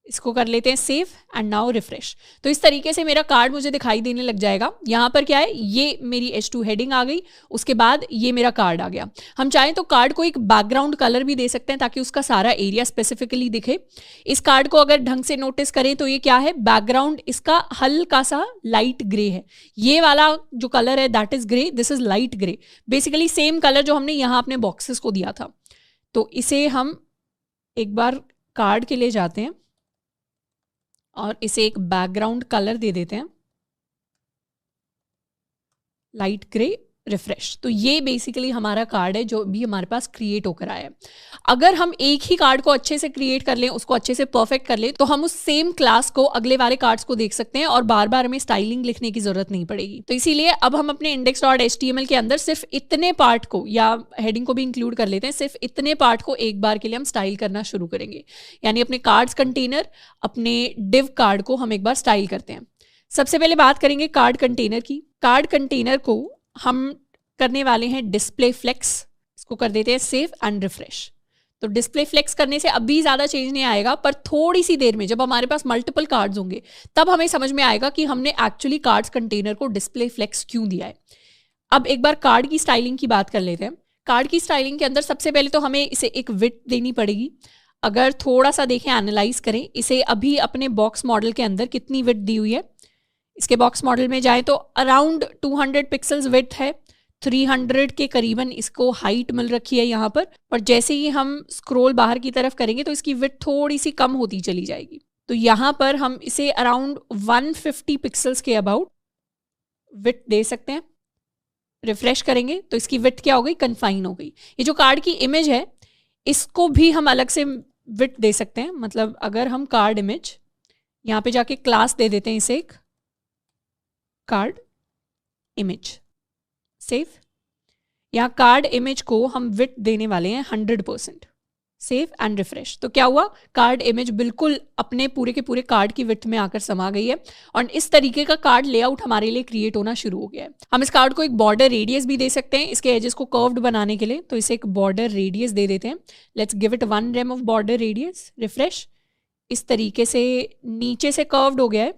A: इसको कर लेते हैं सेव एंड नाउ रिफ्रेश। तो इस तरीके से मेरा कार्ड मुझे दिखाई देने लग जाएगा। यहाँ पर क्या है, ये मेरी H2 हेडिंग आ गई, उसके बाद ये मेरा कार्ड आ गया। हम चाहें तो कार्ड को एक बैकग्राउंड कलर भी दे सकते हैं ताकि उसका सारा एरिया स्पेसिफिकली दिखे। इस कार्ड को अगर ढंग से नोटिस करें तो ये क्या है, बैकग्राउंड इसका हल्का सा लाइट ग्रे है। ये वाला जो कलर है that is grey, this is light grey, basically same colour जो हमने यहाँ अपने बॉक्सेस को दिया था। तो इसे हम एक बार कार्ड के लिए जाते हैं और इसे एक बैकग्राउंड कलर दे देते हैं, लाइट ग्रे, रिफ्रेश। तो ये बेसिकली हमारा कार्ड है जो भी हमारे पास क्रिएट होकर आया है। अगर हम एक ही कार्ड को अच्छे से क्रिएट कर लें, उसको अच्छे से परफेक्ट कर लें, तो हम उस सेम क्लास को अगले वाले कार्ड्स को देख सकते हैं और बार बार हमें स्टाइलिंग लिखने की जरूरत नहीं पड़ेगी। तो इसीलिए अब हम अपने index.html के अंदर सिर्फ इतने पार्ट को, या हेडिंग को भी इंक्लूड कर लेते हैं, सिर्फ इतने पार्ट को एक बार के लिए हम स्टाइल करना शुरू करेंगे। यानी अपने कार्ड्स कंटेनर, अपने डिव कार्ड को हम एक बार स्टाइल करते हैं। सबसे पहले बात करेंगे कार्ड कंटेनर की। कार्ड कंटेनर को हम करने वाले हैं डिस्प्ले फ्लेक्स। इसको कर देते हैं सेव एंड रिफ्रेश। तो डिस्प्ले फ्लेक्स करने से अभी ज़्यादा चेंज नहीं आएगा, पर थोड़ी सी देर में जब हमारे पास मल्टीपल कार्ड्स होंगे तब हमें समझ में आएगा कि हमने एक्चुअली कार्ड्स कंटेनर को डिस्प्ले फ्लेक्स क्यों दिया है। अब एक बार कार्ड की स्टाइलिंग की बात कर लेते हैं। कार्ड की स्टाइलिंग के अंदर सबसे पहले तो हमें इसे एक विड्थ देनी पड़ेगी। अगर थोड़ा सा देखें, एनालाइज करें इसे, अभी अपने बॉक्स मॉडल के अंदर कितनी विड्थ दी हुई है। इसके बॉक्स मॉडल में जाए तो अराउंड 200 पिक्सल्स विड्थ है, 300 के करीबन इसको हाइट मिल रखी है यहाँ पर जैसे ही हम स्क्रॉल बाहर की तरफ करेंगे तो इसकी विड्थ थोड़ी सी कम होती चली जाएगी। तो यहाँ पर हम इसे अराउंड 150 पिक्सल्स के अबाउट विड्थ दे सकते हैं। रिफ्रेश करेंगे तो इसकी विड्थ क्या हो गई, कन्फाइन हो गई। ये जो कार्ड की इमेज है इसको भी हम अलग से विड्थ दे सकते हैं। मतलब अगर हम कार्ड इमेज यहाँ पे जाके क्लास दे देते हैं, इसे एक कार्ड इमेज, सेव। यहाँ कार्ड इमेज को हम विड्थ देने वाले हैं 100%, सेव एंड रिफ्रेश। तो क्या हुआ, कार्ड इमेज बिल्कुल अपने पूरे के पूरे कार्ड की विड्थ में आकर समा गई है और इस तरीके का कार्ड लेआउट हमारे लिए क्रिएट होना शुरू हो गया है। हम इस कार्ड को एक बॉर्डर रेडियस भी दे सकते हैं इसके एजेस को कर्व्ड बनाने के लिए। तो इसे एक बॉर्डर रेडियस दे देते हैं। Let's give it 1 rem of border radius, refresh. इस तरीके से नीचे से कर्व्ड हो गया है,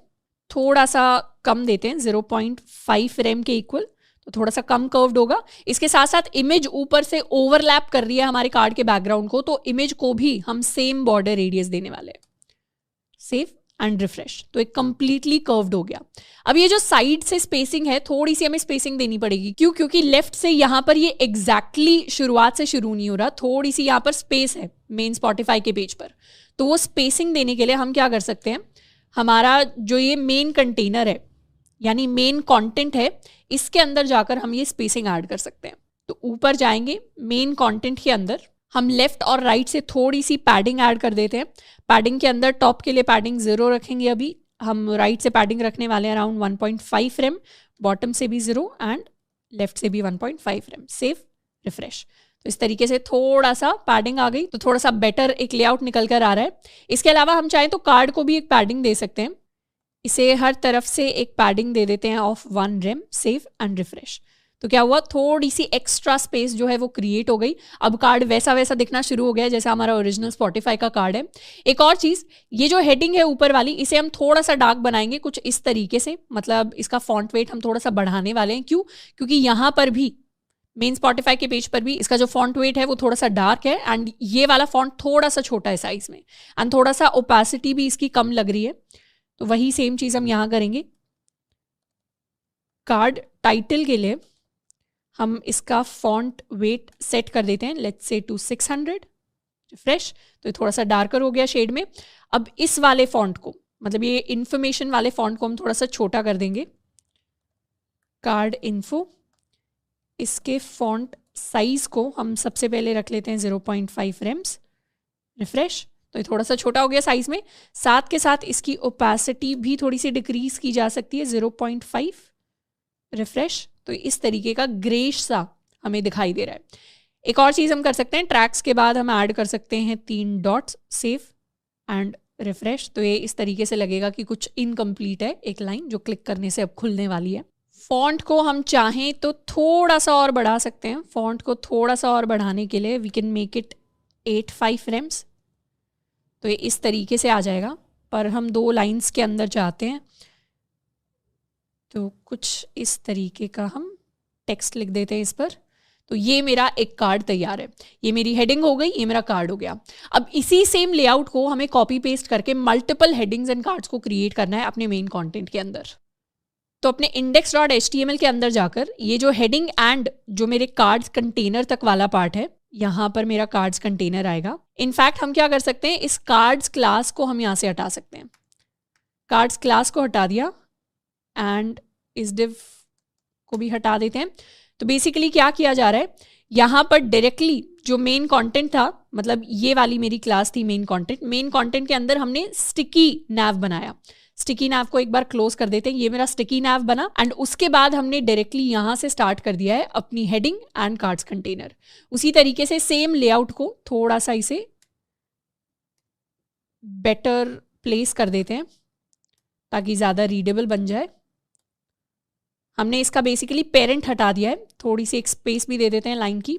A: थोड़ा सा कम देते हैं 0.5 rem के इक्वल, तो थोड़ा सा कम कर्व्ड होगा। इसके साथ साथ इमेज ऊपर से ओवरलैप कर रही है हमारे कार्ड के बैकग्राउंड को, तो इमेज को भी हम सेम बॉर्डर रेडियस देने वाले हैं। Save and refresh. तो एक कंप्लीटली कर्व्ड हो गया। अब ये जो साइड से स्पेसिंग है, थोड़ी सी हमें स्पेसिंग देनी पड़ेगी। क्यों? क्योंकि लेफ्ट से यहाँ पर ये एग्जैक्टली शुरुआत से शुरू नहीं हो रहा, थोड़ी सी यहाँ पर स्पेस है मेन स्पॉटिफाई के पेज पर। तो वो स्पेसिंग देने के लिए हम क्या कर सकते हैं, हमारा जो ये मेन कंटेनर है यानी मेन कंटेंट है, इसके अंदर जाकर हम ये स्पेसिंग ऐड कर सकते हैं। तो ऊपर जाएंगे, मेन कंटेंट के अंदर हम लेफ्ट और राइट से थोड़ी सी पैडिंग ऐड कर देते हैं। पैडिंग के अंदर टॉप के लिए पैडिंग 0 रखेंगे, अभी हम राइट से पैडिंग रखने वाले हैं अराउंड 1.5 rem, बॉटम से भी 0 एंड लेफ्ट से भी 1.5 rem। Save, refresh. तो इस तरीके से थोड़ा सा पैडिंग आ गई, तो थोड़ा सा बेटर एक लेआउट निकल कर आ रहा है। इसके अलावा हम चाहें तो कार्ड को भी एक पैडिंग दे सकते हैं। इसे हर तरफ से एक पैडिंग दे देते हैं of 1 rem, save and refresh. तो क्या हुआ, थोड़ी सी एक्स्ट्रा स्पेस जो है वो क्रिएट हो गई। अब कार्ड वैसा वैसा दिखना शुरू हो गया जैसा हमारा ओरिजिनल स्पॉटिफाई का कार्ड है। एक और चीज़, ये जो हेडिंग है ऊपर वाली, इसे हम थोड़ा सा डार्क बनाएंगे कुछ इस तरीके से। मतलब इसका फॉन्ट वेट हम थोड़ा सा बढ़ाने वाले हैं। क्यों? क्योंकि यहाँ पर भी मेन स्पॉटिफाई के पेज पर भी इसका जो फॉन्ट वेट है वो थोड़ा सा डार्क है एंड ये वाला फॉन्ट थोड़ा सा छोटा है साइज में एंड थोड़ा सा ओपेसिटी भी इसकी कम लग रही है। तो वही सेम चीज़ हम यहाँ करेंगे। कार्ड टाइटल के लिए हम इसका फॉन्ट वेट सेट कर देते हैं, लेट्स से टू 600, रिफ्रेश। तो ये थोड़ा सा डार्कर हो गया शेड में। अब इस वाले फॉन्ट को, मतलब ये इन्फॉर्मेशन वाले फॉन्ट को हम थोड़ा सा छोटा कर देंगे। कार्ड इन्फो, इसके फॉन्ट साइज को हम सबसे पहले रख लेते हैं 0.5 rems, रिफ्रेश। तो ये थोड़ा सा छोटा हो गया साइज में। साथ के साथ इसकी ओपेसिटी भी थोड़ी सी डिक्रीज की जा सकती है, 0.5, रिफ्रेश। तो इस तरीके का ग्रेश सा हमें दिखाई दे रहा है। एक और चीज़ हम कर सकते हैं, ट्रैक्स के बाद हम ऐड कर सकते हैं 3 डॉट्स, सेव एंड रिफ्रेश। तो ये इस तरीके से लगेगा कि कुछ इनकम्प्लीट है एक लाइन जो क्लिक करने से अब खुलने वाली है। फॉन्ट को हम चाहें तो थोड़ा सा और बढ़ा सकते हैं। फॉन्ट को थोड़ा सा और बढ़ाने के लिए we can make it 85 rems। तो ये इस तरीके से आ जाएगा। पर हम 2 लाइंस के अंदर जाते हैं तो कुछ इस तरीके का हम टेक्स्ट लिख देते हैं इस पर। तो ये मेरा एक कार्ड तैयार है, ये मेरी हेडिंग हो गई, ये मेरा कार्ड हो गया। अब इसी सेम लेआउट को हमें कॉपी पेस्ट करके मल्टीपल हेडिंग्स एंड कार्ड्स को क्रिएट करना है अपने मेन कंटेंट के अंदर। तो अपने index.html के अंदर जाकर ये जो हेडिंग एंड जो मेरे कार्ड्स कंटेनर तक वाला पार्ट है, यहाँ पर मेरा कार्ड्स कंटेनर आएगा। इनफैक्ट हम क्या कर सकते हैं, इस कार्ड्स क्लास को हम यहाँ से हटा सकते हैं। कार्ड्स क्लास को हटा दिया एंड इस div को भी हटा देते हैं। तो बेसिकली क्या किया जा रहा है, यहाँ पर डायरेक्टली जो मेन कंटेंट था, मतलब ये वाली मेरी क्लास थी मेन कंटेंट के अंदर हमने स्टिकी नैव बनाया। स्टिकी नैव को एक बार क्लोज कर देते हैं, ये मेरा स्टिकी नैव बना एंड उसके बाद हमने डायरेक्टली यहाँ से स्टार्ट कर दिया है अपनी हेडिंग एंड कार्ड्स कंटेनर। उसी तरीके से सेम लेआउट को थोड़ा सा इसे बेटर प्लेस कर देते हैं ताकि ज़्यादा रीडेबल बन जाए। हमने इसका बेसिकली पेरेंट हटा दिया है, थोड़ी सी एक स्पेस भी दे देते हैं लाइन की।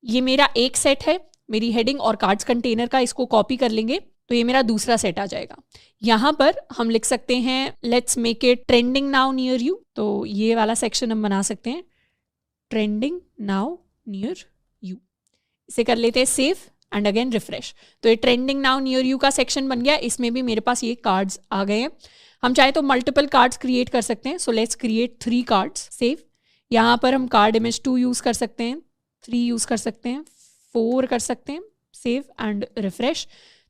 A: ये मेरा एक सेट है मेरी हेडिंग और कार्ड्स कंटेनर का, इसको कॉपी कर लेंगे तो ये मेरा दूसरा सेट आ जाएगा। यहाँ पर हम लिख सकते हैं let's make it trending now near you. तो ये वाला सेक्शन हम बना सकते हैं ट्रेंडिंग नाउ नियर यू। इसे कर लेते हैं सेव एंड अगेन रिफ्रेश। तो ये ट्रेंडिंग नाउ नियर यू का सेक्शन बन गया। इसमें भी मेरे पास ये कार्ड्स आ गए हैं। हम चाहे तो मल्टीपल कार्ड्स क्रिएट कर सकते हैं। So let's create 3 cards. Save. यहाँ पर हम कार्ड इमेज 2 यूज़ कर सकते हैं, 3 यूज़ कर सकते हैं, 4 कर सकते हैं। Save and refresh.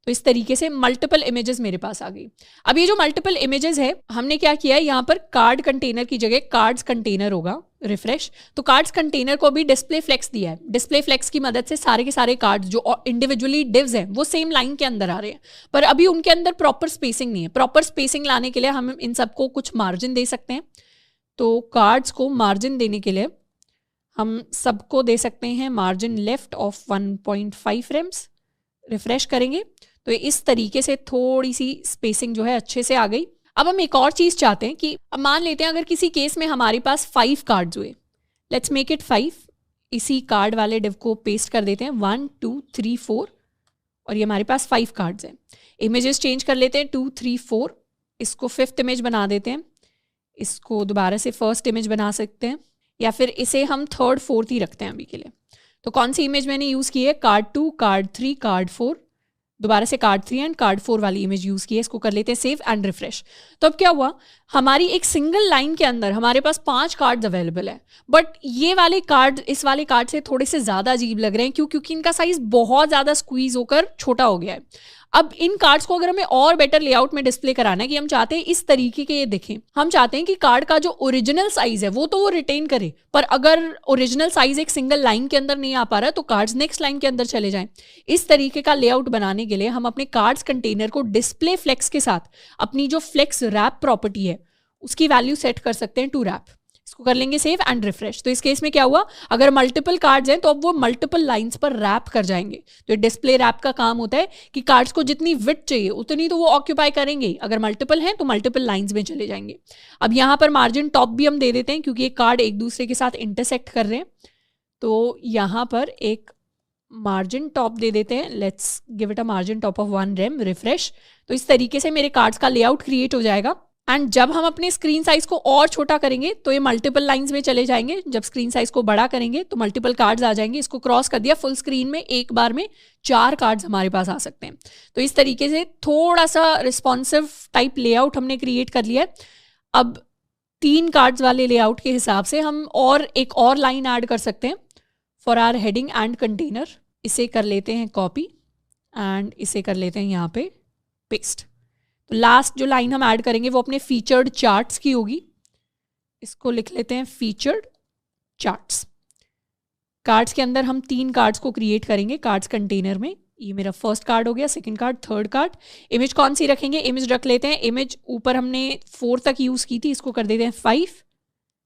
A: तो इस तरीके से मल्टीपल इमेजेस मेरे पास आ गई। अब ये जो मल्टीपल इमेजेस है, हमने क्या किया है, यहाँ पर कार्ड कंटेनर की जगह कार्ड्स कंटेनर होगा। रिफ्रेश। तो कार्ड्स कंटेनर को भी डिस्प्ले फ्लेक्स दिया है। डिस्प्ले फ्लेक्स की मदद से सारे के सारे कार्ड्स जो इंडिविजुअली डिव्स हैं वो सेम लाइन के अंदर आ रहे हैं, पर अभी उनके अंदर प्रॉपर स्पेसिंग नहीं है। प्रॉपर स्पेसिंग लाने के लिए हम इन सबको कुछ मार्जिन दे सकते हैं। तो कार्ड्स को मार्जिन देने के लिए हम सबको दे सकते हैं margin left of 1.5 frames. Refresh करेंगे तो इस तरीके से थोड़ी सी स्पेसिंग जो है अच्छे से आ गई। अब हम एक और चीज़ चाहते हैं कि अब मान लेते हैं अगर किसी केस में हमारे पास 5 कार्ड्स हुए, लेट्स मेक इट 5। इसी कार्ड वाले डिव को पेस्ट कर देते हैं 1 2 3 4 और ये हमारे पास 5 कार्ड्स हैं। इमेजेस चेंज कर लेते हैं 2 3 4। इसको 5th इमेज बना देते हैं, इसको दोबारा से 1st इमेज बना सकते हैं, या फिर इसे हम 3rd 4th ही रखते हैं अभी के लिए। तो कौन सी इमेज मैंने यूज़ की है, कार्ड 2 कार्ड 3 कार्ड 4, दोबारा से कार्ड 3 एंड कार्ड 4 वाली इमेज यूज़ की है। इसको कर लेते हैं सेव एंड रिफ्रेश। तो अब क्या हुआ, हमारी एक सिंगल लाइन के अंदर हमारे पास 5 कार्ड्स अवेलेबल है। बट ये वाले कार्ड इस वाले कार्ड से थोड़े से ज़्यादा अजीब लग रहे हैं। क्यों? क्योंकि इनका साइज़ बहुत ज़्यादा स्क्वीज होकर छोटा हो गया है। अब इन कार्ड्स को अगर हमें और बेटर लेआउट में डिस्प्ले कराना है कि हम चाहते हैं इस तरीके के ये दिखें, हम चाहते हैं कि कार्ड का जो ओरिजिनल साइज है वो तो वो रिटेन करे, पर अगर ओरिजिनल साइज एक सिंगल लाइन के अंदर नहीं आ पा रहा है तो कार्ड्स नेक्स्ट लाइन के अंदर चले जाएं। इस तरीके का लेआउट बनाने के लिए हम अपने कार्ड्स कंटेनर को डिस्प्ले फ्लेक्स के साथ अपनी जो फ्लेक्स रैप प्रॉपर्टी है उसकी वैल्यू सेट कर सकते हैं टू रैप। इसको कर लेंगे सेव एंड रिफ्रेश। तो इस केस में क्या हुआ, अगर मल्टीपल कार्ड्स हैं तो अब वो मल्टीपल लाइंस पर रैप कर जाएंगे। तो डिस्प्ले रैप का काम होता है कि कार्ड्स को जितनी विड्थ चाहिए उतनी तो वो ऑक्यूपाई करेंगे, अगर मल्टीपल हैं तो मल्टीपल लाइंस में चले जाएंगे। अब यहाँ पर मार्जिन टॉप भी हम दे देते हैं क्योंकि ये कार्ड एक दूसरे के साथ इंटरसेक्ट कर रहे हैं। तो यहाँ पर एक मार्जिन टॉप दे देते हैं, let's give it a margin top of 1 rem. Refresh. तो इस तरीके से मेरे कार्ड्स का लेआउट क्रिएट हो जाएगा। एंड जब हम अपने स्क्रीन साइज को और छोटा करेंगे तो ये मल्टीपल लाइंस में चले जाएंगे। जब स्क्रीन साइज को बड़ा करेंगे तो मल्टीपल कार्ड्स आ जाएंगे। इसको क्रॉस कर दिया, फुल स्क्रीन में एक बार में 4 कार्ड्स हमारे पास आ सकते हैं। तो इस तरीके से थोड़ा सा रिस्पॉन्सिव टाइप लेआउट हमने क्रिएट कर लिया है। अब 3 कार्ड्स वाले लेआउट के हिसाब से हम और एक और लाइन ऐड कर सकते हैं for our heading and container. इसे कर लेते हैं कॉपी एंड इसे कर लेते हैं यहाँ पे पेस्ट। तो लास्ट जो लाइन हम ऐड करेंगे वो अपने फीचर्ड चार्ट्स की होगी। इसको लिख लेते हैं फीचर्ड चार्ट्स। कार्ड्स के अंदर हम 3 कार्ड्स को क्रिएट करेंगे कार्ड्स कंटेनर में। ये मेरा फर्स्ट कार्ड हो गया, second card, third card. Image कौन सी रखेंगे, इमेज रख लेते हैं, इमेज ऊपर हमने 4 तक यूज़ की थी, इसको कर देते हैं 5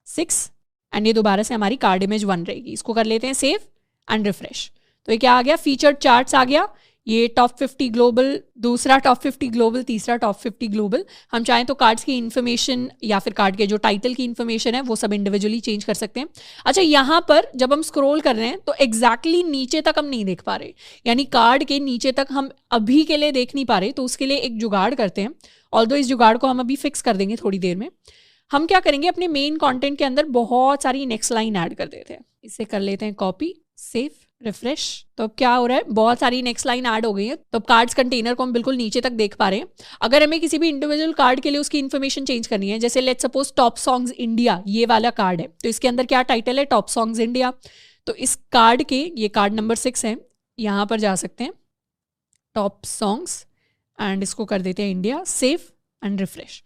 A: 6 एंड ये दोबारा से हमारी कार्ड इमेज 1 रहेगी। इसको कर लेते हैं सेव एंड रिफ्रेश। तो ये क्या आ गया, फीचर्ड चार्ट्स आ गया। ये टॉप 50 ग्लोबल, दूसरा टॉप 50 ग्लोबल, तीसरा टॉप 50 ग्लोबल। हम चाहें तो कार्ड्स की इन्फॉर्मेशन या फिर कार्ड के जो टाइटल की इन्फॉर्मेशन है वो सब इंडिविजुअली चेंज कर सकते हैं। अच्छा, यहाँ पर जब हम स्क्रॉल कर रहे हैं तो एग्जैक्टली नीचे तक हम नहीं देख पा रहे, यानी कार्ड के नीचे तक हम अभी के लिए देख नहीं पा रहे। तो उसके लिए एक जुगाड़ करते हैं, ऑल्दो इस जुगाड़ को हम अभी फिक्स कर देंगे थोड़ी देर में। हम क्या करेंगे, अपने मेन कंटेंट के अंदर बहुत सारी नेक्स्ट लाइन ऐड कर देते हैं। इसे कर लेते हैं कॉपी, सेव, रिफ्रेश। तो अब क्या हो रहा है, बहुत सारी नेक्स्ट लाइन ऐड हो गई है। तो अब कार्ड्स कंटेनर को हम बिल्कुल नीचे तक देख पा रहे हैं। अगर हमें किसी भी इंडिविजुअल कार्ड के लिए उसकी इन्फॉर्मेशन चेंज करनी है, जैसे let's suppose top songs India ये वाला कार्ड है, तो इसके अंदर क्या टाइटल है, टॉप सॉन्ग्स इंडिया। तो इस कार्ड के, ये कार्ड नंबर 6 है, यहाँ पर जा सकते हैं टॉप सॉन्ग्स एंड इसको कर देते हैं इंडिया, सेव एंड रिफ्रेश।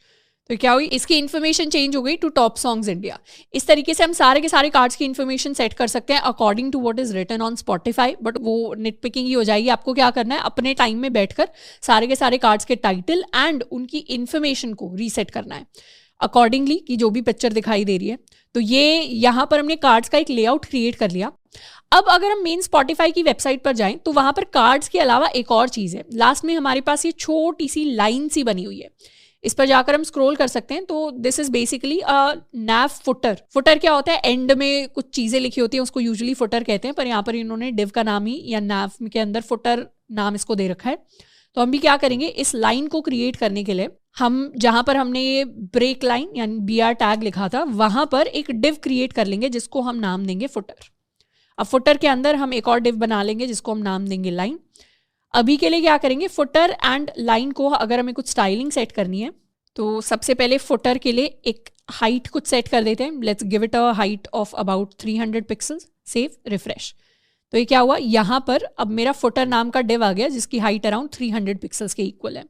A: तो क्या हुई, इसकी इन्फॉर्मेशन चेंज हो गई टू टॉप सॉन्ग्स इंडिया। इस तरीके से हम सारे के सारे कार्ड्स की इन्फॉर्मेशन सेट कर सकते हैं according to what is written on Spotify, but वो निटपिकिंग ही हो जाएगी। आपको क्या करना है, अपने टाइम में बैठकर सारे के सारे कार्ड्स के टाइटल एंड उनकी इन्फॉर्मेशन को रीसेट करना है अकॉर्डिंगली कि जो भी पिक्चर दिखाई दे रही है। तो ये यहाँ पर हमने कार्ड्स का एक लेआउट क्रिएट कर लिया। अब अगर हम मेन स्पॉटिफाई की वेबसाइट पर जाएं तो वहां पर कार्ड्स के अलावा एक और चीज़ है। लास्ट में हमारे पास ये छोटी सी लाइन सी बनी हुई है, इस पर जाकर हम स्क्रॉल कर सकते हैं। तो this is basically a naive footer. Footer क्या होता है, एंड में कुछ चीज़ें लिखी होती हैं, उसको यूजुअली फुटर कहते हैं, पर यहाँ पर इन्होंने डिव का नाम ही या नैव के अंदर फुटर नाम इसको दे रखा है। तो हम भी क्या करेंगे, इस लाइन को क्रिएट करने के लिए हम जहाँ पर हमने ये ब्रेक लाइन यानी BR टैग लिखा था वहाँ पर एक डिव क्रिएट कर लेंगे जिसको हम नाम देंगे फुटर। अब फुटर के अंदर हम एक और डिव बना लेंगे जिसको हम नाम देंगे लाइन। अभी के लिए क्या करेंगे, फुटर एंड लाइन को अगर हमें कुछ स्टाइलिंग सेट करनी है तो सबसे पहले फुटर के लिए एक हाइट कुछ सेट कर देते हैं। Let's give it a height of about 300 pixels, save, refresh. तो ये क्या हुआ, यहाँ पर अब मेरा फुटर नाम का डिव आ गया जिसकी हाइट अराउंड 300 पिक्सल्स के इक्वल है।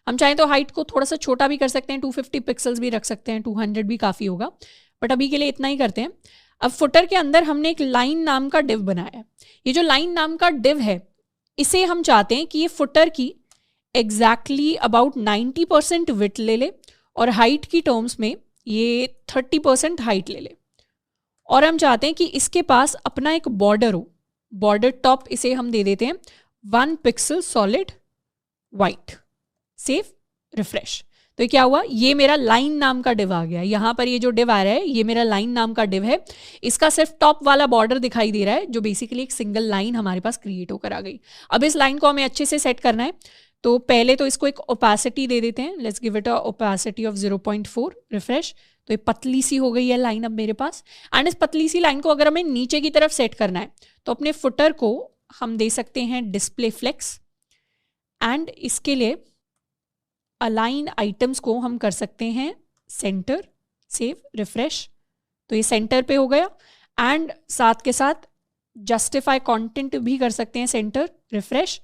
A: हम चाहें तो हाइट को थोड़ा सा छोटा भी कर सकते हैं, 250 पिक्सल्स भी रख सकते हैं, 200 भी काफ़ी होगा, बट अभी के लिए इतना ही करते हैं। अब फुटर के अंदर हमने एक लाइन नाम का डिव बनाया है। ये जो लाइन नाम का डिव है इसे हम चाहते हैं कि ये फुटर की एग्जैक्टली अबाउट 90% विड्थ ले ले और हाइट की टर्म्स में ये 30% हाइट ले ले, और हम चाहते हैं कि इसके पास अपना एक बॉर्डर हो। बॉर्डर टॉप इसे हम दे देते हैं 1 pixel solid white, save, refresh. तो ये क्या हुआ, ये मेरा लाइन नाम का डिव आ गया। यहाँ पर ये जो डिव आ रहा है ये मेरा लाइन नाम का डिव है। इसका सिर्फ टॉप वाला बॉर्डर दिखाई दे रहा है जो बेसिकली एक सिंगल लाइन हमारे पास क्रिएट होकर आ गई। अब इस लाइन को हमें अच्छे से सेट करना है, तो पहले तो इसको एक ओपेसिटी दे देते हैं। Let's give it a opacity of 0.4, refresh. तो ये पतली सी हो गई है लाइन अब मेरे पास। एंड इस पतली सी लाइन को अगर हमें नीचे की तरफ सेट करना है तो अपने फुटर को हम दे सकते हैं डिस्प्ले फ्लेक्स, एंड इसके लिए अलाइन आइटम्स को हम कर सकते हैं सेंटर, सेव, रिफ्रेश। तो ये सेंटर पे हो गया, एंड साथ के साथ जस्टिफाई कंटेंट भी कर सकते हैं सेंटर, रिफ्रेश।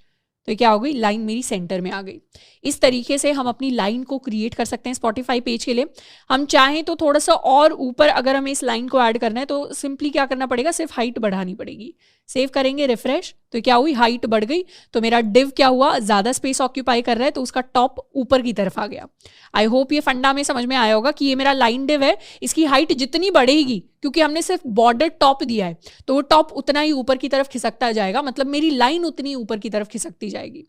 A: तो क्या हो गई, लाइन मेरी सेंटर में आ गई। इस तरीके से हम अपनी लाइन को क्रिएट कर सकते हैं स्पॉटिफाई पेज के लिए। हम चाहें तो थोड़ा सा और ऊपर अगर हमें इस लाइन को ऐड करना है तो सिंपली क्या करना पड़ेगा, सिर्फ हाइट बढ़ानी पड़ेगी। सेव करेंगे, रिफ्रेश। तो क्या हुई, हाइट बढ़ गई। तो मेरा डिव क्या हुआ, ज़्यादा स्पेस ऑक्यूपाई कर रहा है तो उसका टॉप ऊपर की तरफ आ गया। आई होप ये फंडा में समझ में आया होगा कि ये मेरा लाइन डिव है, इसकी हाइट जितनी बढ़ेगी क्योंकि हमने सिर्फ बॉर्डर टॉप दिया है तो वो टॉप उतना ही ऊपर की तरफ खिसकता जाएगा, मतलब मेरी लाइन उतनी ऊपर की तरफ खिसकती जाएगी।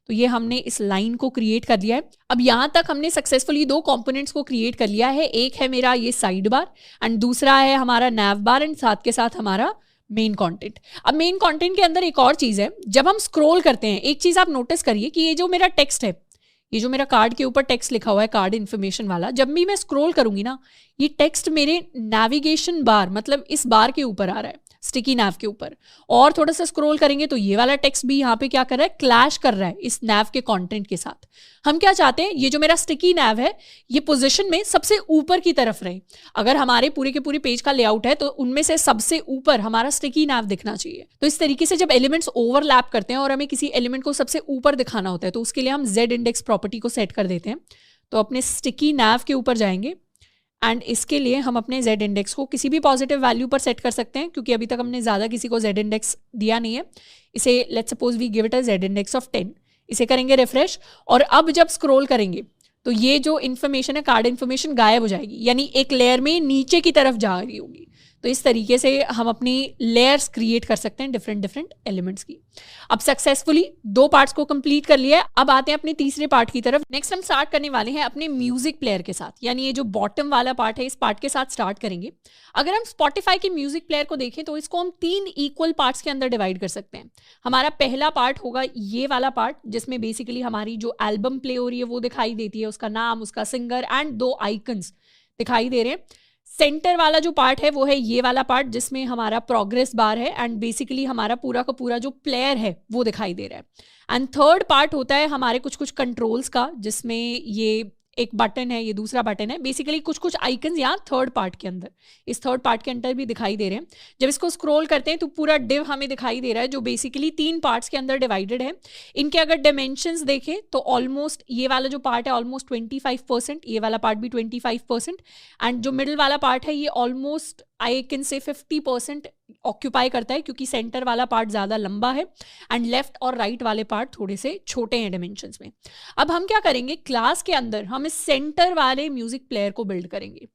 A: तो ये हमने इस लाइन को क्रिएट कर लिया है। अब यहाँ तक हमने सक्सेसफुली 2 कंपोनेंट्स को क्रिएट कर लिया है। एक है मेरा ये साइड बार एंड दूसरा है हमारा नैव बार, एंड साथ के साथ हमारा मेन कंटेंट। अब मेन कंटेंट के अंदर एक और चीज़ है, जब हम स्क्रॉल करते हैं एक चीज़ आप नोटिस करिए कि ये जो मेरा टेक्स्ट है, ये जो मेरा कार्ड के ऊपर टेक्स्ट लिखा हुआ है कार्ड इन्फॉर्मेशन वाला, जब भी मैं स्क्रॉल करूंगी ना ये टेक्स्ट मेरे नेविगेशन बार मतलब इस बार के ऊपर आ रहा है, स्टिकी नैव के ऊपर। और थोड़ा सा स्क्रॉल करेंगे तो ये वाला टेक्स्ट भी यहाँ पे क्या कर रहा है, क्लैश कर रहा है इस नैव के कंटेंट के साथ। हम क्या चाहते हैं, ये जो मेरा स्टिकी नैव है ये पोजीशन में सबसे ऊपर की तरफ रहे। अगर हमारे पूरे के पूरे पेज का लेआउट है तो उनमें से सबसे ऊपर हमारा स्टिकी नैव दिखना चाहिए। तो इस तरीके से जब एलिमेंट्स ओवरलैप करते हैं और हमें किसी एलिमेंट को सबसे ऊपर दिखाना होता है तो उसके लिए हम Z इंडेक्स प्रॉपर्टी को सेट कर देते हैं। तो अपने स्टिकी नैव के ऊपर जाएंगे एंड इसके लिए हम अपने Z इंडेक्स को किसी भी पॉजिटिव वैल्यू पर सेट कर सकते हैं क्योंकि अभी तक हमने ज़्यादा किसी को Z इंडेक्स दिया नहीं है। इसे let's suppose we give it a Z index of 10। इसे करेंगे रिफ्रेश और अब जब स्क्रॉल करेंगे तो ये जो इन्फॉर्मेशन है कार्ड इन्फॉर्मेशन गायब हो जाएगी, यानी एक लेयर में नीचे की तरफ जा रही होगी। तो इस तरीके से हम अपनी लेयर्स क्रिएट कर सकते हैं डिफरेंट डिफरेंट एलिमेंट्स की। अब सक्सेसफुली 2 पार्ट्स को कंप्लीट कर लिया है, अब आते हैं अपने तीसरे पार्ट की तरफ। नेक्स्ट हम स्टार्ट करने वाले हैं अपने म्यूजिक प्लेयर के साथ, यानी ये जो बॉटम वाला पार्ट है इस पार्ट के साथ स्टार्ट करेंगे। अगर हम स्पॉटिफाई के म्यूजिक प्लेयर को देखें तो इसको हम 3 इक्वल पार्ट्स के अंदर डिवाइड कर सकते हैं। हमारा पहला पार्ट होगा ये वाला पार्ट, जिसमें बेसिकली हमारी जो एल्बम प्ले हो रही है वो दिखाई देती है, उसका नाम, उसका सिंगर एंड 2 आइकन्स दिखाई दे रहे हैं। सेंटर वाला जो पार्ट है वो है ये वाला पार्ट, जिसमें हमारा प्रोग्रेस बार है एंड बेसिकली हमारा पूरा का पूरा जो प्लेयर है वो दिखाई दे रहा है। एंड थर्ड पार्ट होता है हमारे कुछ कुछ कंट्रोल्स का, जिसमें ये एक बटन है, ये दूसरा बटन है, बेसिकली कुछ कुछ आइकन्स यहाँ थर्ड पार्ट के अंदर, इस थर्ड पार्ट के अंदर भी दिखाई दे रहे हैं। जब इसको स्क्रॉल करते हैं तो पूरा डिव हमें दिखाई दे रहा है, जो बेसिकली 3 पार्ट्स के अंदर डिवाइडेड है। इनके अगर डायमेंशंस देखें तो ऑलमोस्ट ये वाला जो पार्ट है ऑलमोस्ट 25%, ये वाला पार्ट भी 25%, एंड जो मिडिल वाला पार्ट है ये almost I can say 50% occupy करता है, क्योंकि सेंटर वाला पार्ट ज़्यादा लंबा है एंड लेफ्ट और राइट वाले पार्ट थोड़े से छोटे हैं डायमेंशंस में। अब हम क्या करेंगे, क्लास के अंदर हम इस सेंटर वाले म्यूजिक प्लेयर को बिल्ड करेंगे।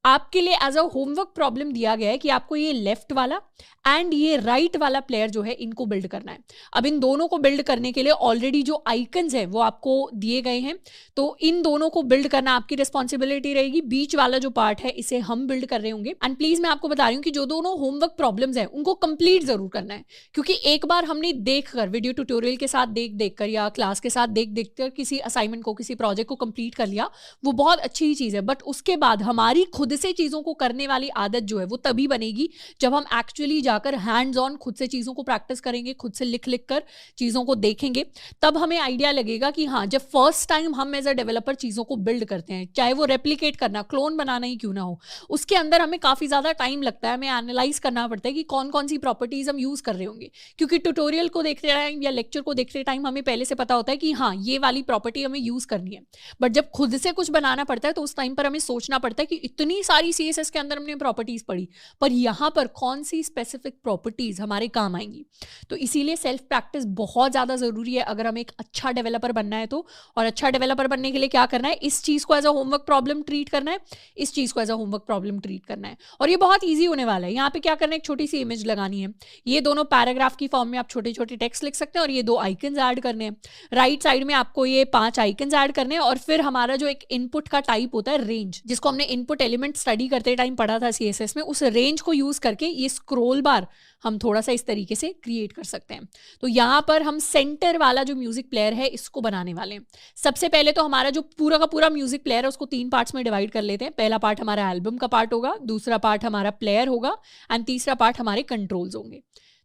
A: आपके लिए एज अ होमवर्क प्रॉब्लम दिया गया है कि आपको ये लेफ्ट वाला एंड ये राइट वाला प्लेयर जो है इनको बिल्ड करना है। अब इन दोनों को बिल्ड करने के लिए ऑलरेडी जो आइकन्स है वो आपको दिए गए हैं, तो इन दोनों को बिल्ड करना आपकी रिस्पॉन्सिबिलिटी रहेगी। बीच वाला जो पार्ट है इसे हम बिल्ड कर रहे होंगे। एंड प्लीज मैं आपको बता रही हूँ कि जो दोनों होमवर्क प्रॉब्लम्स हैं उनको कंप्लीट जरूर करना है, क्योंकि एक बार हमने देख कर, वीडियो ट्यूटोरियल के साथ देख कर या क्लास के साथ देख कर किसी असाइनमेंट को, किसी प्रोजेक्ट को कंप्लीट कर लिया, वो बहुत अच्छी चीज है, बट उसके बाद हमारी खुद से चीजों को करने वाली आदत जो है वो तभी बनेगी जब हम एक्चुअली जाकर हैंड्स ऑन खुद से चीजों को प्रैक्टिस करेंगे, खुद से लिख लिख कर चीजों को देखेंगे। तब हमें आइडिया लगेगा कि हाँ, जब फर्स्ट टाइम हम एज अ डेवलपर चीजों को बिल्ड करते हैं, चाहे वो रेप्लिकेट करना, क्लोन बनाना ही क्यों ना हो, उसके अंदर हमें काफी ज्यादा टाइम लगता है, हमें एनालाइज करना पड़ता है कि कौन कौन सी प्रॉपर्टीज हम यूज कर रहे होंगे। क्योंकि ट्यूटोरियल को देखते टाइम या लेक्चर को देखते टाइम हमें पहले से पता होता है कि हाँ, ये वाली प्रॉपर्टी हमें यूज करनी है, बट जब खुद से कुछ बनाना पड़ता है तो उस टाइम पर हमें सोचना पड़ता है कि इतनी सारी CSS के अंदर हमने प्रॉपर्टीज पढ़ी, पर यहाँ पर कौन सी स्पेसिफिक प्रॉपर्टीज हमारे काम आएंगी। तो इसीलिए सेल्फ प्रैक्टिस बहुत ज़्यादा ज़रूरी है अगर हमें एक अच्छा डेवलपर बनना है तो। और अच्छा डेवलपर बनने के लिए क्या करना है, इस चीज़ को as a homework problem treat करना है, इस चीज़ को as a homework problem treat करना है, और ये बहुत ईजी होने वाला है। यहाँ पे क्या करना है, एक छोटी सी इमेज लगानी है, ये दोनों पैराग्राफ की फॉर्म में आप छोटे छोटे टेक्स्ट लिख सकते हैं, और ये 2 आइकन्स ऐड करने हैं। राइट साइड में आपको ये 5 आइकन्स ऐड करने हैं, और फिर हमारा जो एक इनपुट का टाइप होता है रेंज, जिसको हमने इनपुट एलिमेंट स्टडी करते टाइम पढ़ा था CSS में, उस रेंज को यूज करके ये स्क्रॉल बार हम थोड़ा सा इस तरीके से क्रिएट कर सकते हैं। तो यहाँ पर हम सेंटर वाला जो म्यूजिक प्लेयर है इसको बनाने वाले हैं। सबसे पहले तो हमारा जो पूरा का पूरा म्यूजिक प्लेयर है उसको 3 पार्ट्स में डिवाइड कर लेते हैं। पहला पार्ट हमारा एल्बम का पार्ट होगा, दूसरा पार्ट हमारा प्लेयर होगा, एंड तीसरा पार्ट हमारे कंट्रोल्स होंगे।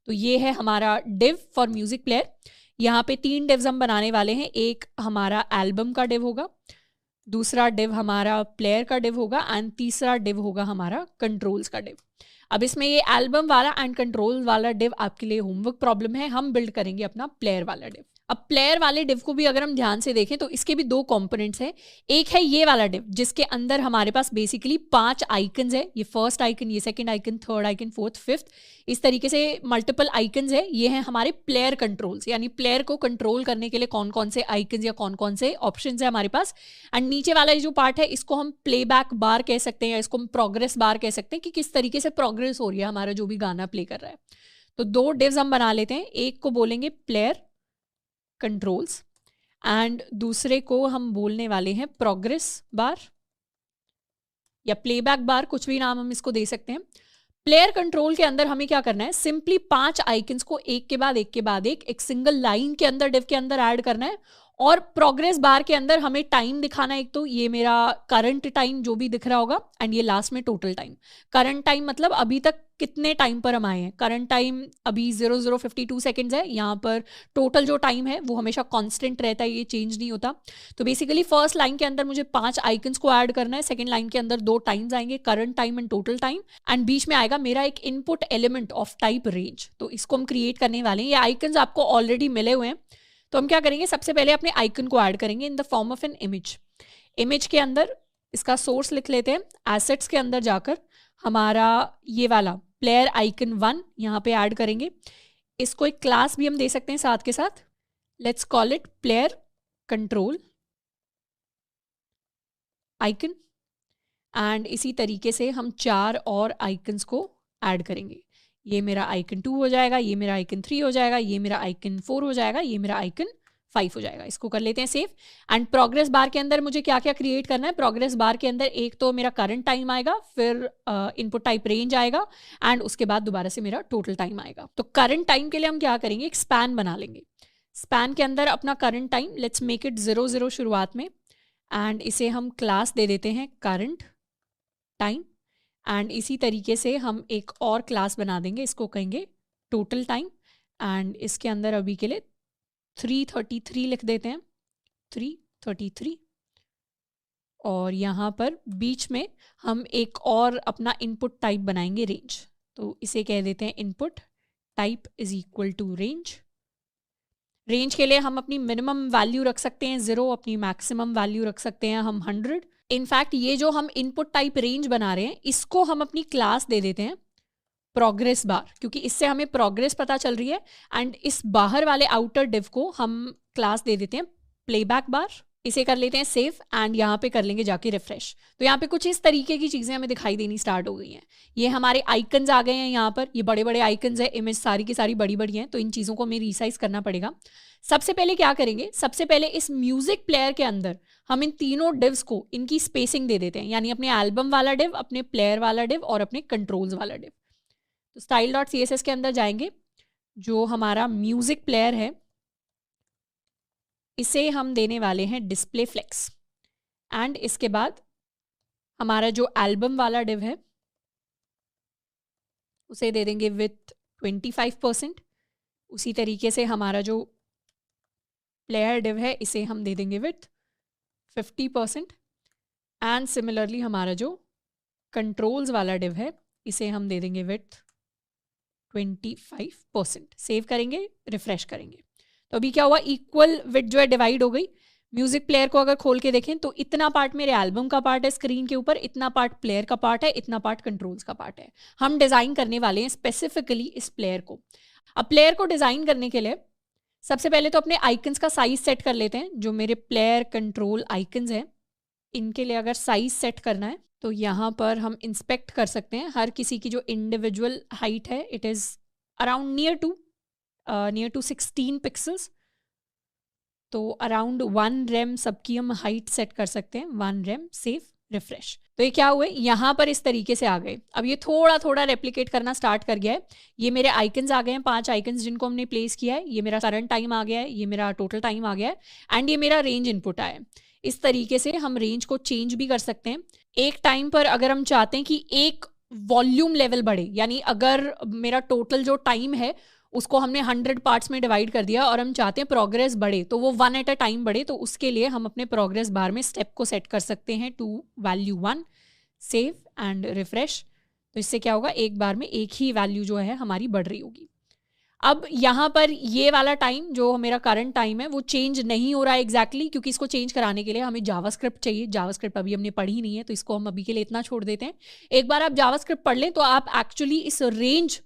A: तो ये है हमारा डिव फॉर म्यूजिक प्लेयर। यहाँ पे 3 डिव्स हम बनाने वाले हैं। एक हमारा एल्बम का डिव होगा, दूसरा डिव हमारा प्लेयर का डिव होगा, एंड तीसरा डिव होगा हमारा कंट्रोल्स का डिव। अब इसमें ये एल्बम वाला एंड कंट्रोल वाला डिव आपके लिए होमवर्क प्रॉब्लम है, हम बिल्ड करेंगे अपना प्लेयर वाला डिव। अब प्लेयर वाले डिव को भी अगर हम ध्यान से देखें तो इसके भी 2 कंपोनेंट्स हैं। एक है ये वाला डिव जिसके अंदर हमारे पास बेसिकली 5 आइकन्स है, ये फर्स्ट आइकन, ये second icon, third icon, fourth, fifth, इस तरीके से मल्टीपल आइकन्स है। ये हैं हमारे प्लेयर कंट्रोल्स, यानी प्लेयर को कंट्रोल करने के लिए कौन कौन से आइकन्स या कौन कौन से ऑप्शंस है हमारे पास। एंड नीचे वाला जो पार्ट है इसको हम प्लेबैक बार कह सकते हैं, या इसको हम प्रोग्रेस बार कह सकते हैं, कि किस तरीके से प्रोग्रेस हो रही है हमारा जो भी गाना प्ले कर रहा है। तो 2 डिव्स हम बना लेते हैं, एक को बोलेंगे प्लेयर कंट्रोल्स एंड दूसरे को हम बोलने वाले हैं प्रोग्रेस बार या प्लेबैक बार, कुछ भी नाम हम इसको दे सकते हैं। प्लेयर कंट्रोल के अंदर हमें क्या करना है, सिंपली 5 आइकन्स को एक के बाद एक सिंगल लाइन के अंदर डिव के अंदर ऐड करना है, और प्रोग्रेस बार के अंदर हमें टाइम दिखाना है। एक तो ये मेरा करंट टाइम जो भी दिख रहा होगा, एंड ये लास्ट में टोटल टाइम। करंट टाइम मतलब अभी तक कितने टाइम पर हम आए हैं। करंट टाइम अभी 0052 सेकेंड्स है। यहाँ पर टोटल जो टाइम है वो हमेशा कांस्टेंट रहता है, ये चेंज नहीं होता। तो बेसिकली फर्स्ट लाइन के अंदर मुझे 5 आइकन्स को ऐड करना है, सेकेंड लाइन के अंदर 2 टाइम्स आएंगे, current time and total time, and बीच में आएगा मेरा एक input element of type range. तो इसको हम क्रिएट करने वाले हैं। ये आइकन्स आपको ऑलरेडी मिले हुए हैं। तो हम क्या करेंगे, सबसे पहले अपने आइकन को ऐड करेंगे in the form of an image. Image के अंदर इसका सोर्स लिख लेते हैं। एसेट्स के अंदर जाकर हमारा ये वाला प्लेयर आइकन 1 यहाँ पे ऐड करेंगे। इसको एक क्लास भी हम दे सकते हैं साथ के साथ। Let's call it player control icon, and इसी तरीके से हम 4 और आइकन्स को ऐड करेंगे। ये मेरा आइकन 2 हो जाएगा, ये मेरा आइकन 3 हो जाएगा, ये मेरा आइकन 4 हो जाएगा, ये मेरा आइकन 5 हो जाएगा। इसको कर लेते हैं सेव। एंड प्रोग्रेस बार के अंदर मुझे क्या क्या क्रिएट करना है? प्रोग्रेस बार के अंदर एक तो मेरा करंट टाइम आएगा, फिर इनपुट टाइप रेंज आएगा, एंड उसके बाद दोबारा से मेरा टोटल टाइम आएगा। तो करंट टाइम के लिए हम क्या करेंगे? एक स्पैन बना लेंगे। स्पैन के अंदर अपना current time, let's make it 0 0 शुरुआत में, एंड इसे हम क्लास दे देते हैं करंट टाइम। एंड इसी तरीके से हम एक और क्लास बना देंगे, इसको कहेंगे टोटल टाइम, एंड इसके अंदर अभी के लिए 333 लिख देते हैं, 333। और यहाँ पर बीच में हम एक और अपना इनपुट टाइप बनाएंगे रेंज, तो इसे कह देते हैं input type is equal to range. Range के लिए हम अपनी मिनिमम वैल्यू रख सकते हैं 0, अपनी मैक्सिमम वैल्यू रख सकते हैं हम 100। इनफैक्ट ये जो हम इनपुट टाइप रेंज बना रहे हैं, इसको हम अपनी क्लास दे देते हैं प्रोग्रेस बार, क्योंकि इससे हमें प्रोग्रेस पता चल रही है। एंड इस बाहर वाले आउटर डिव को हम क्लास दे देते हैं प्लेबैक बार। इसे कर लेते हैं सेव, एंड यहाँ पे कर लेंगे जाके रिफ्रेश। तो यहाँ पे कुछ इस तरीके की चीज़ें हमें दिखाई देनी स्टार्ट हो गई हैं। ये हमारे आइकन्स आ गए हैं, यहाँ पर ये बड़े बड़े आइकन्स है, इमेज सारी की सारी बड़ी बड़ी हैं, तो इन चीज़ों को हमें रिसाइज करना पड़ेगा। सबसे पहले क्या करेंगे? सबसे पहले इस म्यूजिक प्लेयर के अंदर हम इन तीनों डिव्स को इनकी स्पेसिंग दे देते हैं, यानी अपने एल्बम वाला डिव, अपने प्लेयर वाला डिव और अपने कंट्रोल्स वाला डिव। तो style.css के अंदर जाएंगे, जो हमारा म्यूजिक प्लेयर है इसे हम देने वाले हैं डिस्प्ले फ्लेक्स, एंड इसके बाद हमारा जो एल्बम वाला डिव है उसे दे देंगे विथ 25%। उसी तरीके से हमारा जो प्लेयर डिव है इसे हम दे देंगे विथ 50%। एंड सिमिलरली हमारा जो कंट्रोल्स वाला डिव है इसे हम दे देंगे विथ 25%। सेव करेंगे, रिफ्रेश करेंगे, तो अभी क्या हुआ? इक्वल विथ जो है डिवाइड हो गई। म्यूजिक प्लेयर को अगर खोल के देखें तो इतना पार्ट मेरे एल्बम का पार्ट है स्क्रीन के ऊपर, इतना पार्ट प्लेयर का पार्ट है, इतना पार्ट कंट्रोल्स का पार्ट है। हम डिज़ाइन करने वाले हैं स्पेसिफिकली इस प्लेयर को। अब प्लेयर को डिज़ाइन करने के लिए सबसे पहले तो अपने आइकन्स का साइज सेट कर लेते हैं। जो मेरे प्लेयर कंट्रोल आइकन्स हैं, इनके लिए अगर साइज सेट करना है तो यहाँ पर हम इंस्पेक्ट कर सकते हैं। हर किसी की जो इंडिविजुअल हाइट है it is around near to 16 pixels, तो अराउंड 1 रेम सबकी हम हाइट सेट कर सकते हैं। 1 रेम, सेव, रिफ्रेश। तो ये क्या हुए? यहाँ पर इस तरीके से आ गए। अब ये थोड़ा थोड़ा रेप्लिकेट करना स्टार्ट कर गया है। ये मेरे आइकन्स आ गए हैं, 5 आइकन्स जिनको हमने प्लेस किया है। ये मेरा करंट टाइम आ गया है, ये मेरा टोटल टाइम आ गया है, एंड ये मेरा रेंज इनपुट आया है। इस तरीके से हम रेंज को चेंज भी कर सकते हैं। एक टाइम पर अगर हम चाहते हैं कि एक वॉल्यूम लेवल बढ़े, यानी अगर मेरा टोटल जो टाइम है उसको हमने 100 पार्ट्स में डिवाइड कर दिया और हम चाहते हैं प्रोग्रेस बढ़े, तो वो 1 एट अ टाइम बढ़े, तो उसके लिए हम अपने प्रोग्रेस बार में स्टेप को सेट कर सकते हैं to value 1, save and refresh. तो इससे क्या होगा? एक बार में एक ही वैल्यू जो है हमारी बढ़ रही होगी। अब यहाँ पर ये वाला टाइम जो मेरा करंट टाइम है वो चेंज नहीं हो रहा है एग्जैक्टली, क्योंकि इसको चेंज कराने के लिए हमें जावास्क्रिप्ट चाहिए। जावास्क्रिप्ट अभी हमने पढ़ी नहीं है, तो इसको हम अभी के लिए इतना छोड़ देते हैं। एक बार आप जावास्क्रिप्ट पढ़ लें तो आप एक्चुअली इस रेंज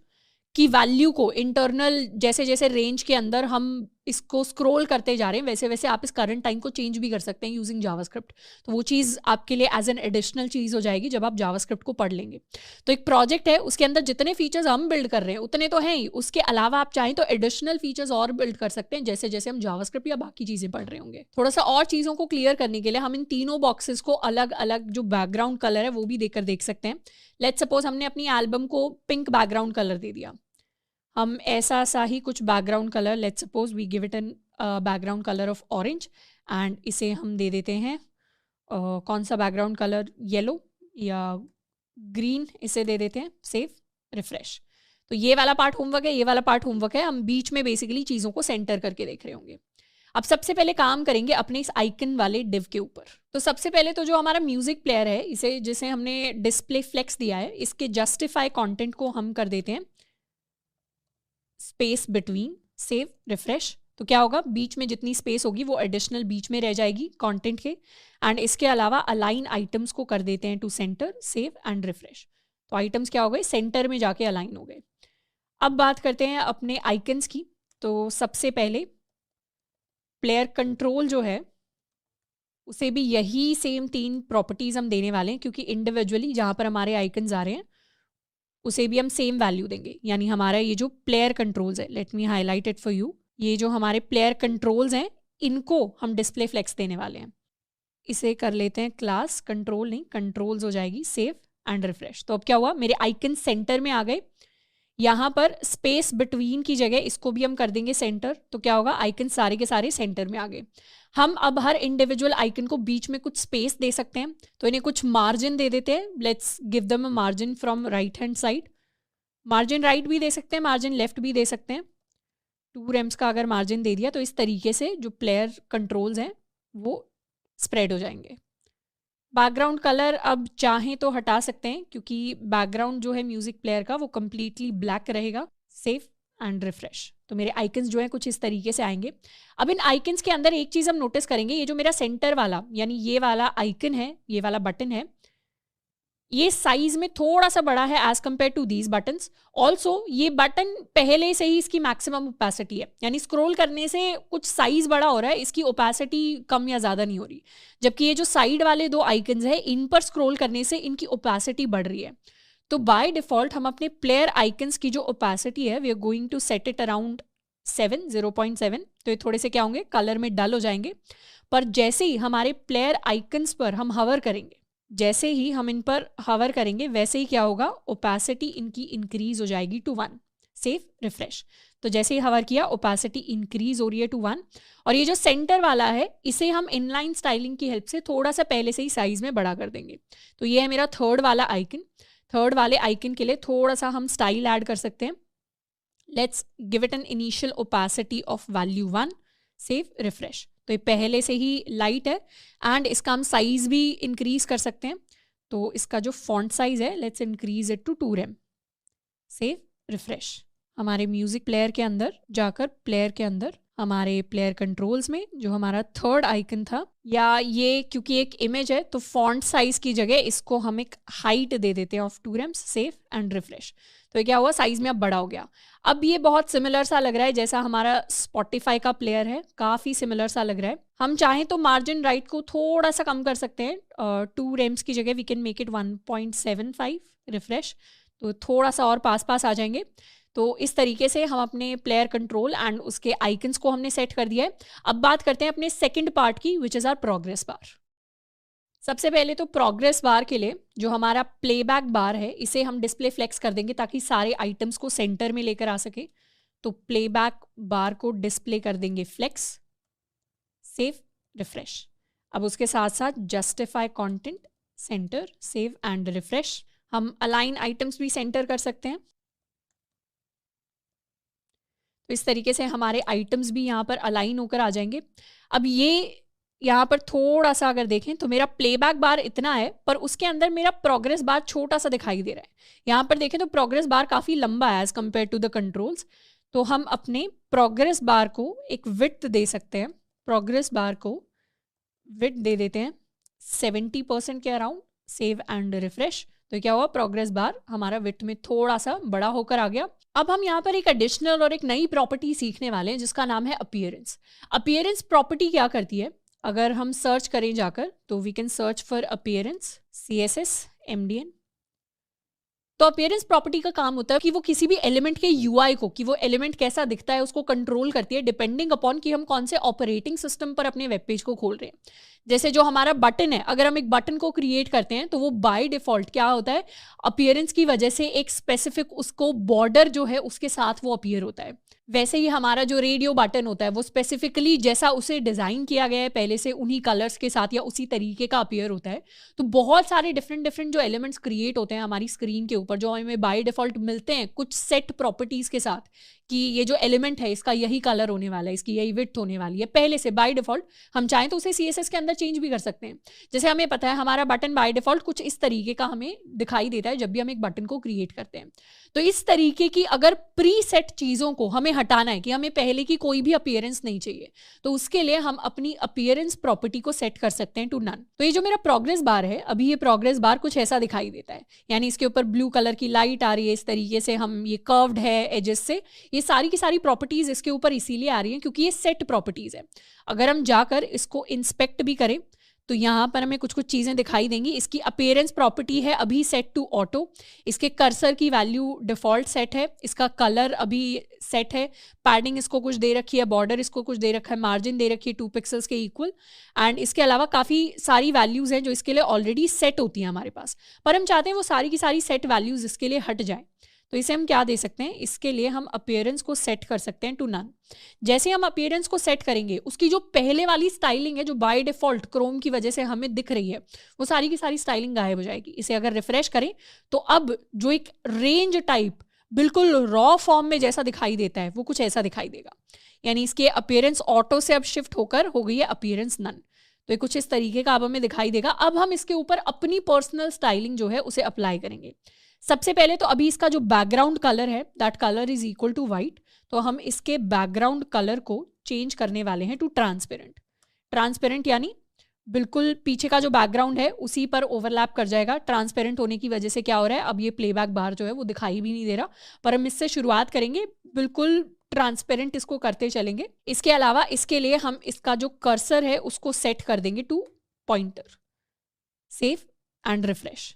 A: की वैल्यू को इंटरनल, जैसे जैसे रेंज के अंदर हम इसको स्क्रॉल करते जा रहे हैं वैसे वैसे आप इस करंट टाइम को चेंज भी कर सकते हैं यूजिंग जावास्क्रिप्ट। तो वो चीज़ आपके लिए एज एन एडिशनल चीज़ हो जाएगी जब आप जावास्क्रिप्ट को पढ़ लेंगे। तो एक प्रोजेक्ट है, उसके अंदर जितने फीचर्स हम बिल्ड कर रहे हैं उतने तो हैं ही, उसके अलावा आप चाहें तो एडिशनल फीचर्स और बिल्ड कर सकते हैं जैसे जैसे हम जावास्क्रिप्ट या बाकी चीज़ें पढ़ रहे होंगे। थोड़ा सा और चीज़ों को क्लियर करने के लिए हम इन तीनों बॉक्सेस को अलग अलग जो बैकग्राउंड कलर है वो भी देकर देख सकते हैं। लेट्स सपोज हमने अपनी एल्बम को पिंक बैकग्राउंड कलर दे दिया। हम ऐसा सा ही कुछ background colour, let's suppose we give it an background colour of orange, and इसे हम दे देते हैं कौन सा बैकग्राउंड कलर, येलो या ग्रीन, इसे दे देते हैं, सेव, रिफ्रेश। तो ये वाला पार्ट होमवर्क है, ये वाला पार्ट होमवर्क है। हम बीच में बेसिकली चीज़ों को सेंटर करके देख रहे होंगे। अब सबसे पहले काम करेंगे अपने इस आइकन वाले डिव के ऊपर। तो सबसे पहले तो जो हमारा म्यूजिक प्लेयर है, इसे जिसे हमने डिस्प्ले फ्लेक्स दिया है, इसके जस्टिफाई कंटेंट को हम कर देते हैं स्पेस बिटवीन, सेव, रिफ्रेश। तो क्या होगा? बीच में जितनी स्पेस होगी वो एडिशनल बीच में रह जाएगी कंटेंट के। एंड इसके अलावा अलाइन आइटम्स को कर देते हैं to centre, save and refresh. तो आइटम्स क्या हो गए? सेंटर में जाके अलाइन हो गए। अब बात करते हैं अपने आइकन्स की। तो सबसे पहले प्लेयर कंट्रोल जो है उसे भी यही सेम 3 प्रॉपर्टीज हम देने वाले हैं, क्योंकि इंडिविजुअली जहाँ पर हमारे आइकन्स आ रहे हैं उसे भी हम सेम वैल्यू देंगे। यानी हमारा ये जो प्लेयर कंट्रोल्स है, let me highlight it for you, ये जो हमारे प्लेयर कंट्रोल्स हैं इनको हम डिस्प्ले फ्लेक्स देने वाले हैं। इसे कर लेते हैं क्लास, कंट्रोल नहीं कंट्रोल्स हो जाएगी, सेव एंड रिफ्रेश। तो अब क्या हुआ, मेरे आइकन सेंटर में आ गए। यहाँ पर स्पेस बिटवीन की जगह इसको भी हम कर देंगे सेंटर, तो क्या होगा, आइकन सारे के सारे सेंटर में आ गए। हम अब हर इंडिविजुअल आइकन को बीच में कुछ स्पेस दे सकते हैं, तो इन्हें कुछ मार्जिन दे देते हैं। Let's give them a margin from right hand side. Margin right भी दे सकते हैं, मार्जिन लेफ्ट भी दे सकते हैं। 2 रेम्स का अगर मार्जिन दे दिया तो इस तरीके से जो प्लेयर कंट्रोल्स हैं वो स्प्रेड हो जाएंगे। बैकग्राउंड कलर अब चाहें तो हटा सकते हैं, क्योंकि बैकग्राउंड जो है म्यूजिक प्लेयर का वो कम्प्लीटली ब्लैक रहेगा। Save and refresh. तो मेरे आइकन्स जो हैं कुछ इस तरीके से आएंगे। अब इन आइकन्स के अंदर एक चीज़ हम नोटिस करेंगे, ये जो मेरा सेंटर वाला यानी ये वाला आइकन है, ये वाला बटन है, ये साइज में थोड़ा सा बड़ा है as compare to these buttons. Also ये बटन पहले से ही इसकी मैक्सिमम ओपेसिटी है, यानी स्क्रॉल करने से कुछ साइज बड़ा हो रहा है, इसकी ओपेसिटी कम या ज़्यादा नहीं हो रही। जबकि ये जो साइड वाले 2 आइकन्स है इन पर स्क्रॉल करने से इनकी ओपेसिटी बढ़ रही है। तो बाय डिफॉल्ट हम अपने प्लेयर आइकन्स की जो ओपेसिटी है we are going to set it around 0.7। तो ये थोड़े से क्या होंगे, कलर में डल हो जाएंगे। पर जैसे ही हमारे प्लेयर आइकन्स पर हम हवर करेंगे, जैसे ही हम इन पर हवर करेंगे वैसे ही क्या होगा, ओपेसिटी इनकी इंक्रीज हो जाएगी टू 1। Save refresh. तो जैसे ही हवर किया ओपेसिटी इंक्रीज हो रही है टू 1। और ये जो सेंटर वाला है इसे हम इनलाइन स्टाइलिंग की हेल्प से थोड़ा सा पहले से ही साइज में बड़ा कर देंगे। तो ये है मेरा थर्ड वाला आइकन। थर्ड वाले आइकन के लिए थोड़ा सा हम स्टाइल ऐड कर सकते हैं। Let's give it an initial opacity of value 1। Save refresh. तो ये पहले से ही लाइट है एंड इसका हम साइज भी इंक्रीज कर सकते हैं। तो इसका जो फॉन्ट साइज है let's increase it to 2 rem. Save refresh. हमारे म्यूजिक प्लेयर के अंदर जाकर प्लेयर के अंदर हमारे प्लेयर कंट्रोल्स में जो हमारा थर्ड आइकन था, या ये क्योंकि एक इमेज है तो फॉन्ट साइज की जगह इसको हम एक हाइट दे देते हैं of 2 Rhames. Save and refresh. तो ये क्या हुआ, साइज में अब बड़ा हो गया। अब ये बहुत सिमिलर सा लग रहा है जैसा हमारा स्पॉटिफाई का प्लेयर है, काफ़ी सिमिलर सा लग रहा है। हम चाहें तो मार्जिन राइट को थोड़ा सा कम कर सकते हैं, 2 रेम्स की जगह we can make it 1.75। Refresh. तो थोड़ा सा और पास पास आ जाएंगे। तो इस तरीके से हम अपने प्लेयर कंट्रोल एंड उसके आइकन्स को हमने सेट कर दिया है। अब बात करते हैं अपने सेकंड पार्ट की, which is our progress bar. सबसे पहले तो प्रोग्रेस बार के लिए जो हमारा प्लेबैक बार है इसे हम डिस्प्ले फ्लेक्स कर देंगे ताकि सारे आइटम्स को सेंटर में लेकर आ सके। तो प्लेबैक बार को डिस्प्ले कर देंगे फ्लेक्स। Save refresh. अब उसके साथ साथ justify content centre. Save and refresh. हम अलाइन आइटम्स भी सेंटर कर सकते हैं। तो इस तरीके से हमारे आइटम्स भी यहाँ पर अलाइन होकर आ जाएंगे। अब ये यहाँ पर थोड़ा सा अगर देखें तो मेरा प्लेबैक बार इतना है, पर उसके अंदर मेरा प्रोग्रेस बार छोटा सा दिखाई दे रहा है। यहाँ पर देखें तो प्रोग्रेस बार काफ़ी लंबा है as compared to the controls. तो हम अपने प्रोग्रेस बार को एक विड्थ दे सकते हैं। प्रोग्रेस बार को विड्थ दे देते हैं 70% के अराउंड। Save and refresh. तो क्या हुआ, प्रोग्रेस बार हमारा विड्थ में थोड़ा सा बड़ा होकर आ गया। अब हम यहाँ पर एक एडिशनल और एक नई प्रॉपर्टी सीखने वाले हैं जिसका नाम है अपीयरेंस। अपीयरेंस प्रॉपर्टी क्या करती है, अगर हम सर्च करें जाकर तो we can search for appearance CSS MDN। तो अपीयरेंस प्रॉपर्टी का काम होता है कि वो किसी भी एलिमेंट के UI को, कि वो एलिमेंट कैसा दिखता है उसको कंट्रोल करती है डिपेंडिंग अपॉन कि हम कौन से ऑपरेटिंग सिस्टम पर अपने वेब पेज को खोल रहे हैं। जैसे जो हमारा बटन है, अगर हम एक बटन को क्रिएट करते हैं तो वो बाय डिफॉल्ट क्या होता है, अपीयरेंस की वजह से एक स्पेसिफिक उसको बॉर्डर जो है उसके साथ वो अपीयर होता है। वैसे ही हमारा जो रेडियो बटन होता है वो स्पेसिफिकली जैसा उसे डिज़ाइन किया गया है पहले से उन्हीं कलर्स के साथ या उसी तरीके का अपीयर होता है। तो बहुत सारे डिफरेंट जो एलिमेंट्स क्रिएट होते हैं हमारी स्क्रीन के ऊपर जो हमें बाय डिफ़ॉल्ट मिलते हैं कुछ सेट प्रॉपर्टीज़ के साथ कि ये जो एलिमेंट है इसका यही कलर होने वाला है, इसकी यही विड्थ होने वाली है पहले से बाय डिफ़ॉल्ट। हम चाहें तो उसे CSS के अंदर चेंज भी कर सकते हैं। जैसे हमें पता है हमारा बटन बाय डिफ़ॉल्ट कुछ इस तरीके का हमें दिखाई देता है जब भी हम एक बटन को क्रिएट करते हैं। तो इस तरीके की अगर प्री सेट चीज़ों को हमें हटाना है कि हमें पहले की कोई भी अपीयरेंस नहीं चाहिए, तो उसके लिए हम अपनी अपीयरेंस प्रॉपर्टी को सेट कर सकते हैं टू नन। तो ये जो मेरा प्रोग्रेस बार है, अभी ये प्रोग्रेस बार कुछ ऐसा दिखाई देता है, यानी इसके ऊपर ब्लू कलर की लाइट आ रही है, इस तरीके से हम ये कर्व्ड है एजेस से, ये सारी की सारी प्रॉपर्टीज इसके ऊपर इसीलिए आ रही हैं क्योंकि ये सेट प्रॉपर्टीज है। अगर हम जाकर इसको इंस्पेक्ट भी करें तो यहाँ पर हमें कुछ कुछ चीज़ें दिखाई देंगी। इसकी अपीयरेंस प्रॉपर्टी है अभी सेट टू ऑटो, इसके कर्सर की वैल्यू डिफ़ॉल्ट सेट है, इसका कलर अभी सेट है, पैडिंग इसको कुछ दे रखी है, बॉर्डर इसको कुछ दे रखा है, मार्जिन दे रखी है 2 पिक्सल्स के इक्वल, एंड इसके अलावा काफ़ी सारी वैल्यूज़ हैं जो इसके लिए ऑलरेडी सेट होती हैं हमारे पास, पर हम चाहते हैं वो सारी की सारी सेट वैल्यूज़ इसके लिए हट जाए। तो इसे हम क्या दे सकते हैं, इसके लिए हम अपीयरेंस को सेट कर सकते हैं टू नन। जैसे हम अपीयरेंस को सेट करेंगे, उसकी जो पहले वाली स्टाइलिंग है जो बाय डिफॉल्ट क्रोम की वजह से हमें दिख रही है, वो सारी की सारी स्टाइलिंग गायब हो जाएगी। इसे अगर रिफ्रेश करें तो अब जो एक रेंज टाइप बिल्कुल रॉ फॉर्म में जैसा दिखाई देता है वो कुछ ऐसा दिखाई देगा, यानी इसके अपीयरेंस ऑटो से अब शिफ्ट होकर हो गई है अपीयरेंस नन। तो ये कुछ इस तरीके का अब हमें दिखाई देगा। अब हम इसके ऊपर अपनी पर्सनल स्टाइलिंग जो है उसे अप्लाई करेंगे। सबसे पहले तो अभी इसका जो बैकग्राउंड कलर है that colour is equal to white, तो हम इसके बैकग्राउंड कलर को चेंज करने वाले हैं टू ट्रांसपेरेंट। ट्रांसपेरेंट यानी बिल्कुल पीछे का जो बैकग्राउंड है उसी पर ओवरलैप कर जाएगा। ट्रांसपेरेंट होने की वजह से क्या हो रहा है, अब ये प्लेबैक बार जो है वो दिखाई भी नहीं दे रहा, पर हम इससे शुरुआत करेंगे, बिल्कुल ट्रांसपेरेंट इसको करते चलेंगे। इसके अलावा इसके लिए हम इसका जो कर्सर है उसको सेट कर देंगे to pointer. Save and refresh.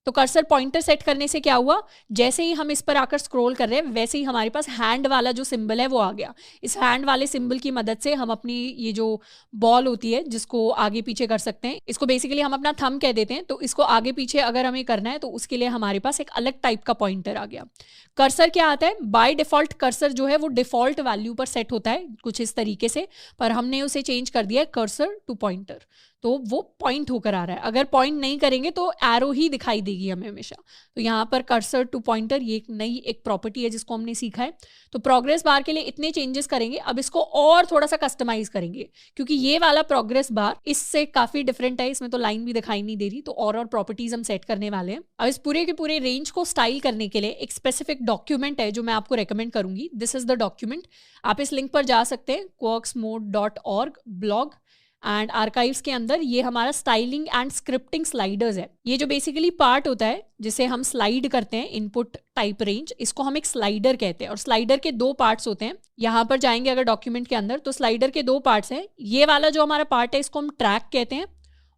A: तो कर्सर पॉइंटर सेट करने से क्या हुआ, जैसे ही हम इस पर आकर स्क्रॉल कर रहे हैं वैसे ही हमारे पास हैंड वाला जो सिंबल है वो आ गया। इस हैंड वाले सिंबल की मदद से हम अपनी ये जो बॉल होती है जिसको आगे पीछे कर सकते हैं, इसको बेसिकली हम अपना थंब कह देते हैं, तो इसको आगे पीछे अगर हमें करना है तो उसके लिए हमारे पास एक अलग टाइप का पॉइंटर आ गया। कर्सर क्या आता है, बाय डिफॉल्ट कर्सर जो है वो डिफॉल्ट वैल्यू पर सेट होता है कुछ इस तरीके से, पर हमने उसे चेंज कर दिया है कर्सर टू पॉइंटर, तो वो पॉइंट होकर आ रहा है। अगर पॉइंट नहीं करेंगे तो एरो ही दिखाई देगी हमें हमेशा। तो यहाँ पर कर्सर टू पॉइंटर ये एक नई एक प्रॉपर्टी है जिसको हमने सीखा है। तो प्रोग्रेस बार के लिए इतने चेंजेस करेंगे। अब इसको और थोड़ा सा कस्टमाइज करेंगे क्योंकि ये वाला प्रोग्रेस बार इससे काफी डिफरेंट है, इसमें तो लाइन भी दिखाई नहीं दे रही, तो और प्रॉपर्टीज हम सेट करने वाले हैं। अब इस पूरे के पूरे रेंज को स्टाइल करने के लिए एक स्पेसिफिक डॉक्यूमेंट है जो मैं आपको रेकमेंड करूंगी। This is the document. आप इस लिंक पर जा सकते हैं quarksmode.org blog एंड आर्काइव्स के अंदर ये हमारा स्टाइलिंग एंड स्क्रिप्टिंग स्लाइडर्स है। ये जो बेसिकली पार्ट होता है जिसे हम स्लाइड करते हैं, इनपुट टाइप रेंज, इसको हम एक स्लाइडर कहते हैं। और स्लाइडर के 2 पार्ट्स होते हैं। यहाँ पर जाएंगे अगर डॉक्यूमेंट के अंदर तो स्लाइडर के 2 पार्ट्स हैं। ये वाला जो हमारा पार्ट है इसको हम ट्रैक कहते हैं,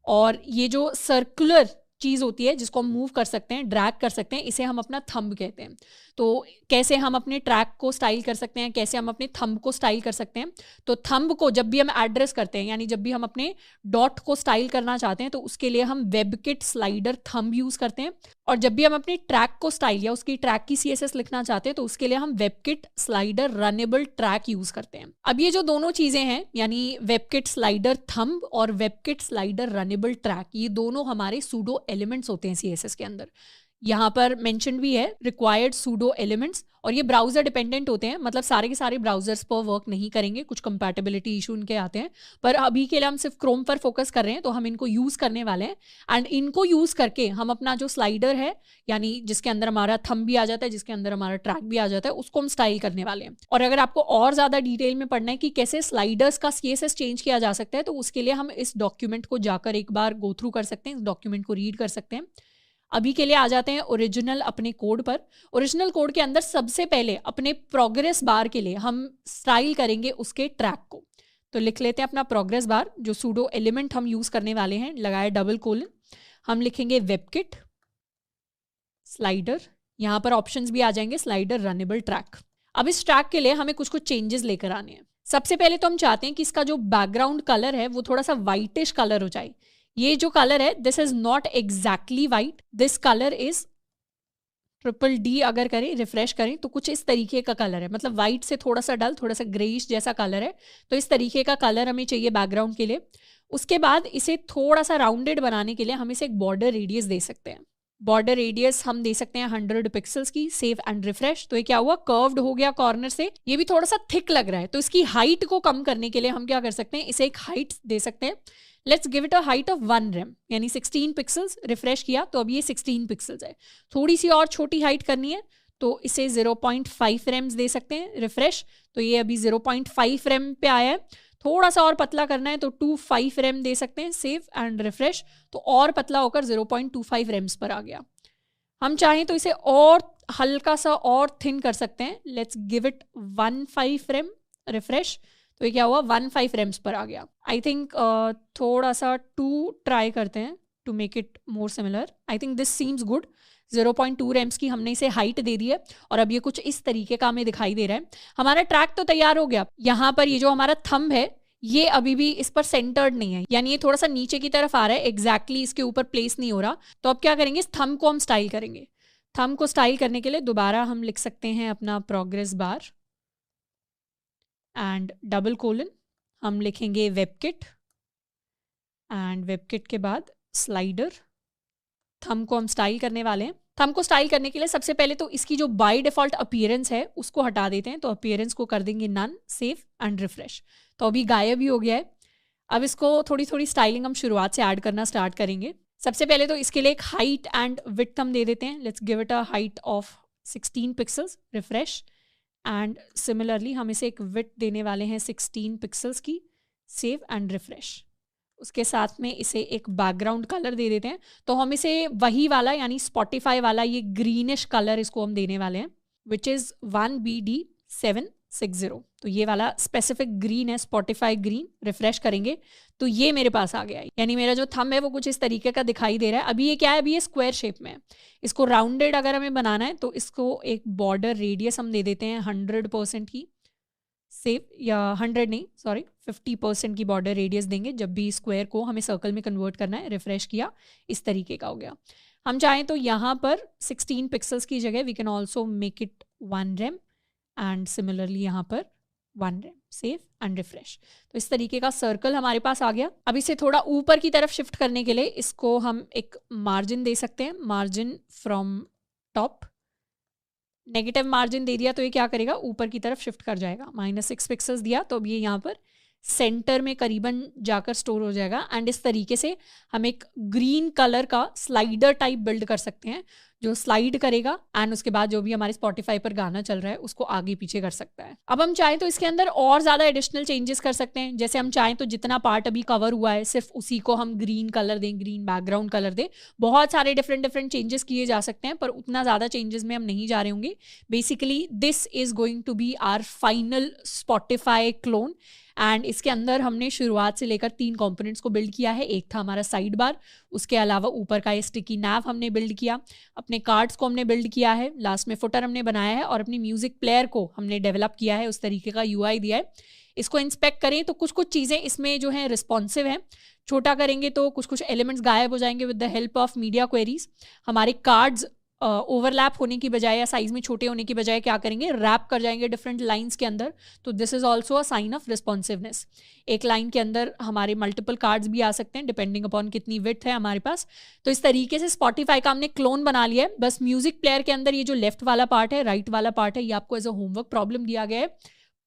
A: और ये जो सर्कुलर चीज़ होती है जिसको हम मूव कर सकते हैं, ड्रैग कर सकते हैं, इसे हम अपना थंब कहते हैं। तो कैसे हम अपने ट्रैक को स्टाइल कर सकते हैं, कैसे हम अपने थंब को स्टाइल कर सकते हैं, तो थंब को जब भी हम एड्रेस करते हैं, यानी जब भी हम अपने डॉट को स्टाइल करना चाहते हैं, तो उसके लिए हम वेबकिट स्लाइडर थंब यूज़ करते हैं। और जब भी हम अपने ट्रैक को स्टाइल या उसकी ट्रैक की CSS लिखना चाहते हैं तो उसके लिए हम WebKit slider runnable track use करते हैं। अब ये जो दोनों चीज़ें हैं, यानी वेबकिट स्लाइडर थंब और वेबकिट स्लाइडर रनेबल ट्रैक, ये दोनों हमारे सूडो एलिमेंट्स होते हैं CSS के अंदर। यहाँ पर मेंशन भी है रिक्वायर्ड सूडो एलिमेंट्स, और ये ब्राउजर डिपेंडेंट होते हैं, मतलब सारे के सारे ब्राउजर्स पर वर्क नहीं करेंगे, कुछ कंपैटिबिलिटी इशू इनके आते हैं। पर अभी के लिए हम सिर्फ क्रोम पर फोकस कर रहे हैं, तो हम इनको यूज़ करने वाले हैं। एंड इनको यूज़ करके हम अपना जो स्लाइडर है, यानी जिसके अंदर हमारा थंब भी आ जाता है, जिसके अंदर हमारा ट्रैक भी आ जाता है, उसको हम स्टाइल करने वाले हैं। और अगर आपको और ज़्यादा डिटेल में पढ़ना है कि कैसे स्लाइडर्स का CSS चेंज किया जा सकता है, तो उसके लिए हम इस डॉक्यूमेंट को जाकर एक बार गो थ्रू कर सकते हैं, इस डॉक्यूमेंट को रीड कर सकते हैं। अभी के लिए आ जाते हैं ओरिजिनल अपने कोड पर। ओरिजिनल कोड के अंदर सबसे पहले अपने प्रोग्रेस बार के लिए हम स्टाइल करेंगे उसके ट्रैक को। तो लिख लेते हैं अपना प्रोग्रेस बार, जो सूडो एलिमेंट हम यूज़ करने वाले हैं, लगाए डबल कोलन, हम लिखेंगे वेबकिट स्लाइडर, यहाँ पर ऑप्शंस भी आ जाएंगे, स्लाइडर रनेबल ट्रैक। अब इस ट्रैक के लिए हमें कुछ कुछ चेंजेस लेकर आने हैं। सबसे पहले तो हम चाहते हैं कि इसका जो बैकग्राउंड कलर है वो थोड़ा सा वाइटिश कलर हो जाए। ये जो कलर है this is not exactly white, this colour is DDD। अगर करें, रिफ्रेश करें तो कुछ इस तरीके का कलर है, मतलब वाइट से थोड़ा सा डल, थोड़ा सा ग्रेइश जैसा कलर है। तो इस तरीके का कलर हमें चाहिए बैकग्राउंड के लिए। उसके बाद इसे थोड़ा सा राउंडेड बनाने के लिए हम इसे एक बॉर्डर रेडियस दे सकते हैं। बॉर्डर रेडियस हम दे सकते हैं 100 पिक्सल्स की। Save and refresh. तो ये क्या हुआ, कर्व्ड हो गया कॉर्नर से। ये भी थोड़ा सा थिक लग रहा है, तो इसकी हाइट को कम करने के लिए हम क्या कर सकते हैं, इसे एक हाइट दे सकते हैं। Let's give it a height of 1 rem, यानी 16 पिक्सल्स। रिफ्रेश किया तो अब ये 16 पिक्सल्स है। थोड़ी सी और छोटी हाइट करनी है तो इसे 0.5 रेम्स दे सकते हैं। रिफ्रेश तो ये अभी 0.5 रेम पे आया है। थोड़ा सा और पतला करना है तो 2.5 रेम दे सकते हैं। सेव एंड रिफ्रेश तो और पतला होकर 0.25 रेम्स पर आ गया। हम चाहें तो इसे और हल्का सा और थिन कर सकते हैं। Let's give it 1.5 rem. Refresh तो ये क्या हुआ 15 रेम्स पर आ गया। आई थिंक थोड़ा सा 2 ट्राई करते हैं to make it more similar. I think this seems good. 0.2 rems की हमने इसे हाइट दे दी है और अब ये कुछ इस तरीके का हमें दिखाई दे रहा है। हमारा ट्रैक तो तैयार हो गया। यहाँ पर ये जो हमारा थंब है ये अभी भी इस पर सेंटर्ड नहीं है, यानी ये थोड़ा सा नीचे की तरफ आ रहा है, एग्जैक्टली इसके ऊपर प्लेस नहीं हो रहा। तो अब क्या करेंगे, इस थंब को हम स्टाइल करेंगे। थंब को स्टाइल करने के लिए दोबारा हम लिख सकते हैं अपना progress bar and double colon हम लिखेंगे वेबकिट एंड वेबकिट के बाद स्लाइडर। थंब को हम स्टाइल करने वाले हैं। थंब को स्टाइल करने के लिए सबसे पहले तो इसकी जो बाय डिफॉल्ट अपीयरेंस है उसको हटा देते हैं। तो अपीयरेंस को कर देंगे नन, सेव एंड रिफ्रेश। तो अभी गायब ही हो गया है। अब इसको थोड़ी थोड़ी स्टाइलिंग हम शुरुआत से ऐड करना स्टार्ट करेंगे। सबसे पहले तो इसके लिए एक हाइट एंड विड्थ हम दे देते हैं। Let's give it a height of 16 pixels, refresh. And similarly हम इसे एक विड्थ देने वाले हैं 16 पिक्सल्स की, सेव एंड रिफ्रेश। उसके साथ में इसे एक बैकग्राउंड कलर दे देते हैं। तो हम इसे वही वाला यानी स्पॉटिफाई वाला ये ग्रीनिश कलर इसको हम देने वाले हैं, विच इज़ 1BD760। तो ये वाला स्पेसिफिक ग्रीन है, स्पॉटिफाई ग्रीन। रिफ्रेश करेंगे तो ये मेरे पास आ गया है, यानी मेरा जो थंब है वो कुछ इस तरीके का दिखाई दे रहा है। अभी ये क्या है, अभी ये स्क्वायर शेप में है। इसको राउंडेड अगर हमें बनाना है तो इसको एक बॉर्डर रेडियस हम दे देते हैं 100% की, सेव, या 100 नहीं सॉरी 50% की बॉर्डर रेडियस देंगे जब भी स्क्वायर को हमें सर्कल में कन्वर्ट करना है। रिफ्रेश किया, इस तरीके का हो गया। हम चाहें तो यहाँ पर 16 पिक्सल्स की जगह we can also make it 1 rem and similarly यहाँ पर 1 रेम, सेव एंड रिफ्रेश। तो इस तरीके का सर्कल हमारे पास आ गया। अब इसे थोड़ा ऊपर की तरफ शिफ्ट करने के लिए इसको हम एक मार्जिन दे सकते हैं, margin from top. Negative margin दे दिया तो ये क्या करेगा, ऊपर की तरफ शिफ्ट कर जाएगा। -6 पिक्सल्स दिया तो अब ये यहाँ पर सेंटर में करीबन जाकर स्टोर हो जाएगा। एंड इस तरीके से हम एक ग्रीन कलर का स्लाइडर टाइप बिल्ड कर सकते हैं जो स्लाइड करेगा एंड उसके बाद जो भी हमारे स्पॉटिफाई पर गाना चल रहा है उसको आगे पीछे कर सकता है। अब हम चाहें तो इसके अंदर और ज़्यादा एडिशनल चेंजेस कर सकते हैं। जैसे हम चाहें तो जितना पार्ट अभी कवर हुआ है सिर्फ उसी को हम ग्रीन कलर दें, ग्रीन बैकग्राउंड कलर दें। बहुत सारे डिफरेंट चेंजेस किए जा सकते हैं, पर उतना ज़्यादा चेंजेस में हम नहीं जा रहे होंगे। Basically this is going to be our final Spotify clone. And इसके अंदर हमने शुरुआत से लेकर 3 कंपोनेंट्स को बिल्ड किया है। एक था हमारा साइड बार, उसके अलावा ऊपर का ये स्टिकी नैव हमने बिल्ड किया, अपने कार्ड्स को हमने बिल्ड किया है, लास्ट में फुटर हमने बनाया है और अपनी म्यूजिक प्लेयर को हमने डेवलप किया है, उस तरीके का UI दिया है। इसको इंस्पेक्ट करें तो कुछ कुछ चीज़ें इसमें जो है रिस्पॉन्सिव हैं। छोटा करेंगे तो कुछ कुछ एलिमेंट्स गायब हो जाएंगे with the help of media queries. हमारे कार्ड्स ओवरलैप होने की बजाय या साइज में छोटे होने की बजाय क्या करेंगे, रैप कर जाएंगे डिफरेंट लाइंस के अंदर। तो this is also a sign of responsiveness. एक लाइन के अंदर हमारे मल्टीपल कार्ड्स भी आ सकते हैं डिपेंडिंग अपॉन कितनी विड्थ है हमारे पास। तो इस तरीके से स्पॉटिफाई का हमने क्लोन बना लिया है। बस म्यूजिक प्लेयर के अंदर ये जो लेफ्ट वाला पार्ट है, राइट वाला पार्ट है, ये आपको एज अ होमवर्क प्रॉब्लम दिया गया है।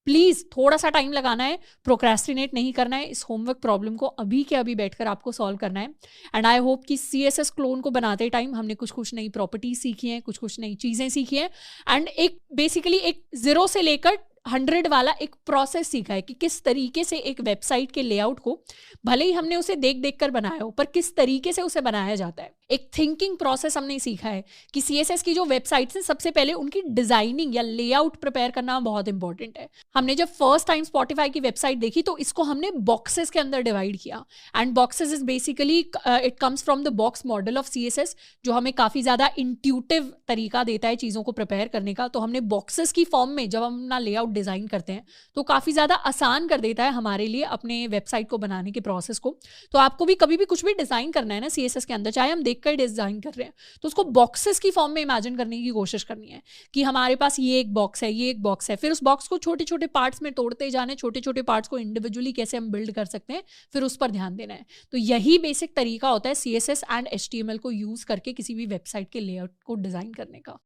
A: प्लीज़ थोड़ा सा टाइम लगाना है, प्रोक्रेस्टिनेट नहीं करना है। इस होमवर्क प्रॉब्लम को अभी के अभी बैठकर आपको सॉल्व करना है। एंड आई होप कि CSS क्लोन को बनाते टाइम हमने कुछ कुछ नई प्रॉपर्टीज सीखी हैं, कुछ कुछ नई चीज़ें सीखी हैं एंड एक बेसिकली एक 0 से लेकर 100 वाला एक प्रोसेस सीखा है कि किस तरीके से एक वेबसाइट के लेआउट को, भले ही हमने उसे देख देख कर बनाया हो, पर किस तरीके से उसे बनाया जाता है। एक थिंकिंग प्रोसेस हमने सीखा है कि CSS की जो वेबसाइट्स हैं सबसे पहले उनकी डिजाइनिंग या लेआउट प्रिपेयर करना बहुत इंपॉर्टेंट है। हमने जब फर्स्ट टाइम स्पॉटिफाई की वेबसाइट देखी तो इसको हमने बॉक्सेस के अंदर डिवाइड किया and boxes is basically it comes from the box model of CSS जो हमें काफ़ी ज़्यादा इंट्यूटिव तरीका देता है चीज़ों को प्रिपेयर करने का। तो हमने बॉक्सेस की फॉर्म में जब हम अपना लेआउट डिज़ाइन करते हैं तो काफ़ी ज़्यादा आसान कर देता है हमारे लिए अपने वेबसाइट को बनाने के प्रोसेस को। तो आपको भी कभी भी कुछ भी डिज़ाइन करना है ना CSS के अंदर, चाहे हम देखकर डिज़ाइन कर रहे हैं तो उसको बॉक्सेस की फॉर्म में इमेजिन करने की कोशिश करनी है कि हमारे पास ये एक बॉक्स है, ये एक बॉक्स है, फिर उस बॉक्स को छोटे छोटे पार्ट्स में तोड़ते जाने, छोटे छोटे पार्ट्स को इंडिविजुअली कैसे हम बिल्ड कर सकते हैं, फिर उस पर ध्यान देना है। तो यही बेसिक तरीका होता है CSS एंड HTML को यूज़ करके किसी भी वेबसाइट के लेआउट को डिज़ाइन करने का।